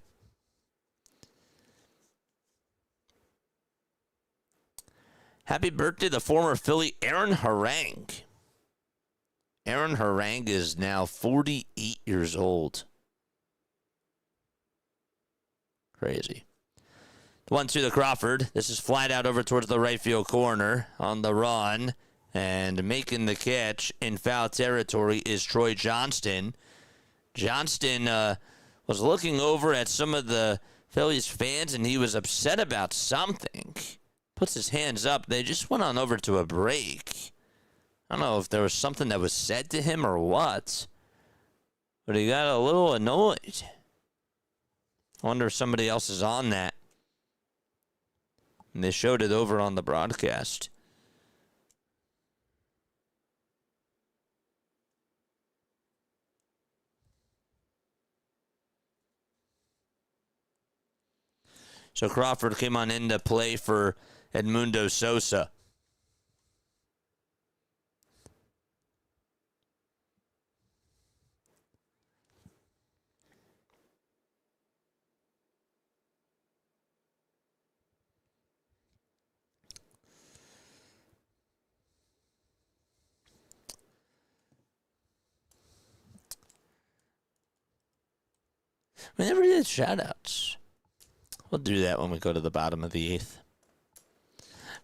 Happy birthday to former Philly Aaron Harang. Aaron Harang is now 48 years old. Crazy. 1-2 to Crawford. This is flat out over towards the right field corner on the run. And making the catch in foul territory is Troy Johnston. Johnston was looking over at some of the Phillies fans, and he was upset about something. Puts his hands up. They just went on over to a break. I don't know if there was something that was said to him or what, but he got a little annoyed. I wonder if somebody else is on that. And they showed it over on the broadcast. So Crawford came on into play for Edmundo Sosa. We never did shout-outs. We'll do that when we go to the bottom of the 8th.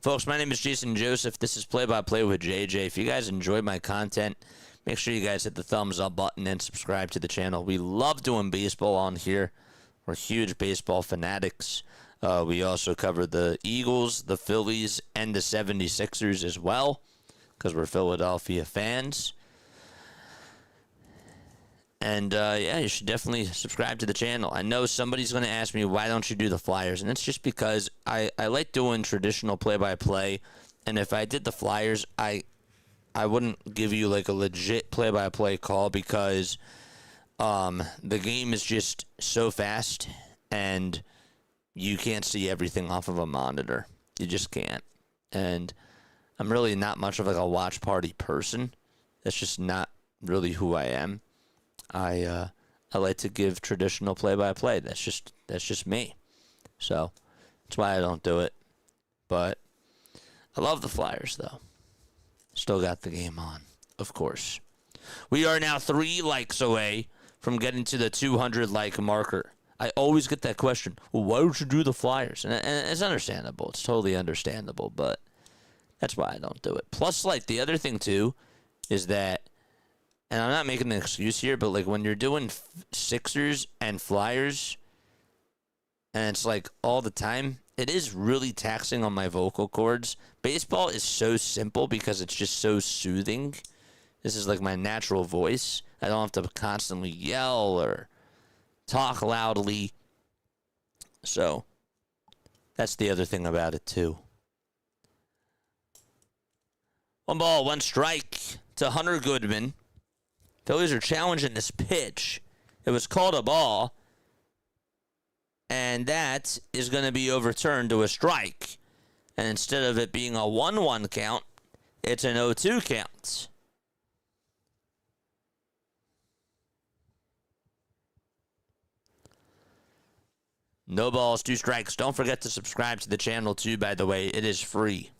Folks, my name is Jason Joseph. This is Play-by-Play with JJ. If you guys enjoyed my content, make sure you guys hit the thumbs up button and subscribe to the channel. We love doing baseball on here. We're huge baseball fanatics. We also cover the Eagles, the Phillies, and the 76ers as well, because we're Philadelphia fans. And, yeah, you should definitely subscribe to the channel. I know somebody's going to ask me, why don't you do the Flyers? And it's just because I like doing traditional play-by-play. And if I did the Flyers, I wouldn't give you, like, a legit play-by-play call because the game is just so fast and you can't see everything off of a monitor. You just can't. And I'm really not much of, like, a watch party person. That's just not really who I am. I like to give traditional play-by-play. That's just me. So that's why I don't do it. But I love the Flyers, though. Still got the game on, of course. We are now 3 likes away from getting to the 200 like marker. I always get that question. Well, why don't you do the Flyers? And it's understandable. It's totally understandable. But That's why I don't do it. Plus, like, the other thing, too, is that, and I'm not making an excuse here, but, like, when you're doing Sixers and Flyers, and it's, like, all the time, it is really taxing on my vocal cords. Baseball is so simple because it's just so soothing. This is, like, my natural voice. I don't have to constantly yell or talk loudly. So, that's the other thing about it, too. 1 ball, 1 strike to Hunter Goodman. Phillies are challenging this pitch. It was called a ball, and that is going to be overturned to a strike. And instead of it being a 1-1 count, it's an 0-2 count. No balls, 2 strikes. Don't forget to subscribe to the channel, too, by the way. It is free.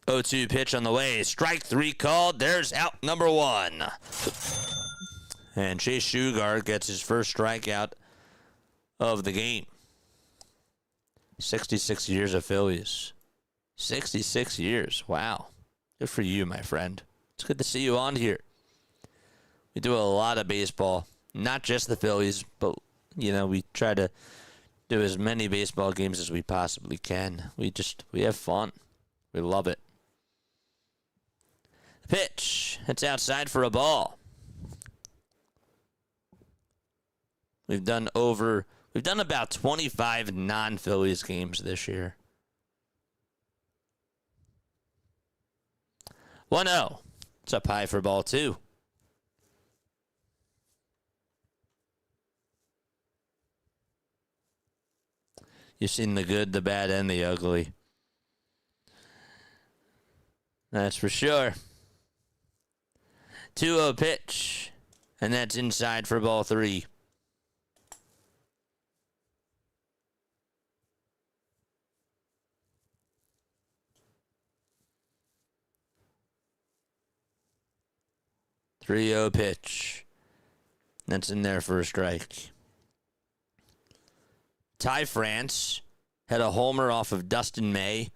0-2 pitch on the way. Strike 3 called. There's out number 1. And Chase Sugar gets his first strikeout of the game. 66 years of Phillies. 66 years. Wow. Good for you, my friend. It's good to see you on here. We do a lot of baseball. Not just the Phillies, but, you know, we try to do as many baseball games as we possibly can. We have fun. We love it. Pitch. It's outside for a ball. We've done about 25 non-Phillies games this year. 1-0. It's up high for ball 2. You've seen the good, the bad, and the ugly. That's for sure. 2-0 pitch. And that's inside for ball 3. Three-0 pitch. That's in there for a strike. Ty France had a homer off of Dustin May.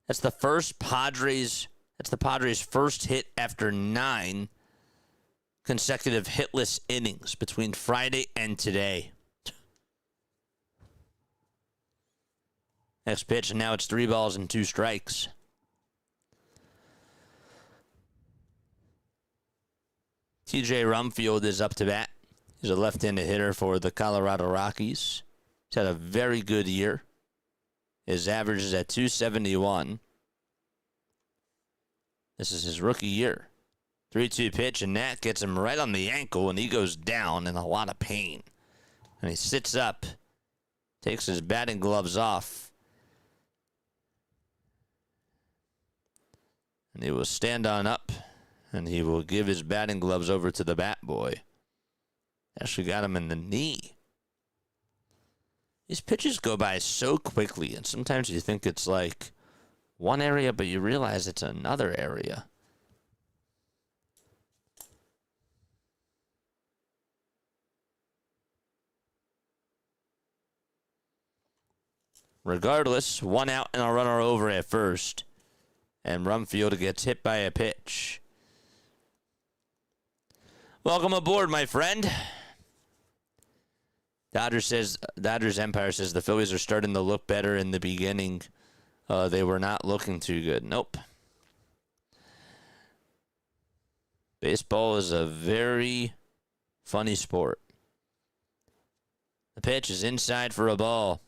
That's the Padres' first hit after 9 consecutive hitless innings between Friday and today. Next pitch, and now it's 3 balls and 2 strikes. TJ Rumfield is up to bat. He's a left-handed hitter for the Colorado Rockies. He's had a very good year. His average is at .271. This is his rookie year. 3-2 pitch, and that gets him right on the ankle, and he goes down in a lot of pain. And he sits up, takes his batting gloves off, and he will stand on up, and he will give his batting gloves over to the bat boy. Actually got him in the knee. These pitches go by so quickly, and sometimes you think it's like one area, but you realize it's another area. Regardless, 1 out and a runner over at first. And Rumfield gets hit by a pitch. Welcome aboard, my friend. Dodgers Empire says the Phillies are starting to look better in the beginning. They were not looking too good. Nope. Baseball is a very funny sport. The pitch is inside for a ball.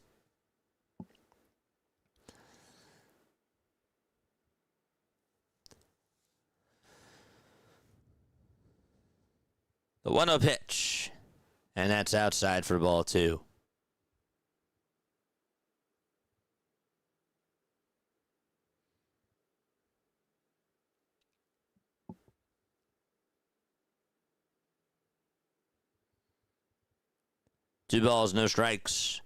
The 1-0 pitch. And that's outside for ball 2. Two balls, no strikes.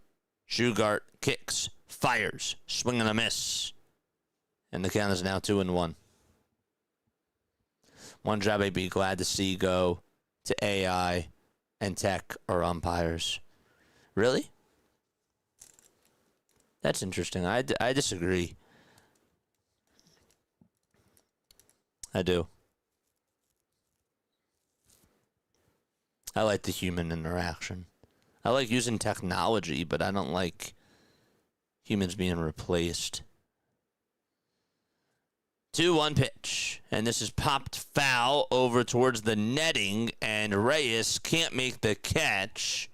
Shugart kicks, fires, swing and a miss. And the count is now 2-1. One job I'd be glad to see go to AI and tech or umpires. Really? That's interesting. I disagree. I do. I like the human interaction. I like using technology, but I don't like humans being replaced. 2-1 pitch. And this is popped foul over towards the netting, and Reyes can't make the catch.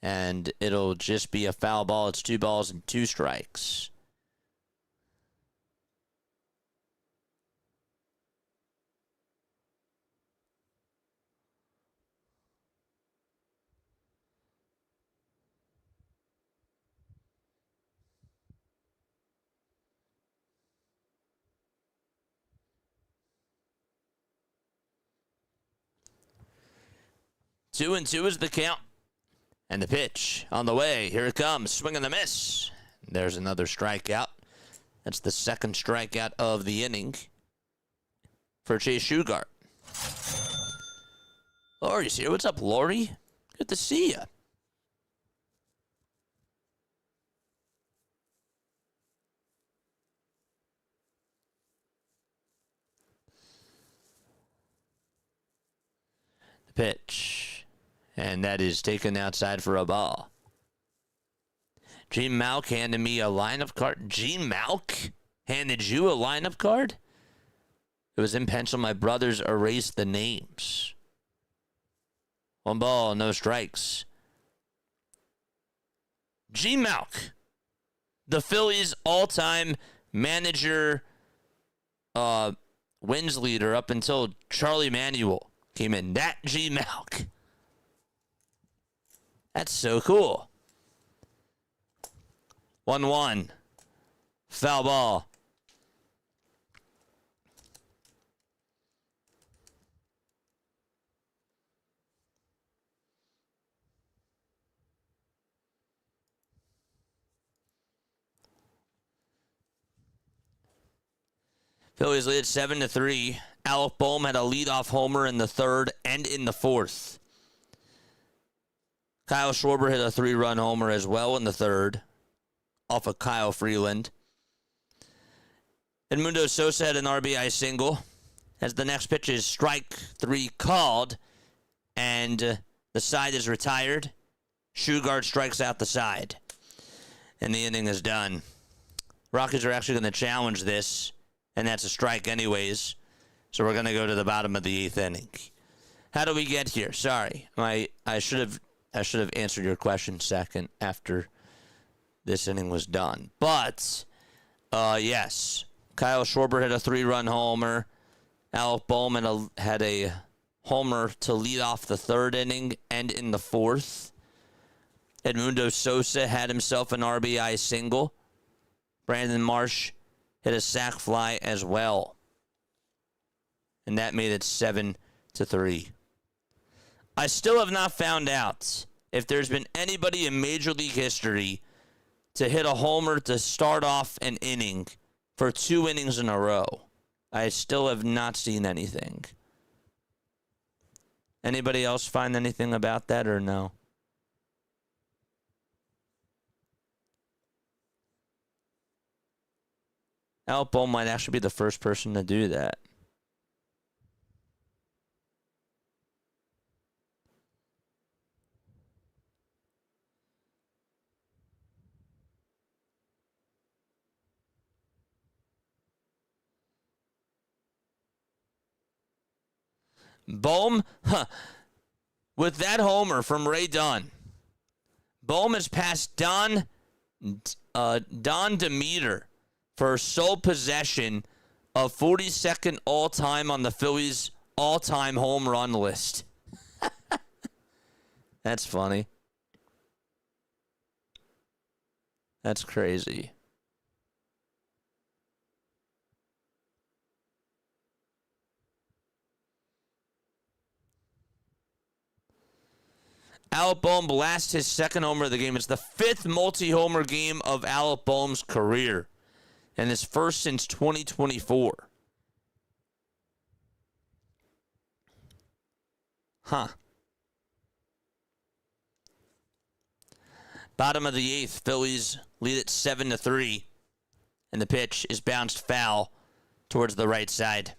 And it'll just be a foul ball. It's 2 balls and 2 strikes. Two and two is the count. And the pitch on the way. Here it comes. Swing and a miss. There's another strikeout. That's the second strikeout of the inning for Chase Shugart. Lori's here. What's up, Lori? Good to see you. The pitch. And that is taken outside for a ball. Gene Malk handed me a lineup card. Gene Malk handed you a lineup card? It was in pencil. My brothers erased the names. 1 ball, no strikes. Gene Malk, the Phillies' all-time manager wins leader up until Charlie Manuel came in. That Gene Malk. That's so cool. 1-1. Foul ball. Phillies lead 7-3. Alec Boehm had a leadoff homer in the third and in the fourth. Kyle Schwarber hit a 3-run homer as well in the third off of Kyle Freeland. Edmundo Sosa had an RBI single as the next pitch is strike 3 called, and the side is retired. Shugart strikes out the side, and the inning is done. Rockies are actually going to challenge this, and that's a strike anyways, so we're going to go to the bottom of the 8th inning. How do we get here? Sorry, I should have answered your question second after this inning was done. But, yes, Kyle Schwarber had a 3-run homer. Alec Boehm had a homer to lead off the third inning and in the fourth. Edmundo Sosa had himself an RBI single. Brandon Marsh hit a sac fly as well. And that made it 7-3. I still have not found out if there's been anybody in Major League history to hit a homer to start off an inning for 2 innings in a row. I still have not seen anything. Anybody else find anything about that or no? Alec Boehm might actually be the first person to do that. Boehm, with that homer from Ray Dunn, Boehm has passed Don Demeter for sole possession of 42nd all-time on the Phillies' all-time home run list. That's funny. That's crazy. Alec Boehm blasts his second homer of the game. It's the 5th multi-homer game of Alec Boehm's career, and his first since 2024. Huh. Bottom of the 8th, Phillies lead it 7-3, and the pitch is bounced foul towards the right side.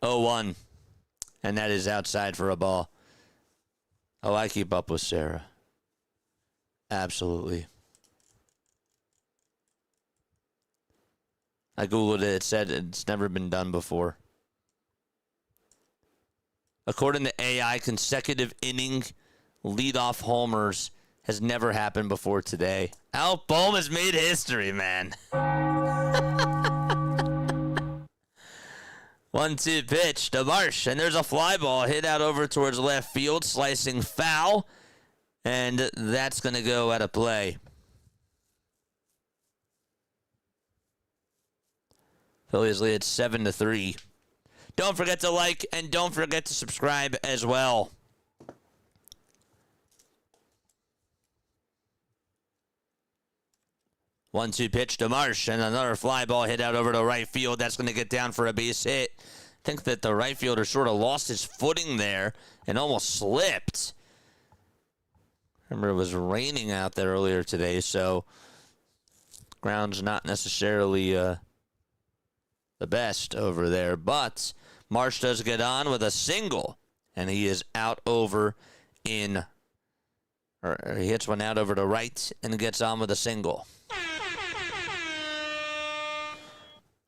0-1. And that is outside for a ball. Oh, I keep up with Sarah. Absolutely. I Googled it. It said it's never been done before. According to AI, consecutive inning leadoff homers has never happened before today. Al Bohm has made history, man. 1-2 pitch to Marsh, and there's a fly ball hit out over towards left field, slicing foul, and that's going to go out of play. Phillies lead 7-3. Don't forget to like and don't forget to subscribe as well. One-two pitch to Marsh, and another fly ball hit out over to right field. That's going to get down for a base hit. I think that the right fielder sort of lost his footing there and almost slipped. Remember, it was raining out there earlier today, so ground's not necessarily the best over there. But Marsh does get on with a single, and he is out over in, or he hits one out over to right and gets on with a single.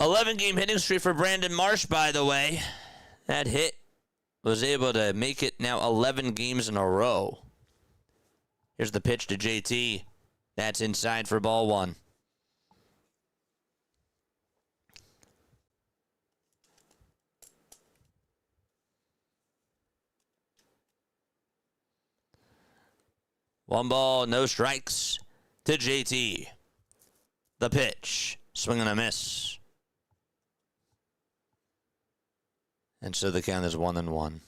11-game hitting streak for Brandon Marsh, by the way. That hit was able to make it now 11 games in a row. Here's the pitch to JT. That's inside for ball one. One ball, no strikes to JT. The pitch, swing and a miss. And so the count is 1-1.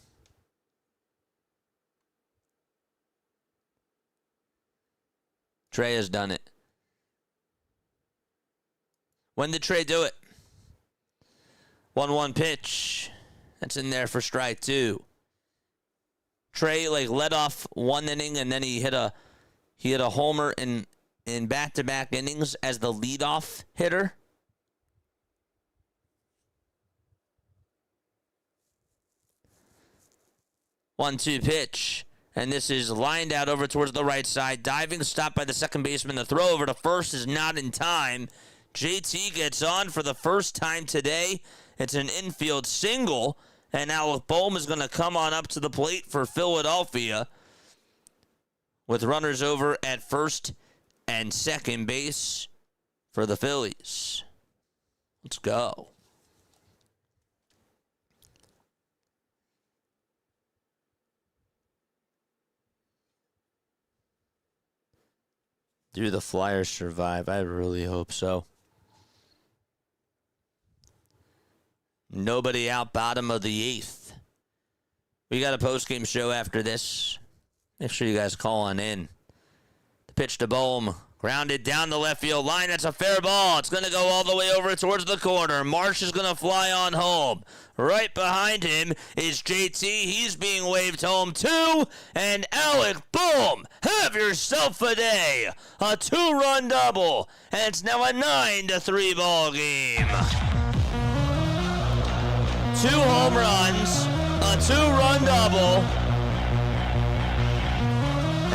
Trey has done it. When did Trey do it? 1-1 pitch. That's in there for strike two. Trey led off one inning and then he hit a homer in back-to-back innings as the leadoff hitter. One-two pitch, and this is lined out over towards the right side. Diving stop by the second baseman. The throw over to first is not in time. JT gets on for the first time today. It's an infield single, and Alec Bohm is going to come on up to the plate for Philadelphia with runners over at first and second base for the Phillies. Let's go. Do the Flyers survive? I really hope so. Nobody out, bottom of the eighth. We got a postgame show after this. Make sure you guys call on in. The pitch to Bohm. Grounded down the left field line. That's a fair ball. It's going to go all the way over towards the corner. Marsh is going to fly on home. Right behind him is JT. He's being waved home too. And Alec Bohm, have yourself a day. A 2-run double. And it's now a 9-3 ball game. 2 home runs. A 2-run double.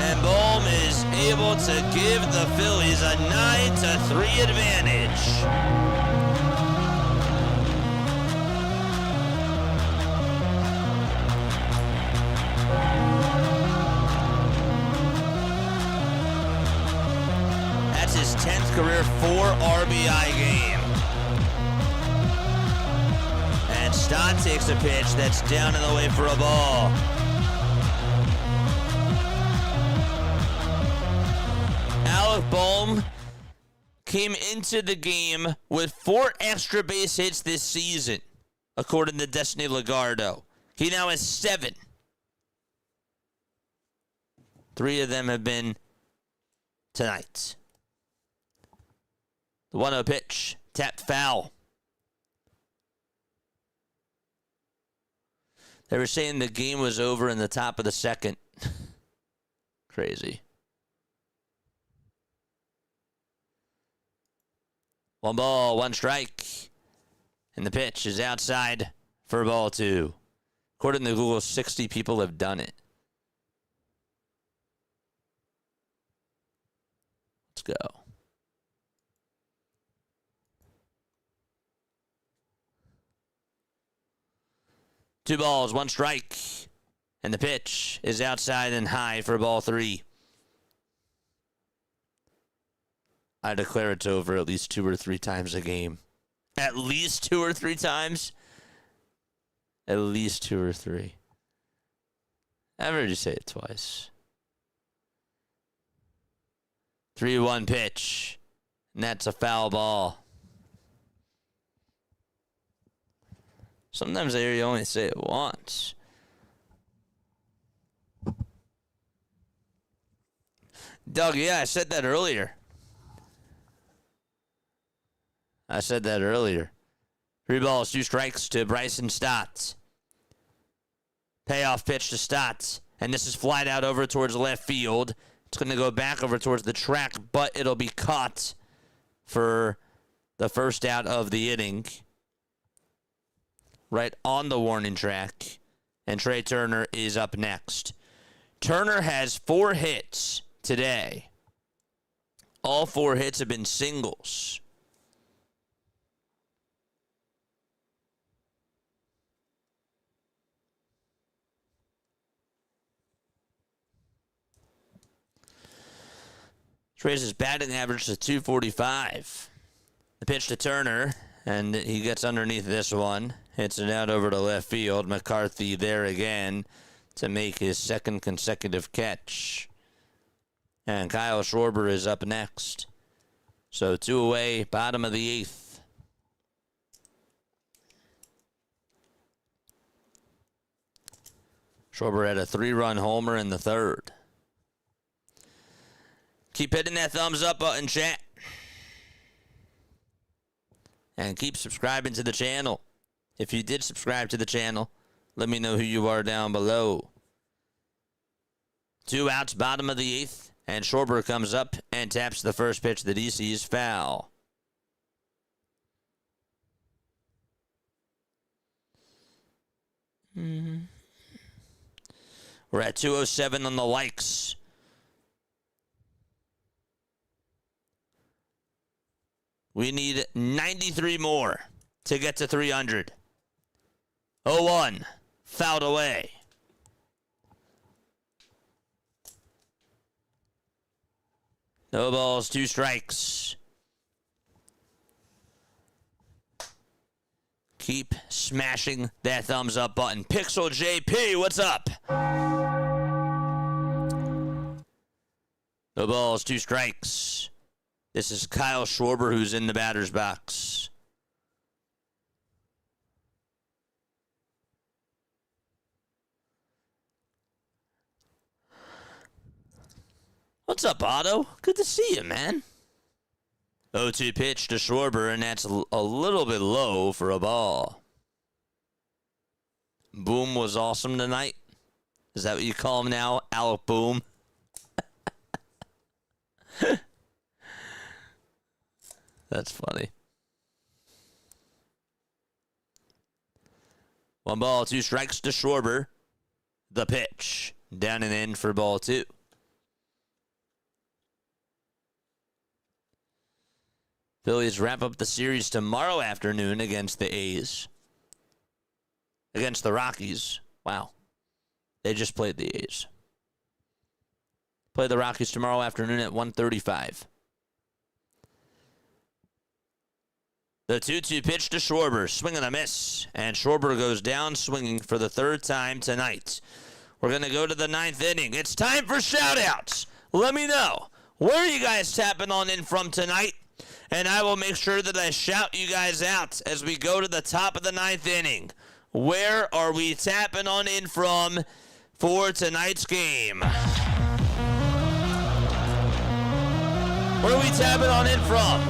And Bohm is able to give the Phillies a 9-3 advantage. That's his 10th career 4 RBI game. And Stott takes a pitch that's down and away for a ball. Alec Bohm came into the game with 4 extra base hits this season, according to Destiny Legardo. He now has 7. 3 of them have been tonight. The 1-0 pitch, tapped foul. They were saying the game was over in the top of the second. Crazy. 1 ball, 1 strike. And the pitch is outside for ball 2. According to Google, 60 people have done it. Let's go. Two balls, one strike. And the pitch is outside and high for ball 3. I declare it's over at least 2 or 3 times a game. At least 2 or 3 times? At least 2 or 3. I've heard you say it twice. 3-1 pitch. And that's a foul ball. Sometimes I hear you only say it once. Doug, yeah, I said that earlier. 3 balls, 2 strikes to Bryson Stott. Payoff pitch to Stott. And this is flied out over towards left field. It's going to go back over towards the track, but it'll be caught for the first out of the inning. Right on the warning track. And Trey Turner is up next. Turner has 4 hits today. All 4 hits have been singles. Raises his batting average to 245. The pitch to Turner, and he gets underneath this one. Hits it out over to left field. McCarthy there again to make his 2nd consecutive catch. And Kyle Schwarber is up next. So 2 away, bottom of the 8th. Schwarber had a 3-run homer in the 3rd. Keep hitting that thumbs up button, chat. And keep subscribing to the channel. If you did subscribe to the channel, let me know who you are down below. 2 outs, bottom of the 8th. And Schwarber comes up and taps the first pitch that he sees foul. We're at 207 on the likes. We need 93 more to get to 300. 0-1. Fouled away. No balls, 2 strikes. Keep smashing that thumbs up button. Pixel JP, what's up? No balls, 2 strikes. This is Kyle Schwarber who's in the batter's box. What's up, Otto? Good to see you, man. 0-2 pitch to Schwarber, and that's a little bit low for a ball. Boom was awesome tonight. Is that what you call him now? Alec Boom? That's funny. 1 ball, 2 strikes to Schwarber. The pitch. Down and in for ball 2. Phillies wrap up the series tomorrow afternoon against the A's. Against the Rockies. Wow. They just played the A's. Play the Rockies tomorrow afternoon at 1:35. The 2-2 pitch to Schwarber. Swing and a miss. And Schwarber goes down swinging for the 3rd time tonight. We're going to go to the 9th inning. It's time for shout-outs. Let me know. Where are you guys tapping on in from tonight? And I will make sure that I shout you guys out as we go to the top of the 9th inning. Where are we tapping on in from for tonight's game? Where are we tapping on in from?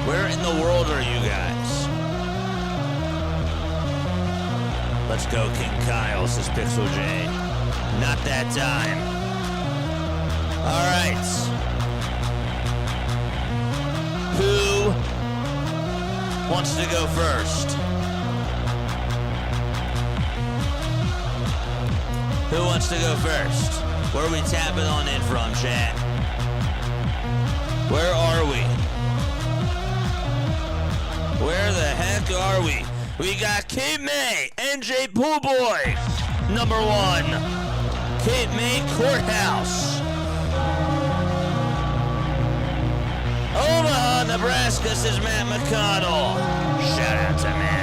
Where in the world are you guys? Let's go, King Kyle, says Pixel J. Not that time. All right. Who wants to go first? Who wants to go first? Where are we tapping on in from, chat? Where are we? Where the heck are we? We got Cape May, NJ Poolboy, number 1. Cape May Courthouse. Omaha, Nebraska, says Matt McConnell. Shout out to Matt.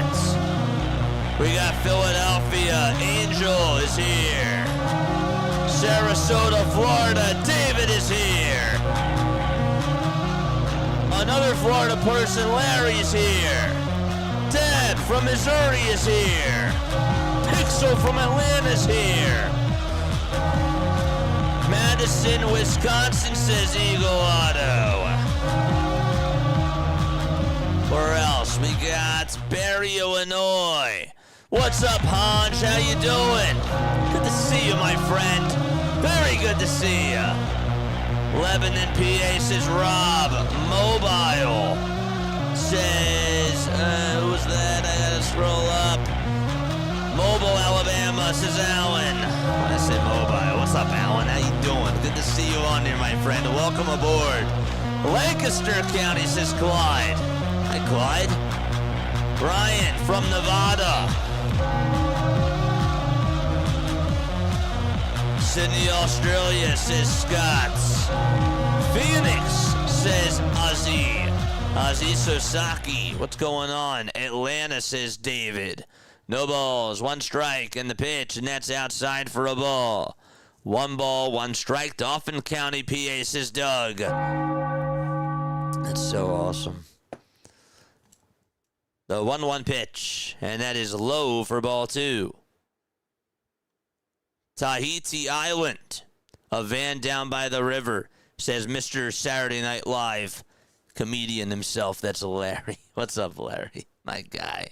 We got Philadelphia, Angel is here. Sarasota, Florida, David is here. Another Florida person, Larry's here. Dad from Missouri is here. Pixel from Atlanta's here. Madison, Wisconsin says Eagle Auto. Where else? We got Barry, Illinois. What's up, Hanj? How you doing? Good to see you, my friend. Very good to see you. Lebanon, PA says Rob. Mobile says, who's that? I gotta scroll up. Mobile, Alabama says Alan. When I say mobile, what's up, Alan? How you doing? Good to see you on there, my friend. Welcome aboard. Lancaster County says Clyde. Hi, Clyde. Brian from Nevada. Sydney, Australia says Scotts. Phoenix says Ozzy. Ozzy Sosaki. What's going on? Atlanta says David. No balls, 1 strike, and the pitch, and that's outside for a ball. 1 ball, 1 strike. Dauphin County, PA says Doug. That's so awesome. The 1-1 pitch, and that is low for ball 2. Tahiti Island, a van down by the river, says Mr. Saturday Night Live, comedian himself. That's Larry. What's up, Larry? My guy.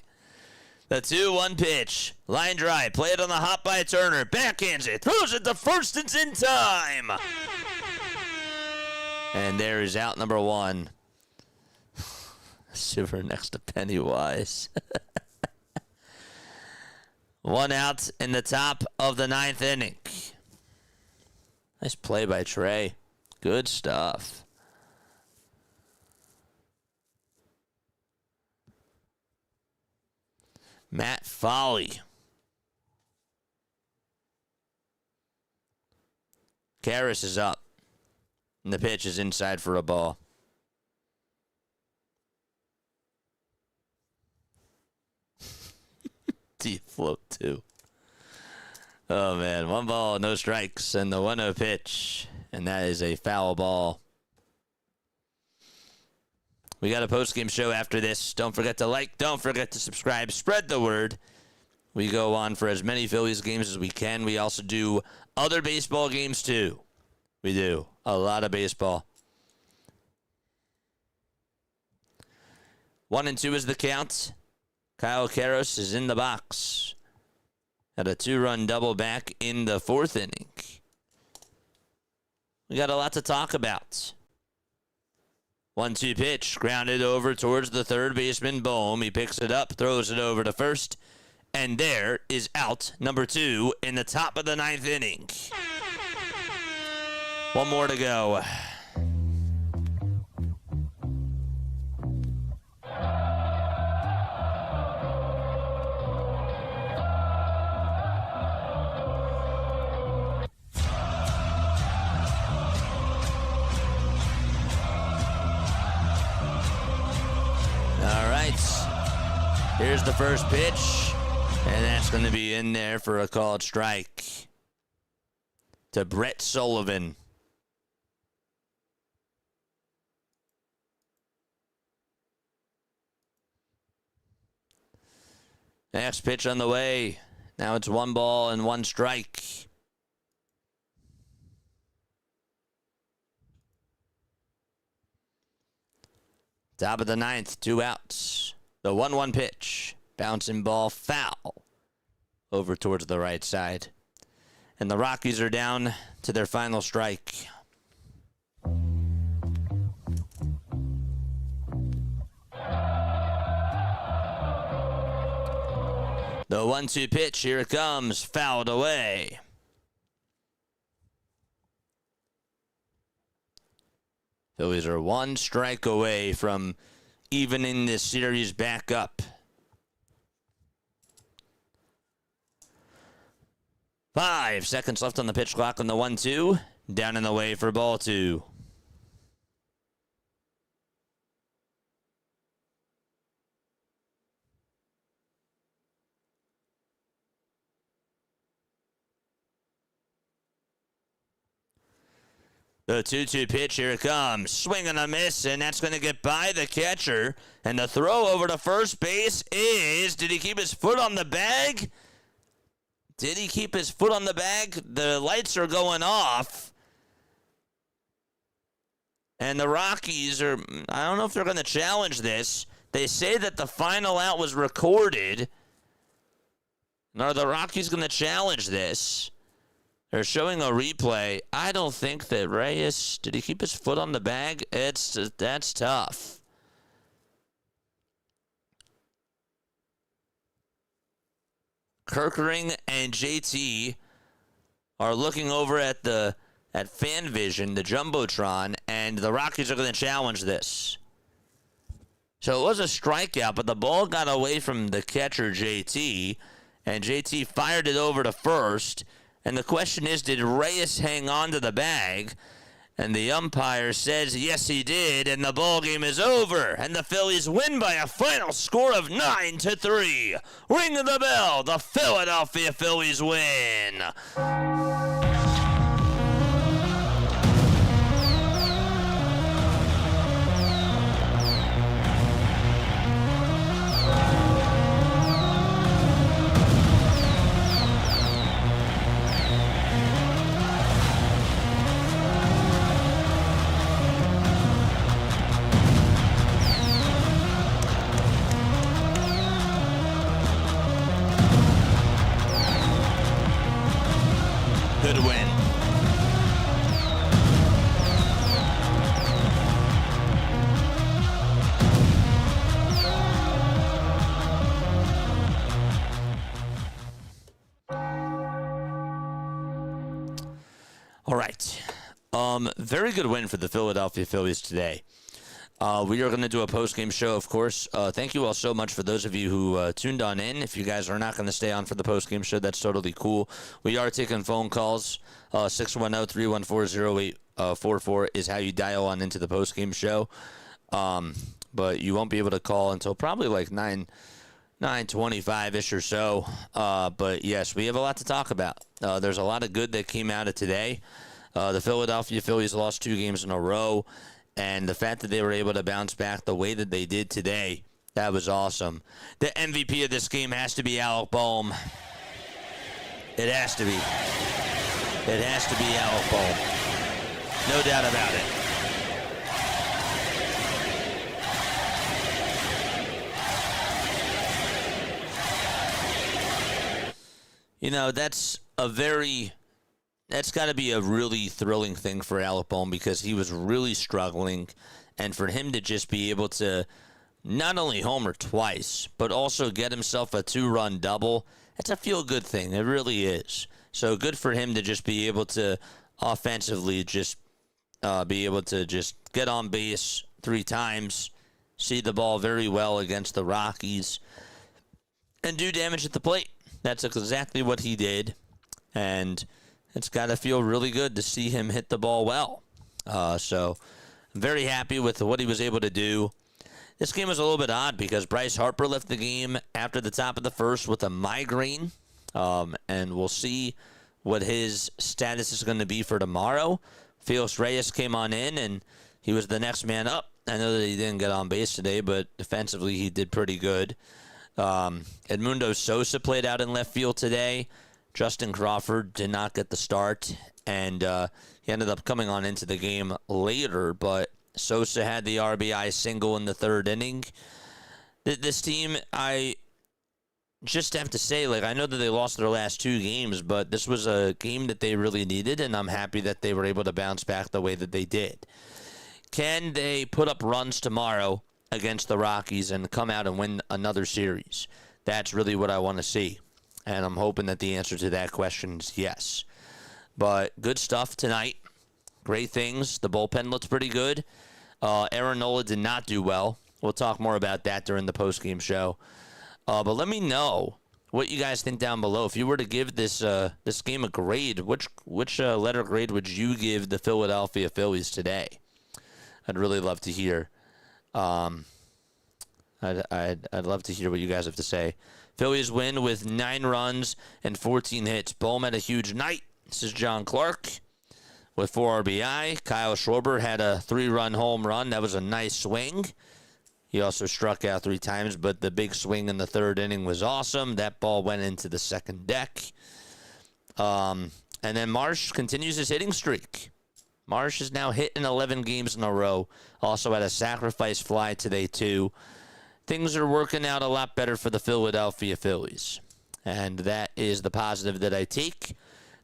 The 2-1 pitch, line drive, play it on the hop by Turner, backhands it, throws it to first, it's in time. And there is out number 1. Super next to Pennywise. 1 out in the top of the 9th inning. Nice play by Trey. Good stuff. Matt Foley. Karras is up. And the pitch is inside for a ball. Deep float, too. Oh, man. 1 ball, no strikes, and the 1-0 pitch. And that is a foul ball. We got a post-game show after this. Don't forget to like. Don't forget to subscribe. Spread the word. We go on for as many Phillies games as we can. We also do other baseball games, too. We do. A lot of baseball. 1-2 is the count. Kyle Karras is in the box. Had a 2-run double back in the 4th inning. We got a lot to talk about. 1-2 pitch, grounded over towards the third baseman, Bohm. He picks it up, throws it over to first, and there is out number 2 in the top of the 9th inning. 1 more to go. Here's the first pitch, and that's going to be in there for a called strike to Brett Sullivan. Next pitch on the way. Now it's 1 ball and 1 strike. Top of the 9th, 2 outs. The 1-1 pitch. Bouncing ball foul. Over towards the right side. And the Rockies are down to their final strike. The 1-2 pitch, here it comes, fouled away. Phillies are one strike away from evening this series back up. 5 seconds left on the pitch clock on the 1-2. Down and away for ball 2. The 2-2 pitch, here it comes. Swing and a miss, and that's going to get by the catcher. And the throw over to first base is, did he keep his foot on the bag? Did he keep his foot on the bag? The lights are going off. And the Rockies are, I don't know if they're going to challenge this. They say that the final out was recorded. Are the Rockies going to challenge this? They're showing a replay. I don't think that Reyes, did he keep his foot on the bag? That's tough. Kirkering and JT are looking over at Fan Vision, the Jumbotron, and the Rockies are going to challenge this. So it was a strikeout, but the ball got away from the catcher, JT, and JT fired it over to first. And the question is, did Reyes hang on to the bag? And the umpire says, yes, he did, and the ball game is over. And the Phillies win by a final score of 9-3. Ring the bell, the Philadelphia Phillies win. Good win. All right. Very good win for the Philadelphia Phillies today. We are going to do a post-game show, of course. Thank you all so much for those of you who tuned on in. If you guys are not going to stay on for the post-game show, that's totally cool. We are taking phone calls. 610-314-0844 is how you dial on into the post-game show. But you won't be able to call until probably like 9:25-ish or so. But, yes, we have a lot to talk about. There's a lot of good that came out of today. The Philadelphia Phillies lost 2 games in a row. And the fact that they were able to bounce back the way that they did today, that was awesome. The MVP of this game has to be Alec Bohm. It has to be. It has to be Alec Bohm. No doubt about it. You know, that's got to be a really thrilling thing for Alec Bohm because he was really struggling. And for him to just be able to not only homer twice, but also get himself a 2-run double, it's a feel-good thing. It really is. So good for him to just be able to offensively just be able to just get on base 3 times, see the ball very well against the Rockies, and do damage at the plate. That's exactly what he did. And it's got to feel really good to see him hit the ball well. So I'm very happy with what he was able to do. This game was a little bit odd because Bryce Harper left the game after the top of the first with a migraine. And we'll see what his status is going to be for tomorrow. Felix Reyes came on in, and he was the next man up. I know that he didn't get on base today, but defensively he did pretty good. Edmundo Sosa played out in left field today. Justin Crawford did not get the start, and he ended up coming on into the game later, but Sosa had the RBI single in the 3rd inning. This team, I just have to say, I know that they lost their last 2 games, but this was a game that they really needed, and I'm happy that they were able to bounce back the way that they did. Can they put up runs tomorrow against the Rockies and come out and win another series? That's really what I want to see. And I'm hoping that the answer to that question is yes. But good stuff tonight. Great things. The bullpen looks pretty good. Aaron Nola did not do well. We'll talk more about that during the postgame show. But let me know what you guys think down below. If you were to give this game a grade, which letter grade would you give the Philadelphia Phillies today? I'd really love to hear. I'd love to hear what you guys have to say. Phillies win with 9 runs and 14 hits. Bohm had a huge night. This is John Clark with 4 RBI. Kyle Schwarber had a 3-run home run. That was a nice swing. He also struck out 3 times, but the big swing in the 3rd inning was awesome. That ball went into the second deck. And then Marsh continues his hitting streak. Marsh is now hit in 11 games in a row. Also had a sacrifice fly today, too. Things are working out a lot better for the Philadelphia Phillies. And that is the positive that I take.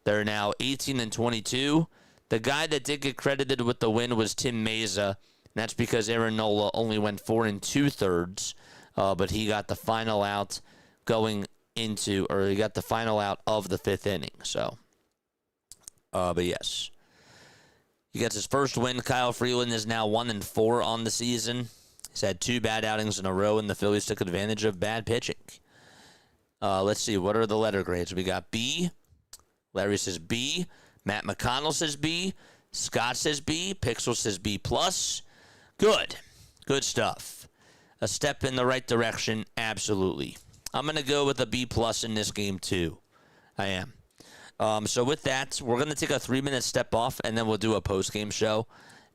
They're now 18-22. The guy that did get credited with the win was Tim Meza. And that's because Aaron Nola only went 4 2/3. But he got the final out he got the final out of the 5th inning. So, but yes. He gets his first win. Kyle Freeland is now 1-4 on the season. He's had 2 bad outings in a row, and the Phillies took advantage of bad pitching. Let's see. What are the letter grades? We got B. Larry says B. Matt McConnell says B. Scott says B. Pixel says B+. Good. Good stuff. A step in the right direction, absolutely. I'm going to go with a B+ in this game, too. I am. So with that, we're going to take a 3-minute step off, and then we'll do a post-game show.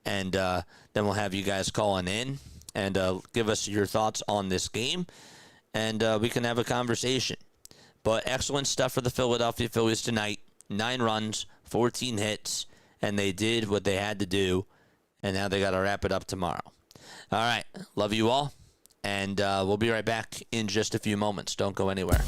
And then we'll have you guys calling in and give us your thoughts on this game. And we can have a conversation. But excellent stuff for the Philadelphia Phillies tonight. 9 runs, 14 hits, and they did what they had to do. And now they got to wrap it up tomorrow. All right. Love you all. And we'll be right back in just a few moments. Don't go anywhere.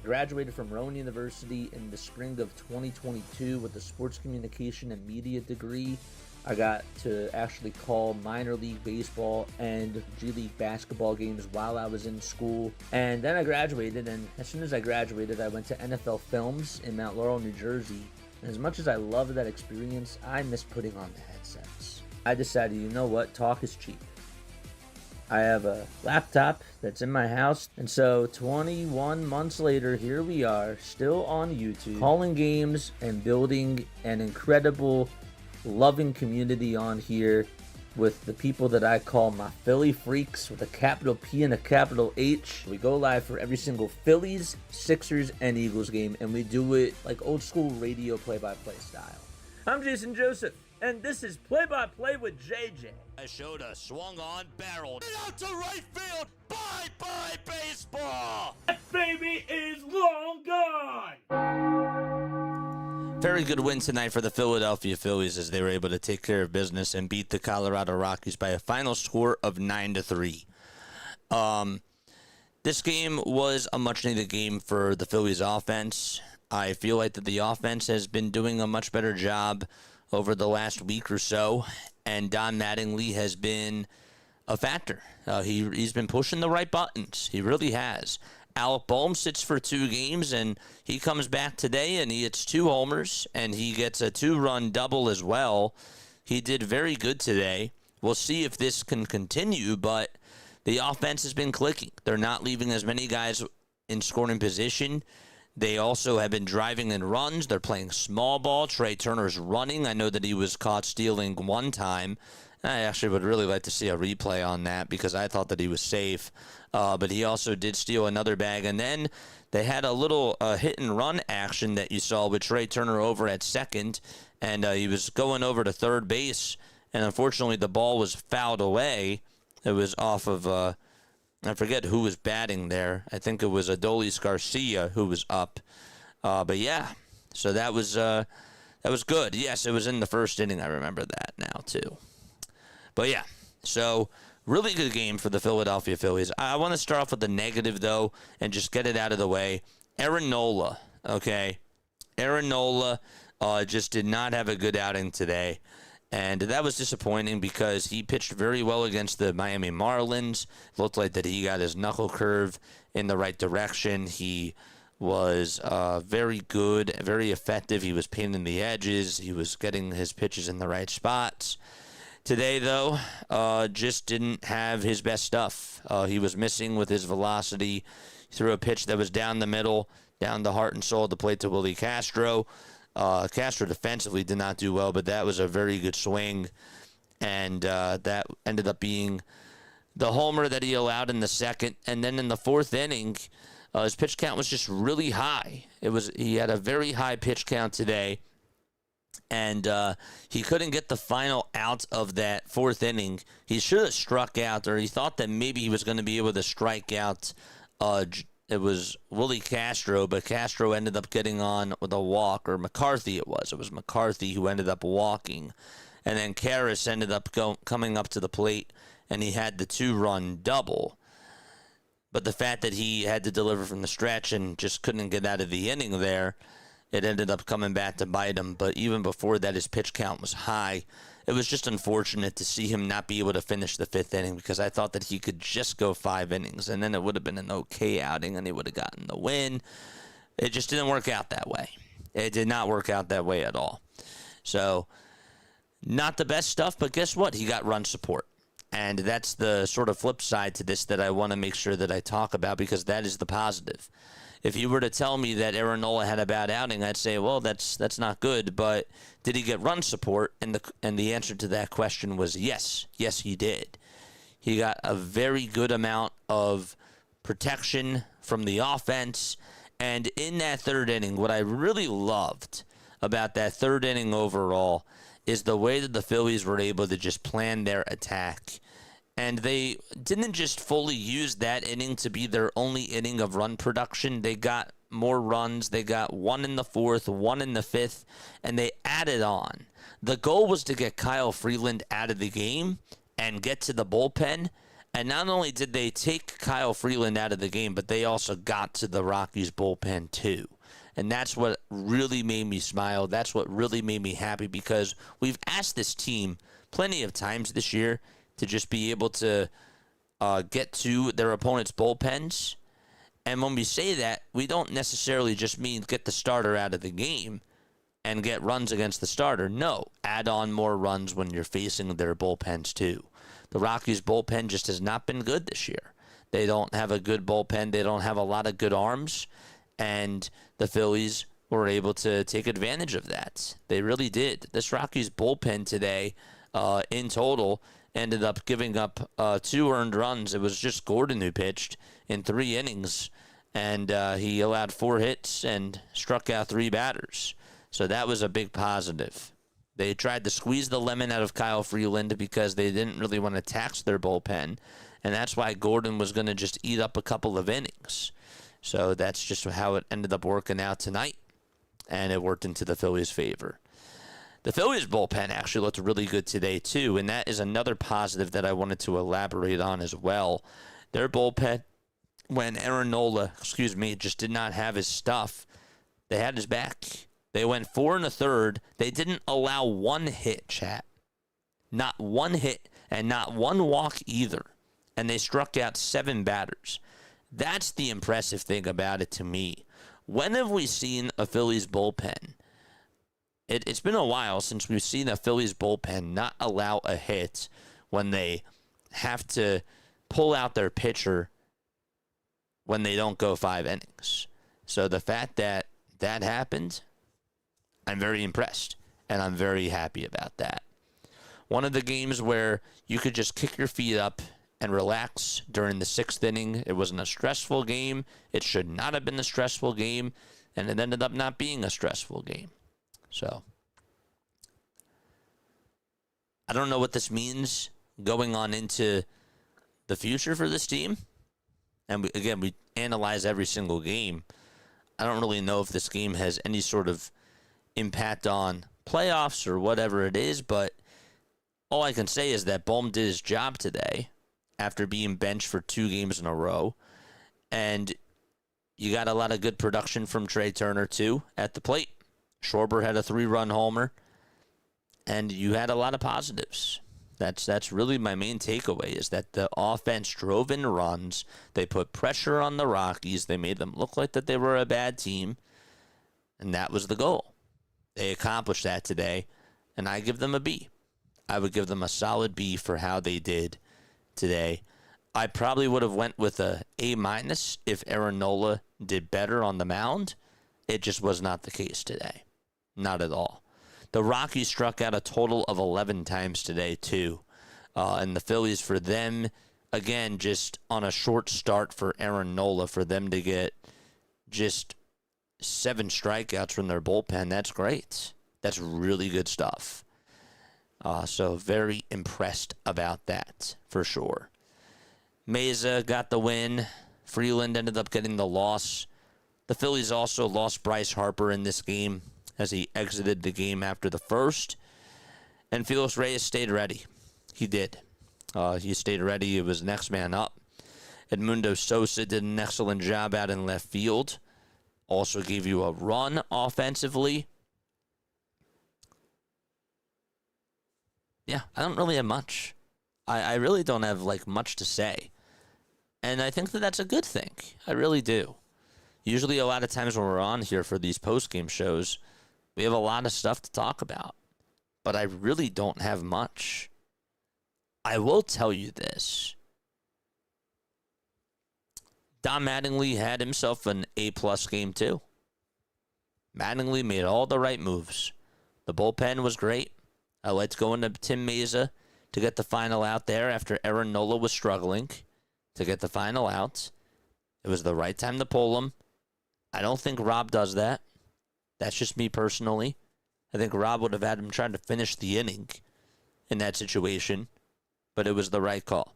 graduated from Rowan University in the spring of 2022 with a sports communication and media degree. I got to actually call minor league baseball and G League basketball games while I was in school. And then I graduated, and as soon as I graduated, I went to NFL Films in Mount Laurel, New Jersey. And as much as I loved that experience, I miss putting on the headsets. I decided, you know what, talk is cheap. I have a laptop that's in my house, and so 21 months later, here we are, still on YouTube, calling games and building an incredible, loving community on here with the people that I call my Philly freaks with a capital P and a capital H. We go live for every single Phillies, Sixers, and Eagles game, and we do it like old school radio play-by-play style. I'm Jason Joseph, and this is Play-by-Play with JJ. I showed a swung on, barreled out to right field. Bye-bye baseball. That baby is long gone. Very good win tonight for the Philadelphia Phillies as they were able to take care of business and beat the Colorado Rockies by a final score of 9-3. This game was a much-needed game for the Phillies offense. I feel like that the offense has been doing a much better job over the last week or so, and Don Mattingly has been a factor. He's been pushing the right buttons. He really has. Alec Bohm sits for 2 games, and he comes back today, and he hits 2 homers, and he gets a 2-run double as well. He did very good today. We'll see if this can continue, but the offense has been clicking. They're not leaving as many guys in scoring position. They also have been driving in runs. They're playing small ball. Trey Turner's running. I know that he was caught stealing one time. I actually would really like to see a replay on that because I thought that he was safe. But he also did steal another bag. And then they had a little hit and run action that you saw with Trey Turner over at second. And he was going over to third base. And unfortunately, the ball was fouled away. It was off of... I forget who was batting there. I think it was Adolis Garcia who was up. But yeah, so that was good. Yes, it was in the first inning. I remember that now too. But yeah, so really good game for the Philadelphia Phillies. I want to start off with the negative though and just get it out of the way. Aaron Nola, okay? Aaron Nola just did not have a good outing today. And that was disappointing because he pitched very well against the Miami Marlins. It looked like that he got his knuckle curve in the right direction. He was very good, very effective. He was painting the edges. He was getting his pitches in the right spots. Today, though, just didn't have his best stuff. He was missing with his velocity. He threw a pitch that was down the middle, down the heart and soul of the plate to Willie Castro. Castro defensively did not do well, but that was a very good swing, and that ended up being the homer that he allowed in the second. And then in the fourth inning, his pitch count was just really high. He had a very high pitch count today, and he couldn't get the final out of that fourth inning. He should have struck out, or he thought that maybe he was going to be able to strike out it was Willie Castro, but Castro ended up getting on with a walk, or McCarthy it was. It was McCarthy who ended up walking. And then Karras ended up coming up to the plate, and he had the 2-run double. But the fact that he had to deliver from the stretch and just couldn't get out of the inning there, it ended up coming back to bite him. But even before that, his pitch count was high. It was just unfortunate to see him not be able to finish the 5th inning because I thought that he could just go 5 innings, and then it would have been an okay outing, and he would have gotten the win. It just didn't work out that way. It did not work out that way at all. So, not the best stuff, but guess what? He got run support. And that's the sort of flip side to this that I want to make sure that I talk about because that is the positive. If you were to tell me that Aaron Nola had a bad outing, I'd say, well, that's not good. But did he get run support? And the answer to that question was yes. Yes, he did. He got a very good amount of protection from the offense. And in that third inning, what I really loved about that third inning overall is the way that the Phillies were able to just plan their attack. And they didn't just fully use that inning to be their only inning of run production. They got more runs. They got 1 in the 4th, 1 in the 5th, and they added on. The goal was to get Kyle Freeland out of the game and get to the bullpen And not only did they take Kyle Freeland out of the game, but they also got to the Rockies bullpen too. And that's what really made me smile. That's what really made me happy, because we've asked this team plenty of times this year to just be able to get to their opponent's bullpens. And when we say that, we don't necessarily just mean get the starter out of the game and get runs against the starter. No, add on more runs when you're facing their bullpens too. The Rockies' bullpen just has not been good this year. They don't have a good bullpen. They don't have a lot of good arms. And the Phillies were able to take advantage of that. They really did. This Rockies bullpen today, in total, ended up giving up 2 earned runs. It was just Gordon who pitched in 3 innings, and he allowed 4 hits and struck out 3 batters. So that was a big positive. They tried to squeeze the lemon out of Kyle Freeland because they didn't really want to tax their bullpen, and that's why Gordon was going to just eat up a couple of innings. So that's just how it ended up working out tonight, and it worked into the Phillies' favor. The Phillies' bullpen actually looked really good today, too, and that is another positive that I wanted to elaborate on as well. Their bullpen, when Aaron Nola, just did not have his stuff, they had his back. They went 4 1/3. They didn't allow 1 hit, chat. Not 1 hit, and not 1 walk either. And they struck out 7 batters. That's the impressive thing about it to me. When have we seen a Phillies bullpen? It's been a while since we've seen a Phillies bullpen not allow a hit when they have to pull out their pitcher when they don't go 5 innings. So the fact that that happened, I'm very impressed, and I'm very happy about that. One of the games where you could just kick your feet up and relax during the 6th inning. It wasn't a stressful game. It should not have been a stressful game, and it ended up not being a stressful game. So I don't know what this means going on into the future for this team. And we analyze every single game. I don't really know if this game has any sort of impact on playoffs or whatever it is, but all I can say is that Bohm did his job today after being benched for 2 games in a row. And you got a lot of good production from Trey Turner, too, at the plate. Schwarber had a 3-run homer. And you had a lot of positives. That's really my main takeaway, is that the offense drove in runs. They put pressure on the Rockies. They made them look like that they were a bad team. And that was the goal. They accomplished that today. And I give them a B. I would give them a solid B for how they did today. I probably would have went with a A- if Aaron Nola did better on the mound. It just was not the case today. Not at all. The Rockies struck out a total of 11 times today, too. And the Phillies, for them, again, just on a short start for Aaron Nola, for them to get just 7 strikeouts from their bullpen, that's great. That's really good stuff. So very impressed about that, for sure. Meza got the win. Freeland ended up getting the loss. The Phillies also lost Bryce Harper in this game as he exited the game after the first. And Felix Reyes stayed ready. He did. He stayed ready. It was next man up. Edmundo Sosa did an excellent job out in left field. Also gave you a run offensively. Yeah, I don't really have much. I really don't have much to say. And I think that that's a good thing. I really do. Usually a lot of times when we're on here for these post-game shows, we have a lot of stuff to talk about. But I really don't have much. I will tell you this. Don Mattingly had himself an A-plus game too. Mattingly made all the right moves. The bullpen was great. I liked going to Tim Meza to get the final out there after Aaron Nola was struggling to get the final out. It was the right time to pull him. I don't think Rob does that. That's just me personally. I think Rob would have had him trying to finish the inning in that situation, but it was the right call.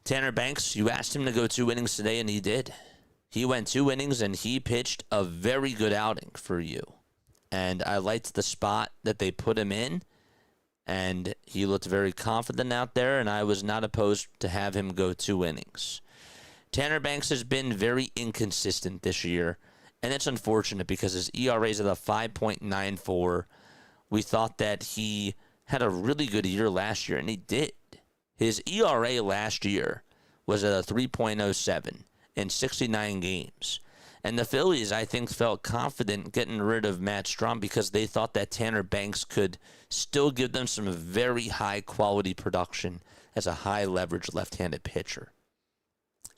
Tanner Banks, you asked him to go 2 innings today, and he did. He went 2 innings, and he pitched a very good outing for you. And I liked the spot that they put him in. And he looked very confident out there, and I was not opposed to have him go 2 innings. Tanner Banks has been very inconsistent this year, and it's unfortunate because his ERA is at a 5.94. We thought that he had a really good year last year, and he did. His ERA last year was at a 3.07 in 69 games. And the Phillies, I think, felt confident getting rid of Matt Strahm because they thought that Tanner Banks could still give them some very high-quality production as a high-leverage left-handed pitcher.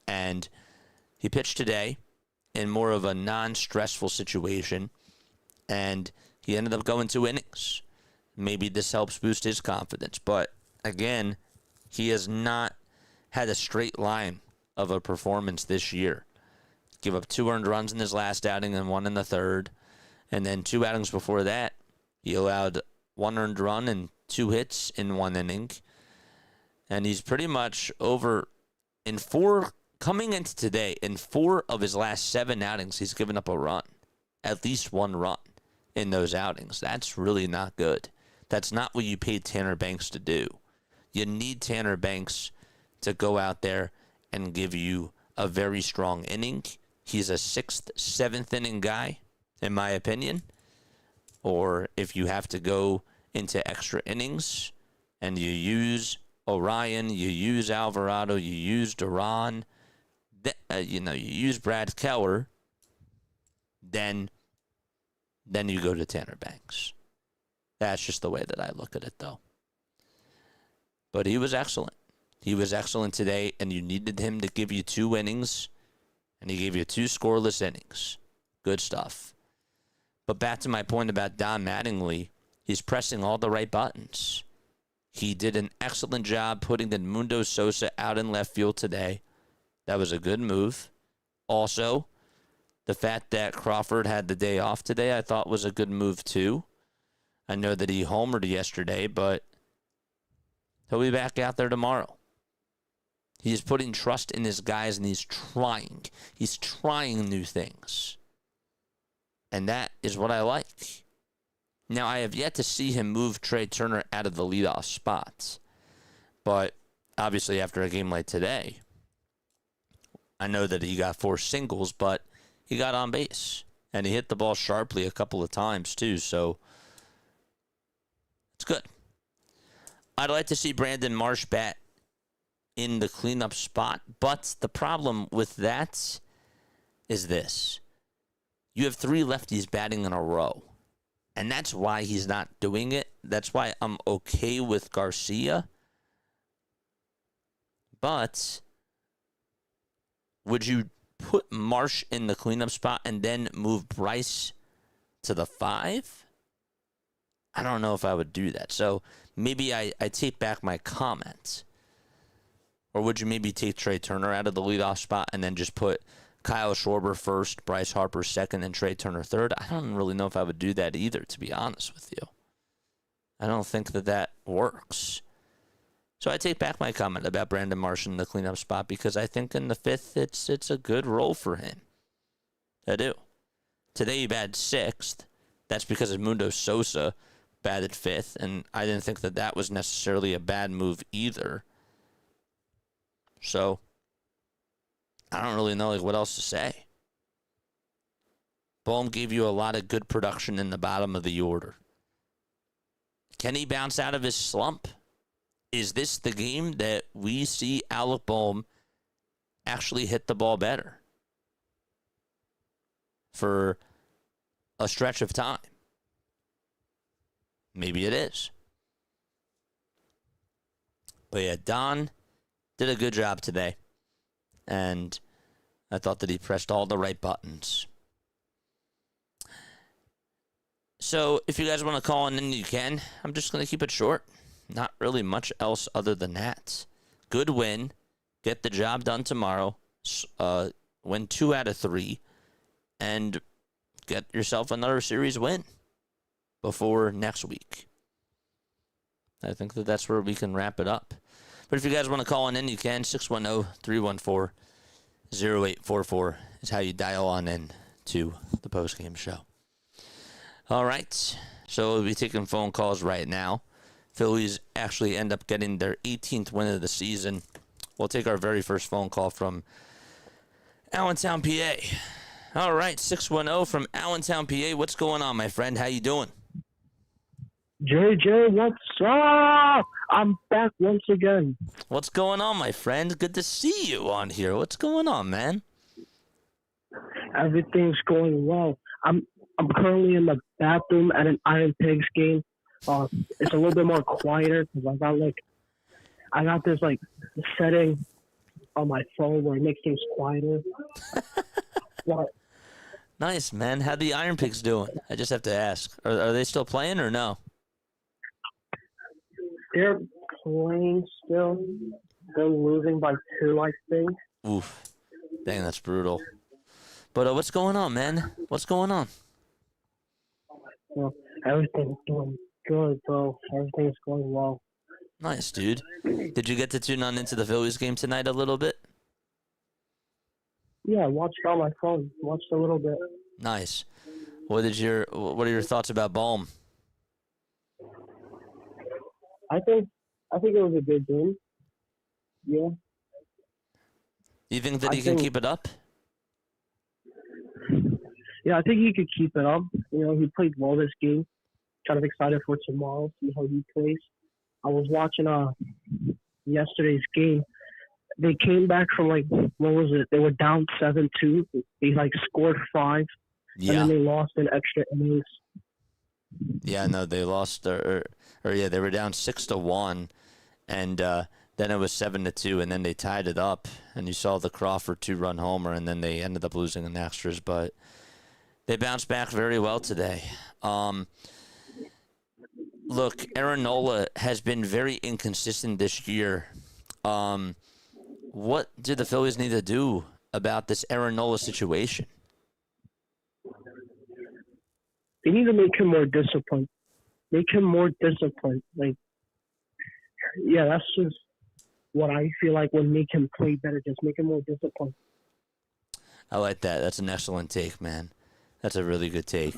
And he pitched today in more of a non-stressful situation, and he ended up going 2 innings. Maybe this helps boost his confidence. But, again, he has not had a straight line of a performance this year. Give up 2 earned runs in his last outing and 1 in the third. And then 2 outings before that, he allowed 1 earned run and 2 hits in 1 inning. And he's pretty much over in 4, coming into today, in 4 of his last 7 outings, he's given up a run. At least 1 run in those outings. That's really not good. That's not what you paid Tanner Banks to do. You need Tanner Banks to go out there and give you a very strong inning. He's a 6th, 7th inning guy, in my opinion. Or if you have to go into extra innings and you use Orion, you use Alvarado, you use Duran, you use Brad Keller, then you go to Tanner Banks. That's just the way that I look at it, though. But he was excellent. He was excellent today, and you needed him to give you 2 innings, and he gave you 2 scoreless innings. Good stuff. But back to my point about Don Mattingly, he's pressing all the right buttons. He did an excellent job putting Edmundo Sosa out in left field today. That was a good move. Also, the fact that Crawford had the day off today, I thought was a good move too. I know that he homered yesterday, but he'll be back out there tomorrow. He's putting trust in his guys, and he's trying. He's trying new things. And that is what I like. Now, I have yet to see him move Trey Turner out of the leadoff spot. But obviously, after a game like today, I know that he got 4 singles, but he got on base. And he hit the ball sharply a couple of times, too. So, it's good. I'd like to see Brandon Marsh bat in the cleanup spot. But the problem with that is this. You have 3 lefties batting in a row. And that's why he's not doing it. That's why I'm okay with Garcia. But would you put Marsh in the cleanup spot and then move Bryce to the 5? I don't know if I would do that. So maybe I take back my comment. Or would you maybe take Trey Turner out of the leadoff spot and then just put Kyle Schwarber first, Bryce Harper second, and Trey Turner third? I don't really know if I would do that either, to be honest with you. I don't think that works. So I take back my comment about Brandon Marsh in the cleanup spot because I think in the 5th, it's a good role for him. I do. Today he batted 6th. That's because Edmundo Sosa batted 5th, and I didn't think that was necessarily a bad move either. So I don't really know what else to say. Bohm gave you a lot of good production in the bottom of the order. Can he bounce out of his slump? Is this the game that we see Alec Bohm actually hit the ball better for a stretch of time? Maybe it is. But yeah, Don did a good job today. And I thought that he pressed all the right buttons. So if you guys want to call in, then you can. I'm just going to keep it short. Not really much else other than that. Good win. Get the job done tomorrow. Win 2 out of 3. And get yourself another series win before next week. I think that's where we can wrap it up. But if you guys want to call in, you can. 610-314-0844 is how you dial on in to the postgame show. All right. So we'll be taking phone calls right now. Phillies actually end up getting their 18th win of the season. We'll take our very first phone call from Allentown, PA. All right, 610 from Allentown, PA. What's going on, my friend? How you doing? JJ, what's up? I'm back once again. What's going on, my friend? Good to see you on here. What's going on, man? Everything's going well. I'm currently in the bathroom at an Iron Pigs game. It's a little bit more quieter because I got this setting on my phone where it makes things quieter. What? Nice, man. How the Iron Pigs doing? I just have to ask. Are they still playing or no? They're playing still. They're losing by 2, I think. Oof. Dang, that's brutal. But what's going on, man? What's going on? Well, everything's doing good, bro. Everything's going well. Nice, dude. Did you get to tune on into the Phillies game tonight a little bit? Yeah, I watched it on my phone. Watched a little bit. Nice. What are your thoughts about Baum? I think it was a good game. Yeah. You think that he can keep it up? Yeah, I think he could keep it up. He played well this game. Kind of excited for tomorrow, see how he plays. I was watching yesterday's game. They came back from what was it? They were down 7-2. They scored 5, Yeah. and then they lost in extra innings. Yeah, no, they lost, they were down 6-1, and then it was 7-2, and then they tied it up, and you saw the Crawford 2-run homer, and then they ended up losing in extras, but they bounced back very well today. Look, Aaron Nola has been very inconsistent this year. What do the Phillies need to do about this Aaron Nola situation? They need to make him more disciplined. Make him more disciplined. That's just what I feel like would make him play better. Just make him more disciplined. I like that. That's an excellent take, man. That's a really good take.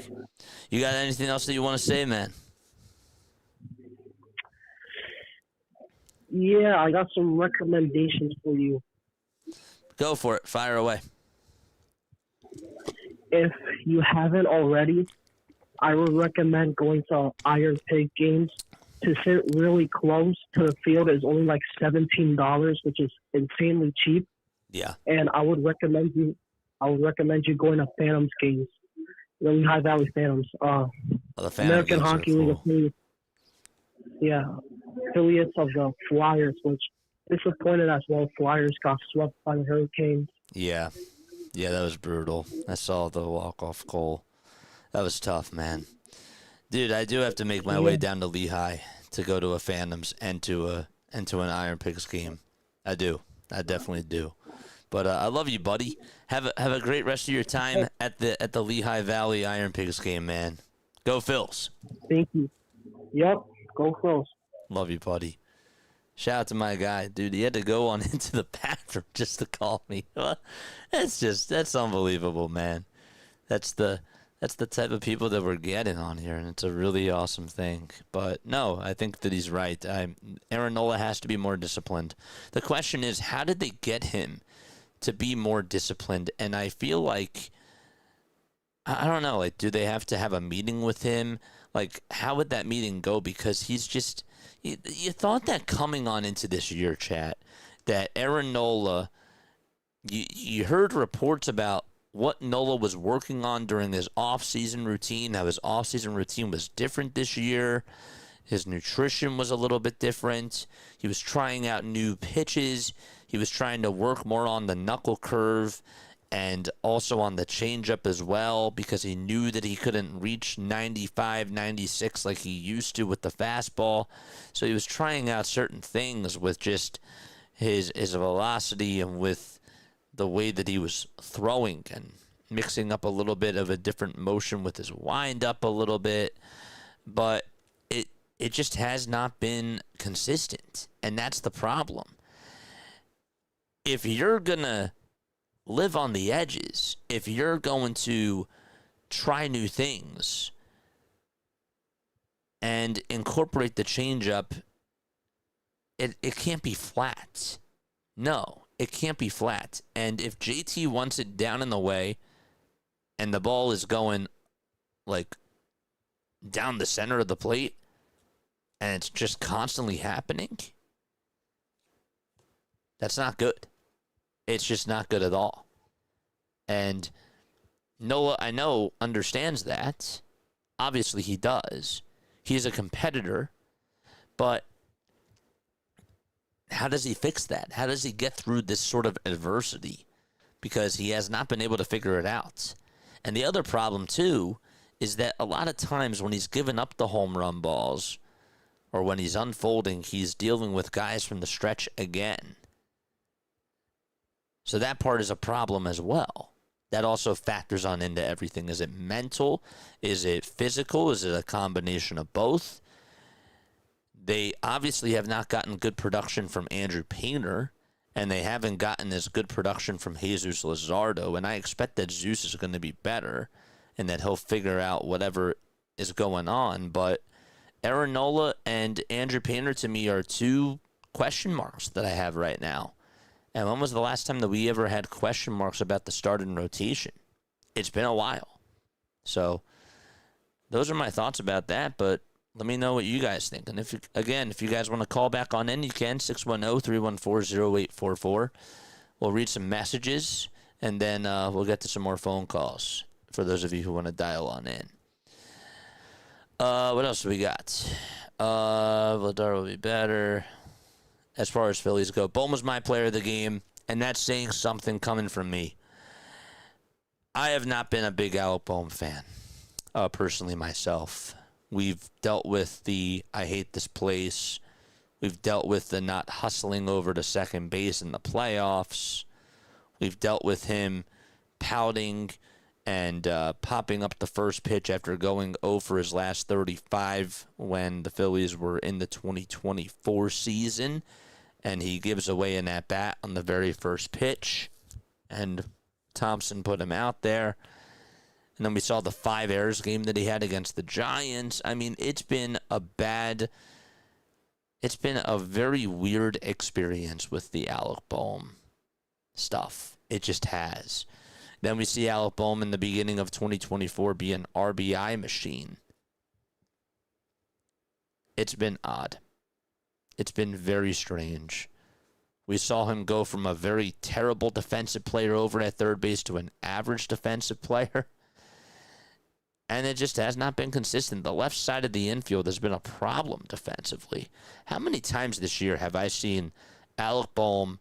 You got anything else that you want to say, man? Yeah, I got some recommendations for you. Go for it. Fire away. If you haven't already, I would recommend going to Iron Pig games. To sit really close to the field is only $17, which is insanely cheap. Yeah. And I would recommend you going to Phantoms games, the Lehigh Valley Phantoms. The American Hockey League affiliates. Yeah, affiliates of the Flyers, which disappointed as well. Flyers got swept by the Hurricanes. Yeah, that was brutal. I saw the walk-off goal. That was tough, man. Dude, I do have to make my way down to Lehigh to go to a Phantoms and to an Iron Pigs game. I do. I definitely do. But I love you, buddy. Have a great rest of your time at the Lehigh Valley Iron Pigs game, man. Go Phils. Thank you. Yep, go Phils. Love you, buddy. Shout out to my guy, dude. He had to go on into the bathroom just to call me. That's unbelievable, man. That's the type of people that we're getting on here, and it's a really awesome thing. But no, I think that he's right. Aaron Nola has to be more disciplined. The question is, how did they get him to be more disciplined? And I feel like, I don't know, do they have to have a meeting with him? How would that meeting go? Because he's just, you thought that coming on into this year, chat, that Aaron Nola, you heard reports about what Nola was working on during his off-season routine, how his off-season routine was different this year. His nutrition was a little bit different. He was trying out new pitches. He was trying to work more on the knuckle curve and also on the changeup as well, because he knew that he couldn't reach 95, 96 like he used to with the fastball. So he was trying out certain things with just his velocity and with the way that he was throwing and mixing up a little bit of a different motion with his wind-up a little bit. But it just has not been consistent, and that's the problem. If you're going to live on the edges, if you're going to try new things, and incorporate the changeup, it can't be flat. No, it can't be flat. And if JT wants it down in the way and the ball is going like down the center of the plate and it's just constantly happening, that's not good. It's just not good at all. And Nola, I know, understands that. Obviously, he does. He's a competitor. But how does he fix that? How does he get through this sort of adversity? Because he has not been able to figure it out. And the other problem, too, is that a lot of times when he's given up the home run balls or when he's unfolding, he's dealing with guys from the stretch again. So that part is a problem as well. That also factors on into everything. Is it mental? Is it physical? Is it a combination of both? They obviously have not gotten good production from Andrew Painter, and they haven't gotten as good production from Jesus Luzardo, and I expect that Zeus is going to be better and that he'll figure out whatever is going on. But Aaron Nola and Andrew Painter, to me, are two question marks that I have right now. And when was the last time that we ever had question marks about the start and rotation? It's been a while. So those are my thoughts about that, but let me know what you guys think. And if you guys want to call back on in, you can, 610-314-0844. We'll read some messages, and then we'll get to some more phone calls for those of you who want to dial on in. What else do we got? Vladar will be better. As far as Phillies go, Bohm was my player of the game, and that's saying something coming from me. I have not been a big Alec Bohm fan, personally myself. We've dealt with the I hate this place. We've dealt with the not hustling over to second base in the playoffs. We've dealt with him pouting and popping up the first pitch after going 0 for his last 35 when the Phillies were in the 2024 season. And he gives away an at-bat on the very first pitch. And Thompson put him out there. And then we saw the 5 errors game that he had against the Giants. I mean, it's been a very weird experience with the Alec Bohm stuff. It just has. Then we see Alec Bohm in the beginning of 2024 be an RBI machine. It's been odd. It's been very strange. We saw him go from a very terrible defensive player over at third base to an average defensive player. And it just has not been consistent. The left side of the infield has been a problem defensively. How many times this year have I seen Alec Bohm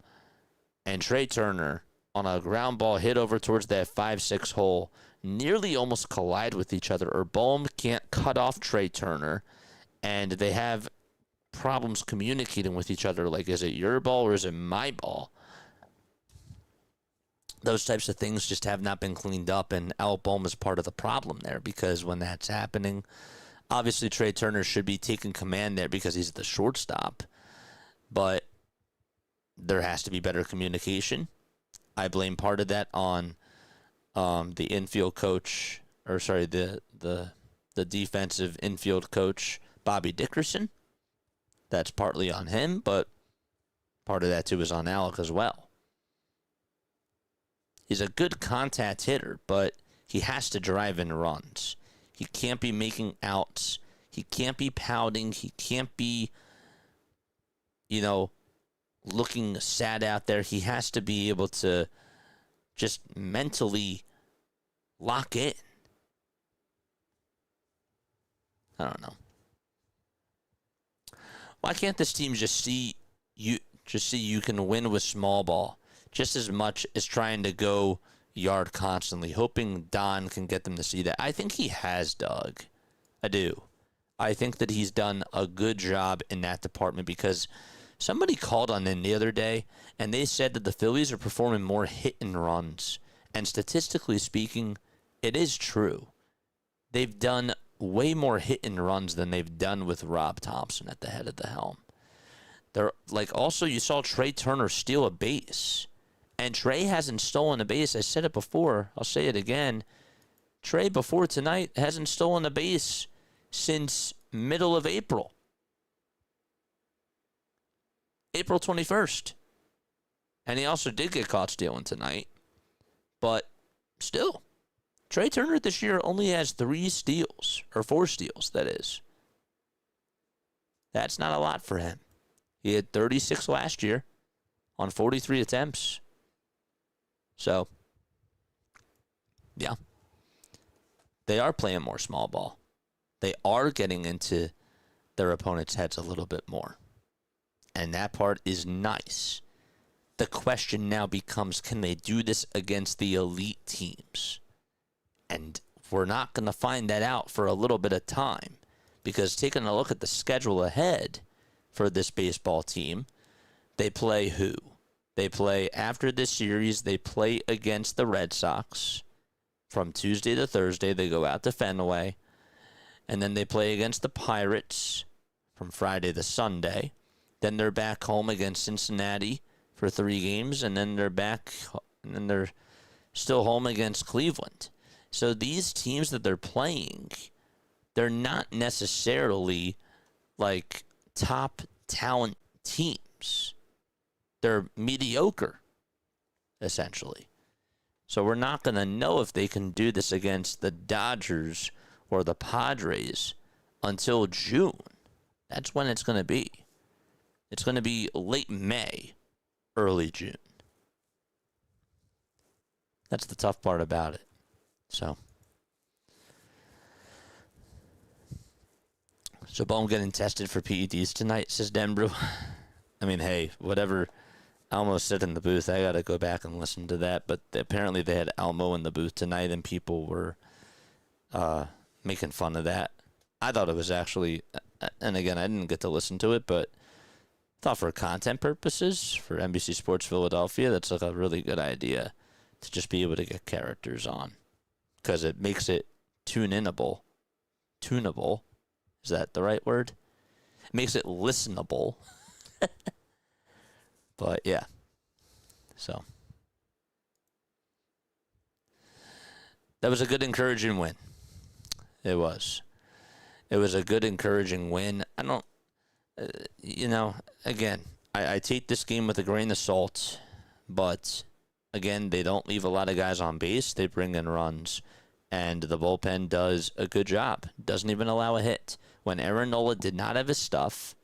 and Trey Turner on a ground ball hit over towards that 5-6 hole nearly almost collide with each other, or Bohm can't cut off Trey Turner, and they have problems communicating with each other, like, is it your ball or is it my ball? Those types of things just have not been cleaned up, and Alec Bohm is part of the problem there, because when that's happening, obviously Trey Turner should be taking command there because he's the shortstop, but there has to be better communication. I blame part of that on the infield coach, or sorry, the defensive infield coach, Bobby Dickerson. That's partly on him, but part of that too is on Alec as well. He's a good contact hitter, but he has to drive in runs. He can't be making outs. He can't be pouting. He can't be, looking sad out there. He has to be able to just mentally lock in. I don't know. Why can't this team just see you can win with small ball just as much as trying to go yard constantly, hoping Don can get them to see that? I think he has, Doug. I do. I think that he's done a good job in that department, because somebody called on in the other day and they said that the Phillies are performing more hit and runs. And statistically speaking, it is true. They've done way more hit and runs than they've done with Rob Thompson at the head of the helm. Also, you saw Trey Turner steal a base, and Trey hasn't stolen a base. I said it before, I'll say it again. Trey, before tonight, hasn't stolen a base since middle of April. April 21st. And he also did get caught stealing tonight. But still, Trey Turner this year only has 3 steals, or 4 steals, that is. That's not a lot for him. He had 36 last year on 43 attempts. So, yeah. They are playing more small ball. They are getting into their opponent's heads a little bit more. And that part is nice. The question now becomes, can they do this against the elite teams? And we're not going to find that out for a little bit of time. Because taking a look at the schedule ahead for this baseball team, they play who? They play, after this series, they play against the Red Sox. From Tuesday to Thursday, they go out to Fenway. And then they play against the Pirates from Friday to Sunday. Then they're back home against Cincinnati for 3 games. And then they're still home against Cleveland. So these teams that they're playing, they're not necessarily like top talent teams. They're mediocre, essentially. So we're not going to know if they can do this against the Dodgers or the Padres until June. That's when it's going to be. It's going to be late May, early June. That's the tough part about it. So Bohm getting tested for PEDs tonight, says Denbrew. I mean, hey, whatever Almo said in the booth, I got to go back and listen to that. But apparently they had Almo in the booth tonight, and people were making fun of that. I thought it was actually, and again, I didn't get to listen to it, but I thought for content purposes, for NBC Sports Philadelphia, that's like a really good idea to just be able to get characters on. Because it makes it tunable. Tunable. Is that the right word? It makes it listenable. But yeah. So that was a good, encouraging win. It was. It was a good, encouraging win. I don't, again, I take this game with a grain of salt, but again, they don't leave a lot of guys on base. They bring in runs, and the bullpen does a good job. Doesn't even allow a hit. When Aaron Nola did not have his stuff,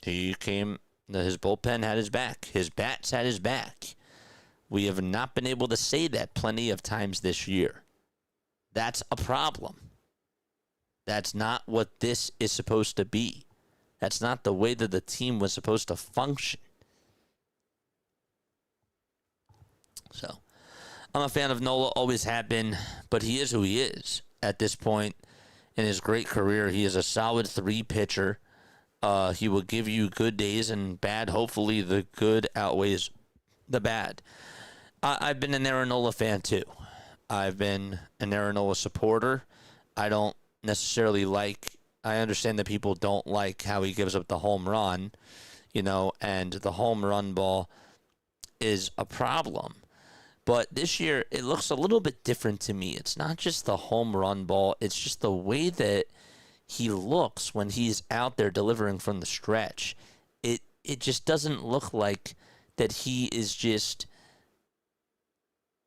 his bullpen had his back. His bats had his back. We have not been able to say that plenty of times this year. That's a problem. That's not what this is supposed to be. That's not the way that the team was supposed to function. So, I'm a fan of Nola, always have been, but he is who he is at this point in his great career. He is a solid 3 pitcher. He will give you good days and bad. Hopefully the good outweighs the bad. I've been an Aaron Nola fan too. I've been an Aaron Nola supporter. I don't necessarily I understand that people don't like how he gives up the home run, and the home run ball is a problem. But this year, it looks a little bit different to me. It's not just the home run ball. It's just the way that he looks when he's out there delivering from the stretch. It just doesn't look like that he is just...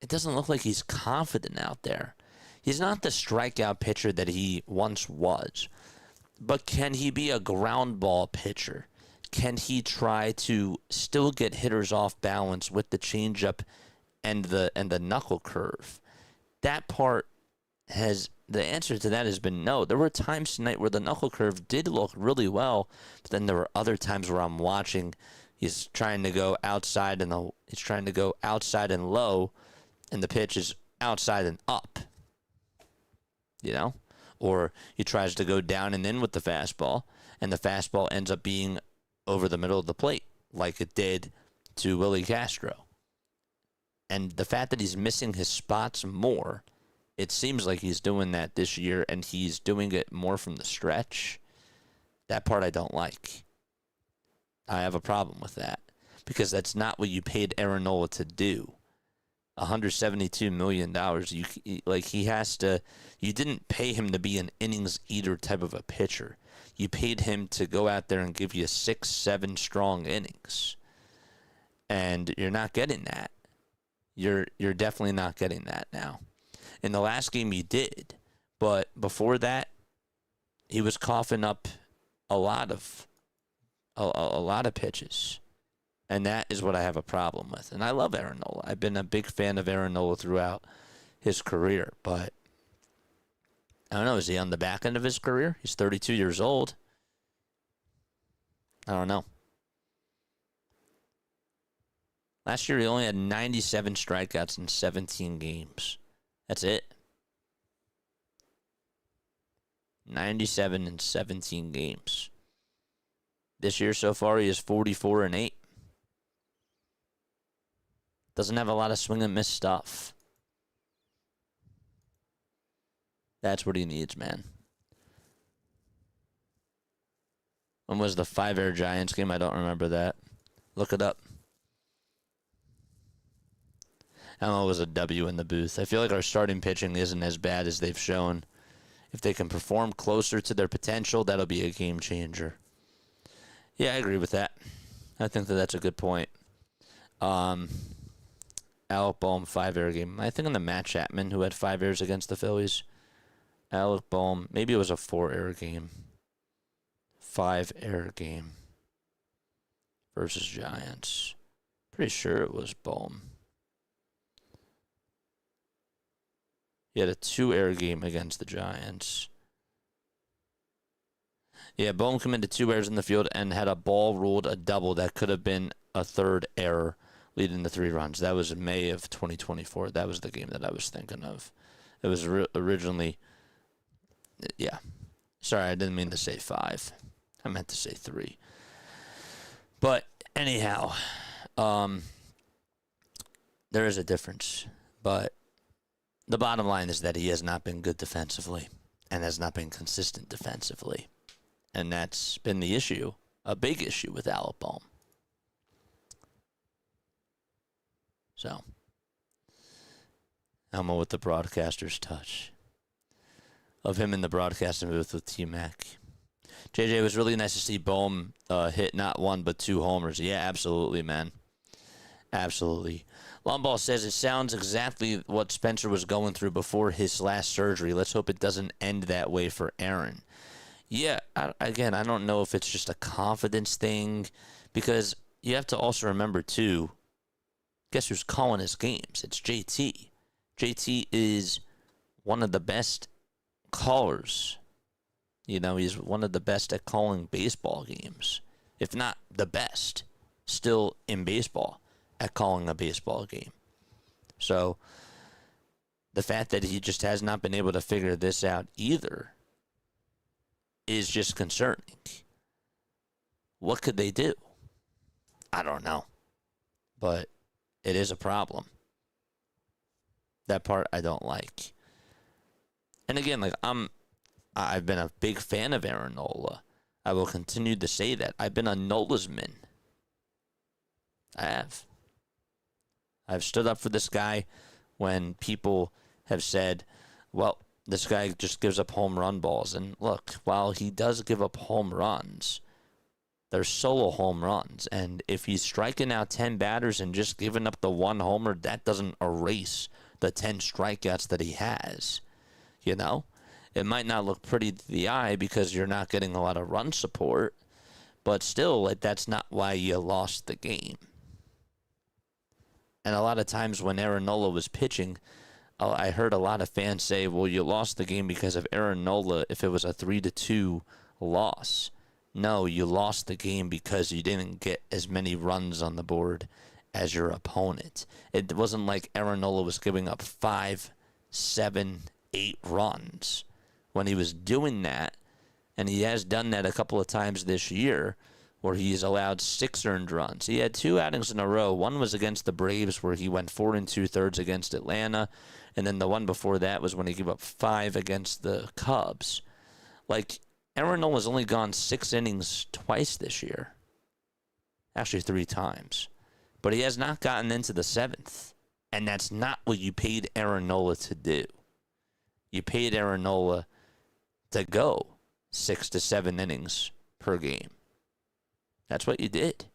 It doesn't look like he's confident out there. He's not the strikeout pitcher that he once was. But can he be a ground ball pitcher? Can he try to still get hitters off balance with the changeup and the knuckle curve? That part the answer to that has been no. There were times tonight where the knuckle curve did look really well, but then there were other times where I'm watching, he's trying to go outside and low, and the pitch is outside and up. Or he tries to go down and in with the fastball, and the fastball ends up being over the middle of the plate, like it did to Willie Castro. And the fact that he's missing his spots more, it seems like he's doing that this year, and he's doing it more from the stretch. That part I don't like. I have a problem with that, because that's not what you paid Aaron Nola to do. $172 million. He has to. You didn't pay him to be an innings eater type of a pitcher. You paid him to go out there and give you 6-7 strong innings, and you're not getting that. You're definitely not getting that now. In the last game, he did, but before that, he was coughing up a lot of pitches. And that is what I have a problem with. And I love Aaron Nola. I've been a big fan of Aaron Nola throughout his career. But I don't know. Is he on the back end of his career? He's 32 years old. I don't know. Last year, he only had 97 strikeouts in 17 games. That's it. 97 in 17 games. This year so far, he is 44-8. Doesn't have a lot of swing and miss stuff. That's what he needs, man. When was the 5-error Giants game? I don't remember that. Look it up. I don't know, it was a W in the booth. I feel like our starting pitching isn't as bad as they've shown. If they can perform closer to their potential, that'll be a game changer. Yeah, I agree with that. I think that's a good point. Alec Bohm, 5-error game. I think on the Matt Chapman, who had 5 errors against the Phillies. Alec Bohm, maybe it was a 4-error game. 5-error game versus Giants. Pretty sure it was Bohm. He had a 2-error game against the Giants. Yeah, Bohm committed 2 errors in the field and had a ball ruled a double that could have been a 3rd error, leading to 3 runs. That was in May of 2024. That was the game that I was thinking of. It was originally, yeah. Sorry, I didn't mean to say 5. I meant to say 3. But anyhow, there is a difference. But the bottom line is that he has not been good defensively and has not been consistent defensively. And that's been the issue, a big issue with Alec Bohm. So, Elmo with the broadcaster's touch of him in the broadcasting booth with T-Mac. JJ, it was really nice to see Bohm hit not 1 but 2 homers. Yeah, absolutely, man. Absolutely. Lomball says it sounds exactly what Spencer was going through before his last surgery. Let's hope it doesn't end that way for Aaron. Yeah, I don't know if it's just a confidence thing, because you have to also remember, too, guess who's calling his games? It's JT. JT is one of the best callers. You know, he's one of the best at calling baseball games, if not the best, still in baseball at calling a baseball game. So the fact that he just has not been able to figure this out either is just concerning. What could they do? I don't know. But it is a problem. That part I don't like. And again, I've been a big fan of Aaron Nola. I will continue to say that. I've been a Nola's man. I have. I've stood up for this guy when people have said, well, this guy just gives up home run balls. And look, while he does give up home runs, they're solo home runs. And if he's striking out 10 batters and just giving up the 1 homer, that doesn't erase the 10 strikeouts that he has. You know? It might not look pretty to the eye because you're not getting a lot of run support, but still, that's not why you lost the game. And a lot of times when Aaron Nola was pitching, I heard a lot of fans say, well, you lost the game because of Aaron Nola if it was a 3-2 loss. No, you lost the game because you didn't get as many runs on the board as your opponent. It wasn't like Aaron Nola was giving up 5, 7, 8 runs. When he was doing that, and he has done that a couple of times this year, where he's allowed 6 earned runs. He had 2 outings in a row. One was against the Braves, where he went 4 2/3 against Atlanta, and then the one before that was when he gave up 5 against the Cubs. Aaron Nola's only gone 6 innings twice this year. Actually, 3 times. But he has not gotten into the 7th. And that's not what you paid Aaron Nola to do. You paid Aaron Nola to go 6 to 7 innings per game. That's what you did.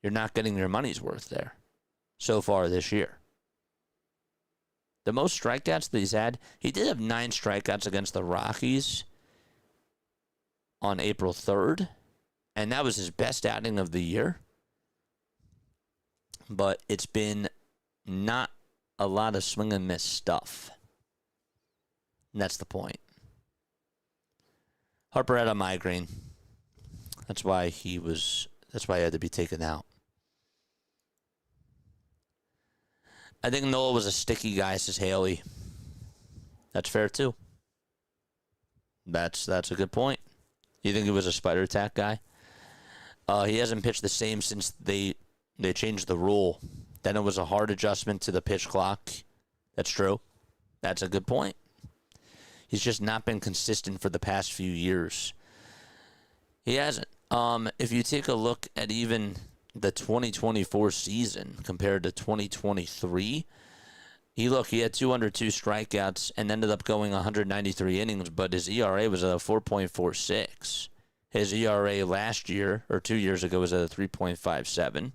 You're not getting your money's worth there so far this year. The most strikeouts that he's had, he did have 9 strikeouts against the Rockies on April 3rd, and that was his best outing of the year. But it's been not a lot of swing and miss stuff. And that's the point. Harper had a migraine. That's why he had to be taken out. I think Nola was a sticky guy, says Haley. That's fair too. That's a good point. You think he was a spider attack guy? He hasn't pitched the same since they changed the rule. Then it was a hard adjustment to the pitch clock. That's true. That's a good point. He's just not been consistent for the past few years. He hasn't. If you take a look at even the 2024 season compared to 2023, he had 202 strikeouts and ended up going 193 innings, but his ERA was at a 4.46. His ERA last year, or 2 years ago, was at a 3.57.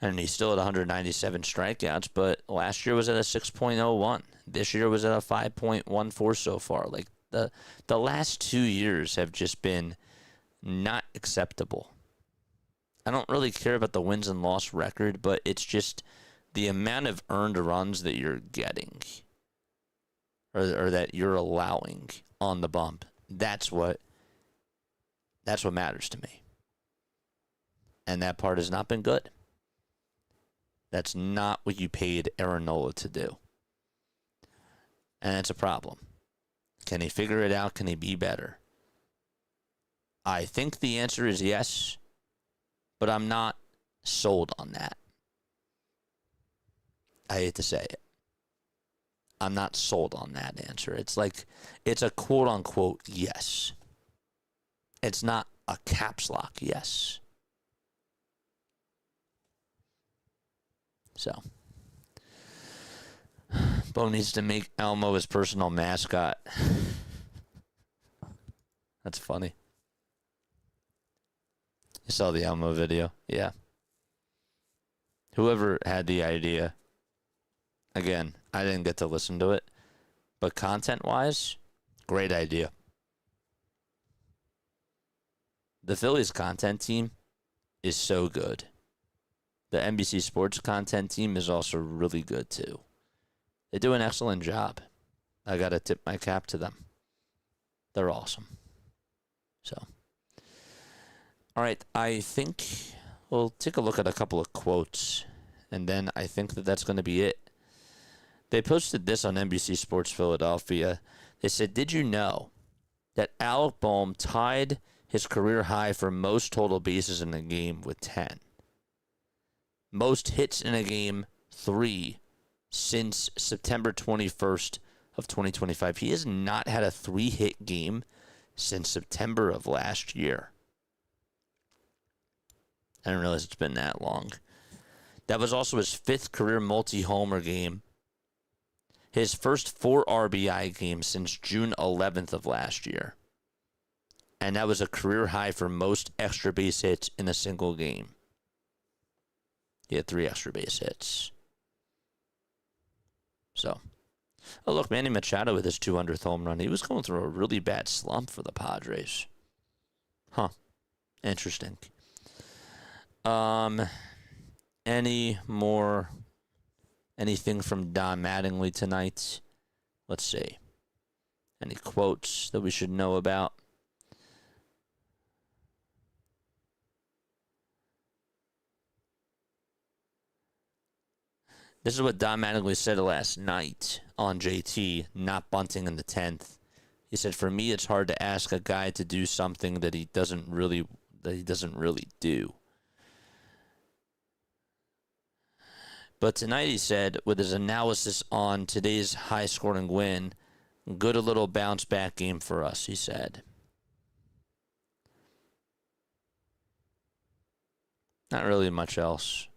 And he still had 197 strikeouts, but last year was at a 6.01. This year was at a 5.14 so far. Like, the last 2 years have just been not acceptable. I don't really care about the wins and loss record, but it's just the amount of earned runs that you're getting or that you're allowing on the bump. That's what matters to me. And that part has not been good. That's not what you paid Aaron Nola to do. And that's a problem. Can he figure it out? Can he be better? I think the answer is yes, but I'm not sold on that. I hate to say it. I'm not sold on that answer. It's like, it's a quote-unquote yes. It's not a caps lock yes. So, Bo needs to make Elmo his personal mascot. That's funny. You saw the Elmo video? Yeah. Whoever had the idea, again, I didn't get to listen to it, but content-wise, great idea. The Phillies content team is so good. The NBC Sports content team is also really good, too. They do an excellent job. I got to tip my cap to them. They're awesome. So, all right, I think we'll take a look at a couple of quotes, and then I think that's going to be it. They posted this on NBC Sports Philadelphia. They said, did you know that Alec Boehm tied his career high for most total bases in a game with 10? Most hits in a game, 3, since September 21st of 2025. He has not had a 3-hit game since September of last year. I didn't realize it's been that long. That was also his 5th career multi-homer game. His first 4 RBI game since June 11th of last year. And that was a career high for most extra base hits in a single game. He had 3 extra base hits. So, oh look, Manny Machado with his 200th home run. He was going through a really bad slump for the Padres. Huh. Interesting. Anything from Don Mattingly tonight? Let's see. Any quotes that we should know about? This is what Don Mattingly said last night on JT, not bunting in the 10th. He said, "For me, it's hard to ask a guy to do something that he doesn't really do." But tonight he said, with his analysis on today's high-scoring win, good a little bounce-back game for us, he said. Not really much else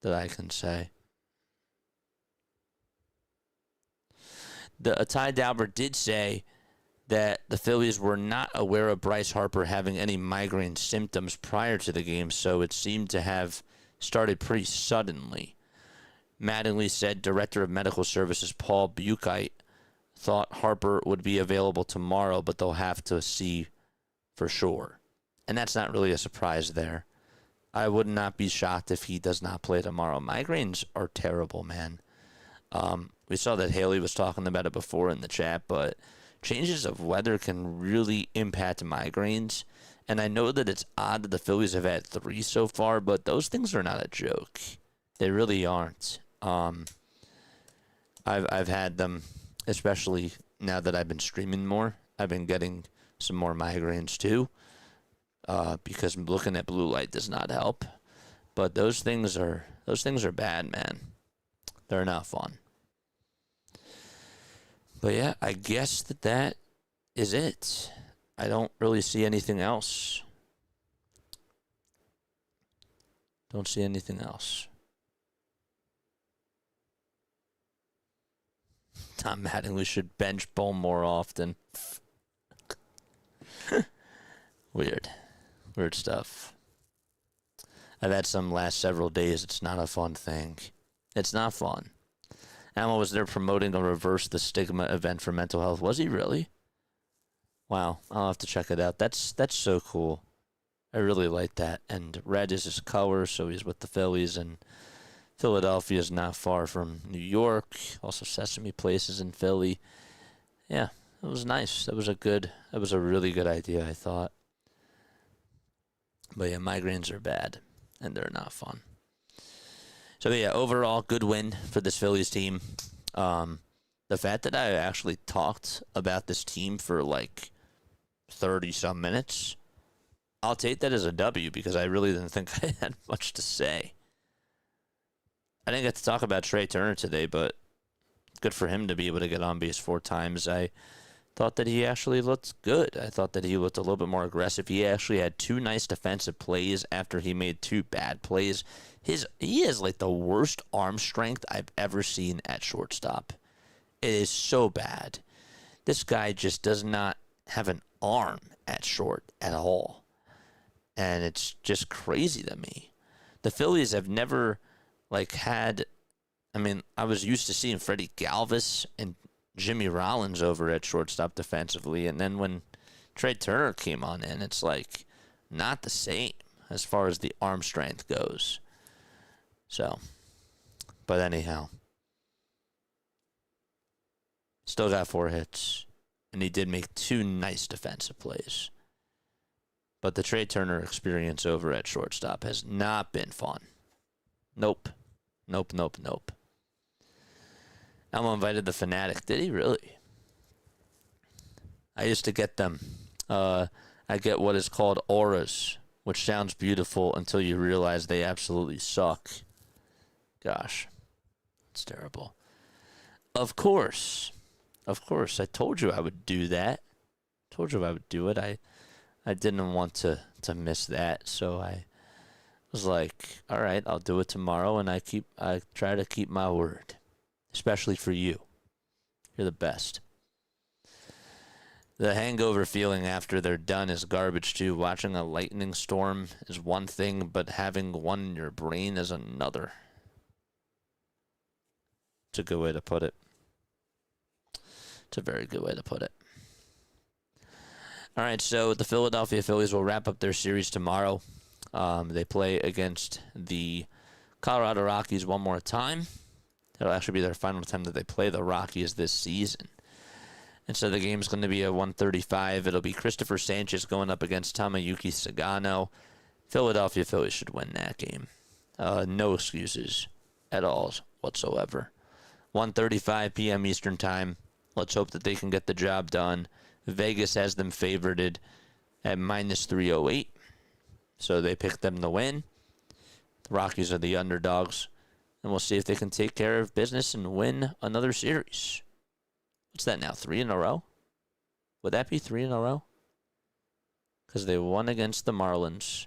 that I can say. Ty Dalbert did say that the Phillies were not aware of Bryce Harper having any migraine symptoms prior to the game, so it seemed to have started pretty suddenly. Mattingly said Director of Medical Services Paul Buchheit thought Harper would be available tomorrow, but they'll have to see for sure. And that's not really a surprise there. I would not be shocked if he does not play tomorrow. Migraines are terrible, man. We saw that Haley was talking about it before in the chat, but changes of weather can really impact migraines. And I know that it's odd that the Phillies have had 3 so far, but those things are not a joke. They really aren't. I've had them, especially now that I've been streaming more. I've been getting some more migraines too, because looking at blue light does not help. But those things are bad, man. They're not fun. But yeah, I guess that is it. I don't really see anything else. Don't see anything else. Tom Mattingly should bench Bohm more often. Weird stuff. I've had some last several days. It's not a fun thing. It's not fun. Alma was there promoting a Reverse the Stigma event for mental health. Was he really? Wow, I'll have to check it out. That's so cool. I really like that. And red is his color, so he's with the Phillies, and Philadelphia is not far from New York. Also, Sesame Place is in Philly. Yeah, it was nice. That was a really good idea, I thought. But yeah, migraines are bad, and they're not fun. So yeah, overall, good win for this Phillies team. The fact that I actually talked about this team for like 30-some minutes, I'll take that as a W, because I really didn't think I had much to say. I didn't get to talk about Trey Turner today, but good for him to be able to get on base 4 times. I thought that he actually looked good. I thought that he looked a little bit more aggressive. He actually had 2 nice defensive plays after he made 2 bad plays. He has like the worst arm strength I've ever seen at shortstop. It is so bad. This guy just does not have an arm at short at all. And it's just crazy to me. The Phillies have never had, I was used to seeing Freddie Galvis and Jimmy Rollins over at shortstop defensively, and then when Trey Turner came on in, it's like not the same as far as the arm strength goes. So, but anyhow, still got 4 hits, and he did make 2 nice defensive plays. But the Trey Turner experience over at shortstop has not been fun. Nope. Elmo invited the Fanatic. Did he really? I used to get them. I get what is called auras, which sounds beautiful until you realize they absolutely suck. Gosh, it's terrible. Of course. I told you I would do that. Told you I would do it. I didn't want to miss that, so I was like, all right, I'll do it tomorrow, and I try to keep my word, especially for you. You're the best. The hangover feeling after they're done is garbage too. Watching a lightning storm is one thing, but having one in your brain is another. It's a good way to put it. It's a very good way to put it. All right, so the Philadelphia Phillies will wrap up their series tomorrow. They play against the Colorado Rockies one more time. It'll actually be their final time that they play the Rockies this season. And so the game's going to be at 1:35. It'll be Christopher Sanchez going up against Tamayuki Sagano. Philadelphia Phillies should win that game. No excuses at all whatsoever. 1:35 p.m. Eastern Time. Let's hope that they can get the job done. Vegas has them favorited at minus 308. So they picked them to win. The Rockies are the underdogs. And we'll see if they can take care of business and win another series. What's that now? 3 in a row? Would that be 3 in a row? Because they won against the Marlins.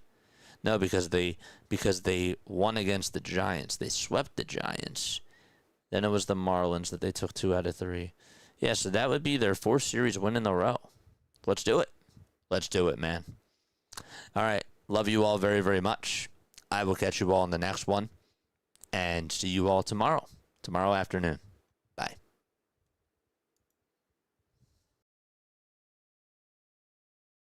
No, because they won against the Giants. They swept the Giants. Then it was the Marlins that they took 2 out of 3. Yeah, so that would be their 4th series win in a row. Let's do it. Let's do it, man. All right. Love you all very, very much. I will catch you all in the next one. And see you all tomorrow afternoon.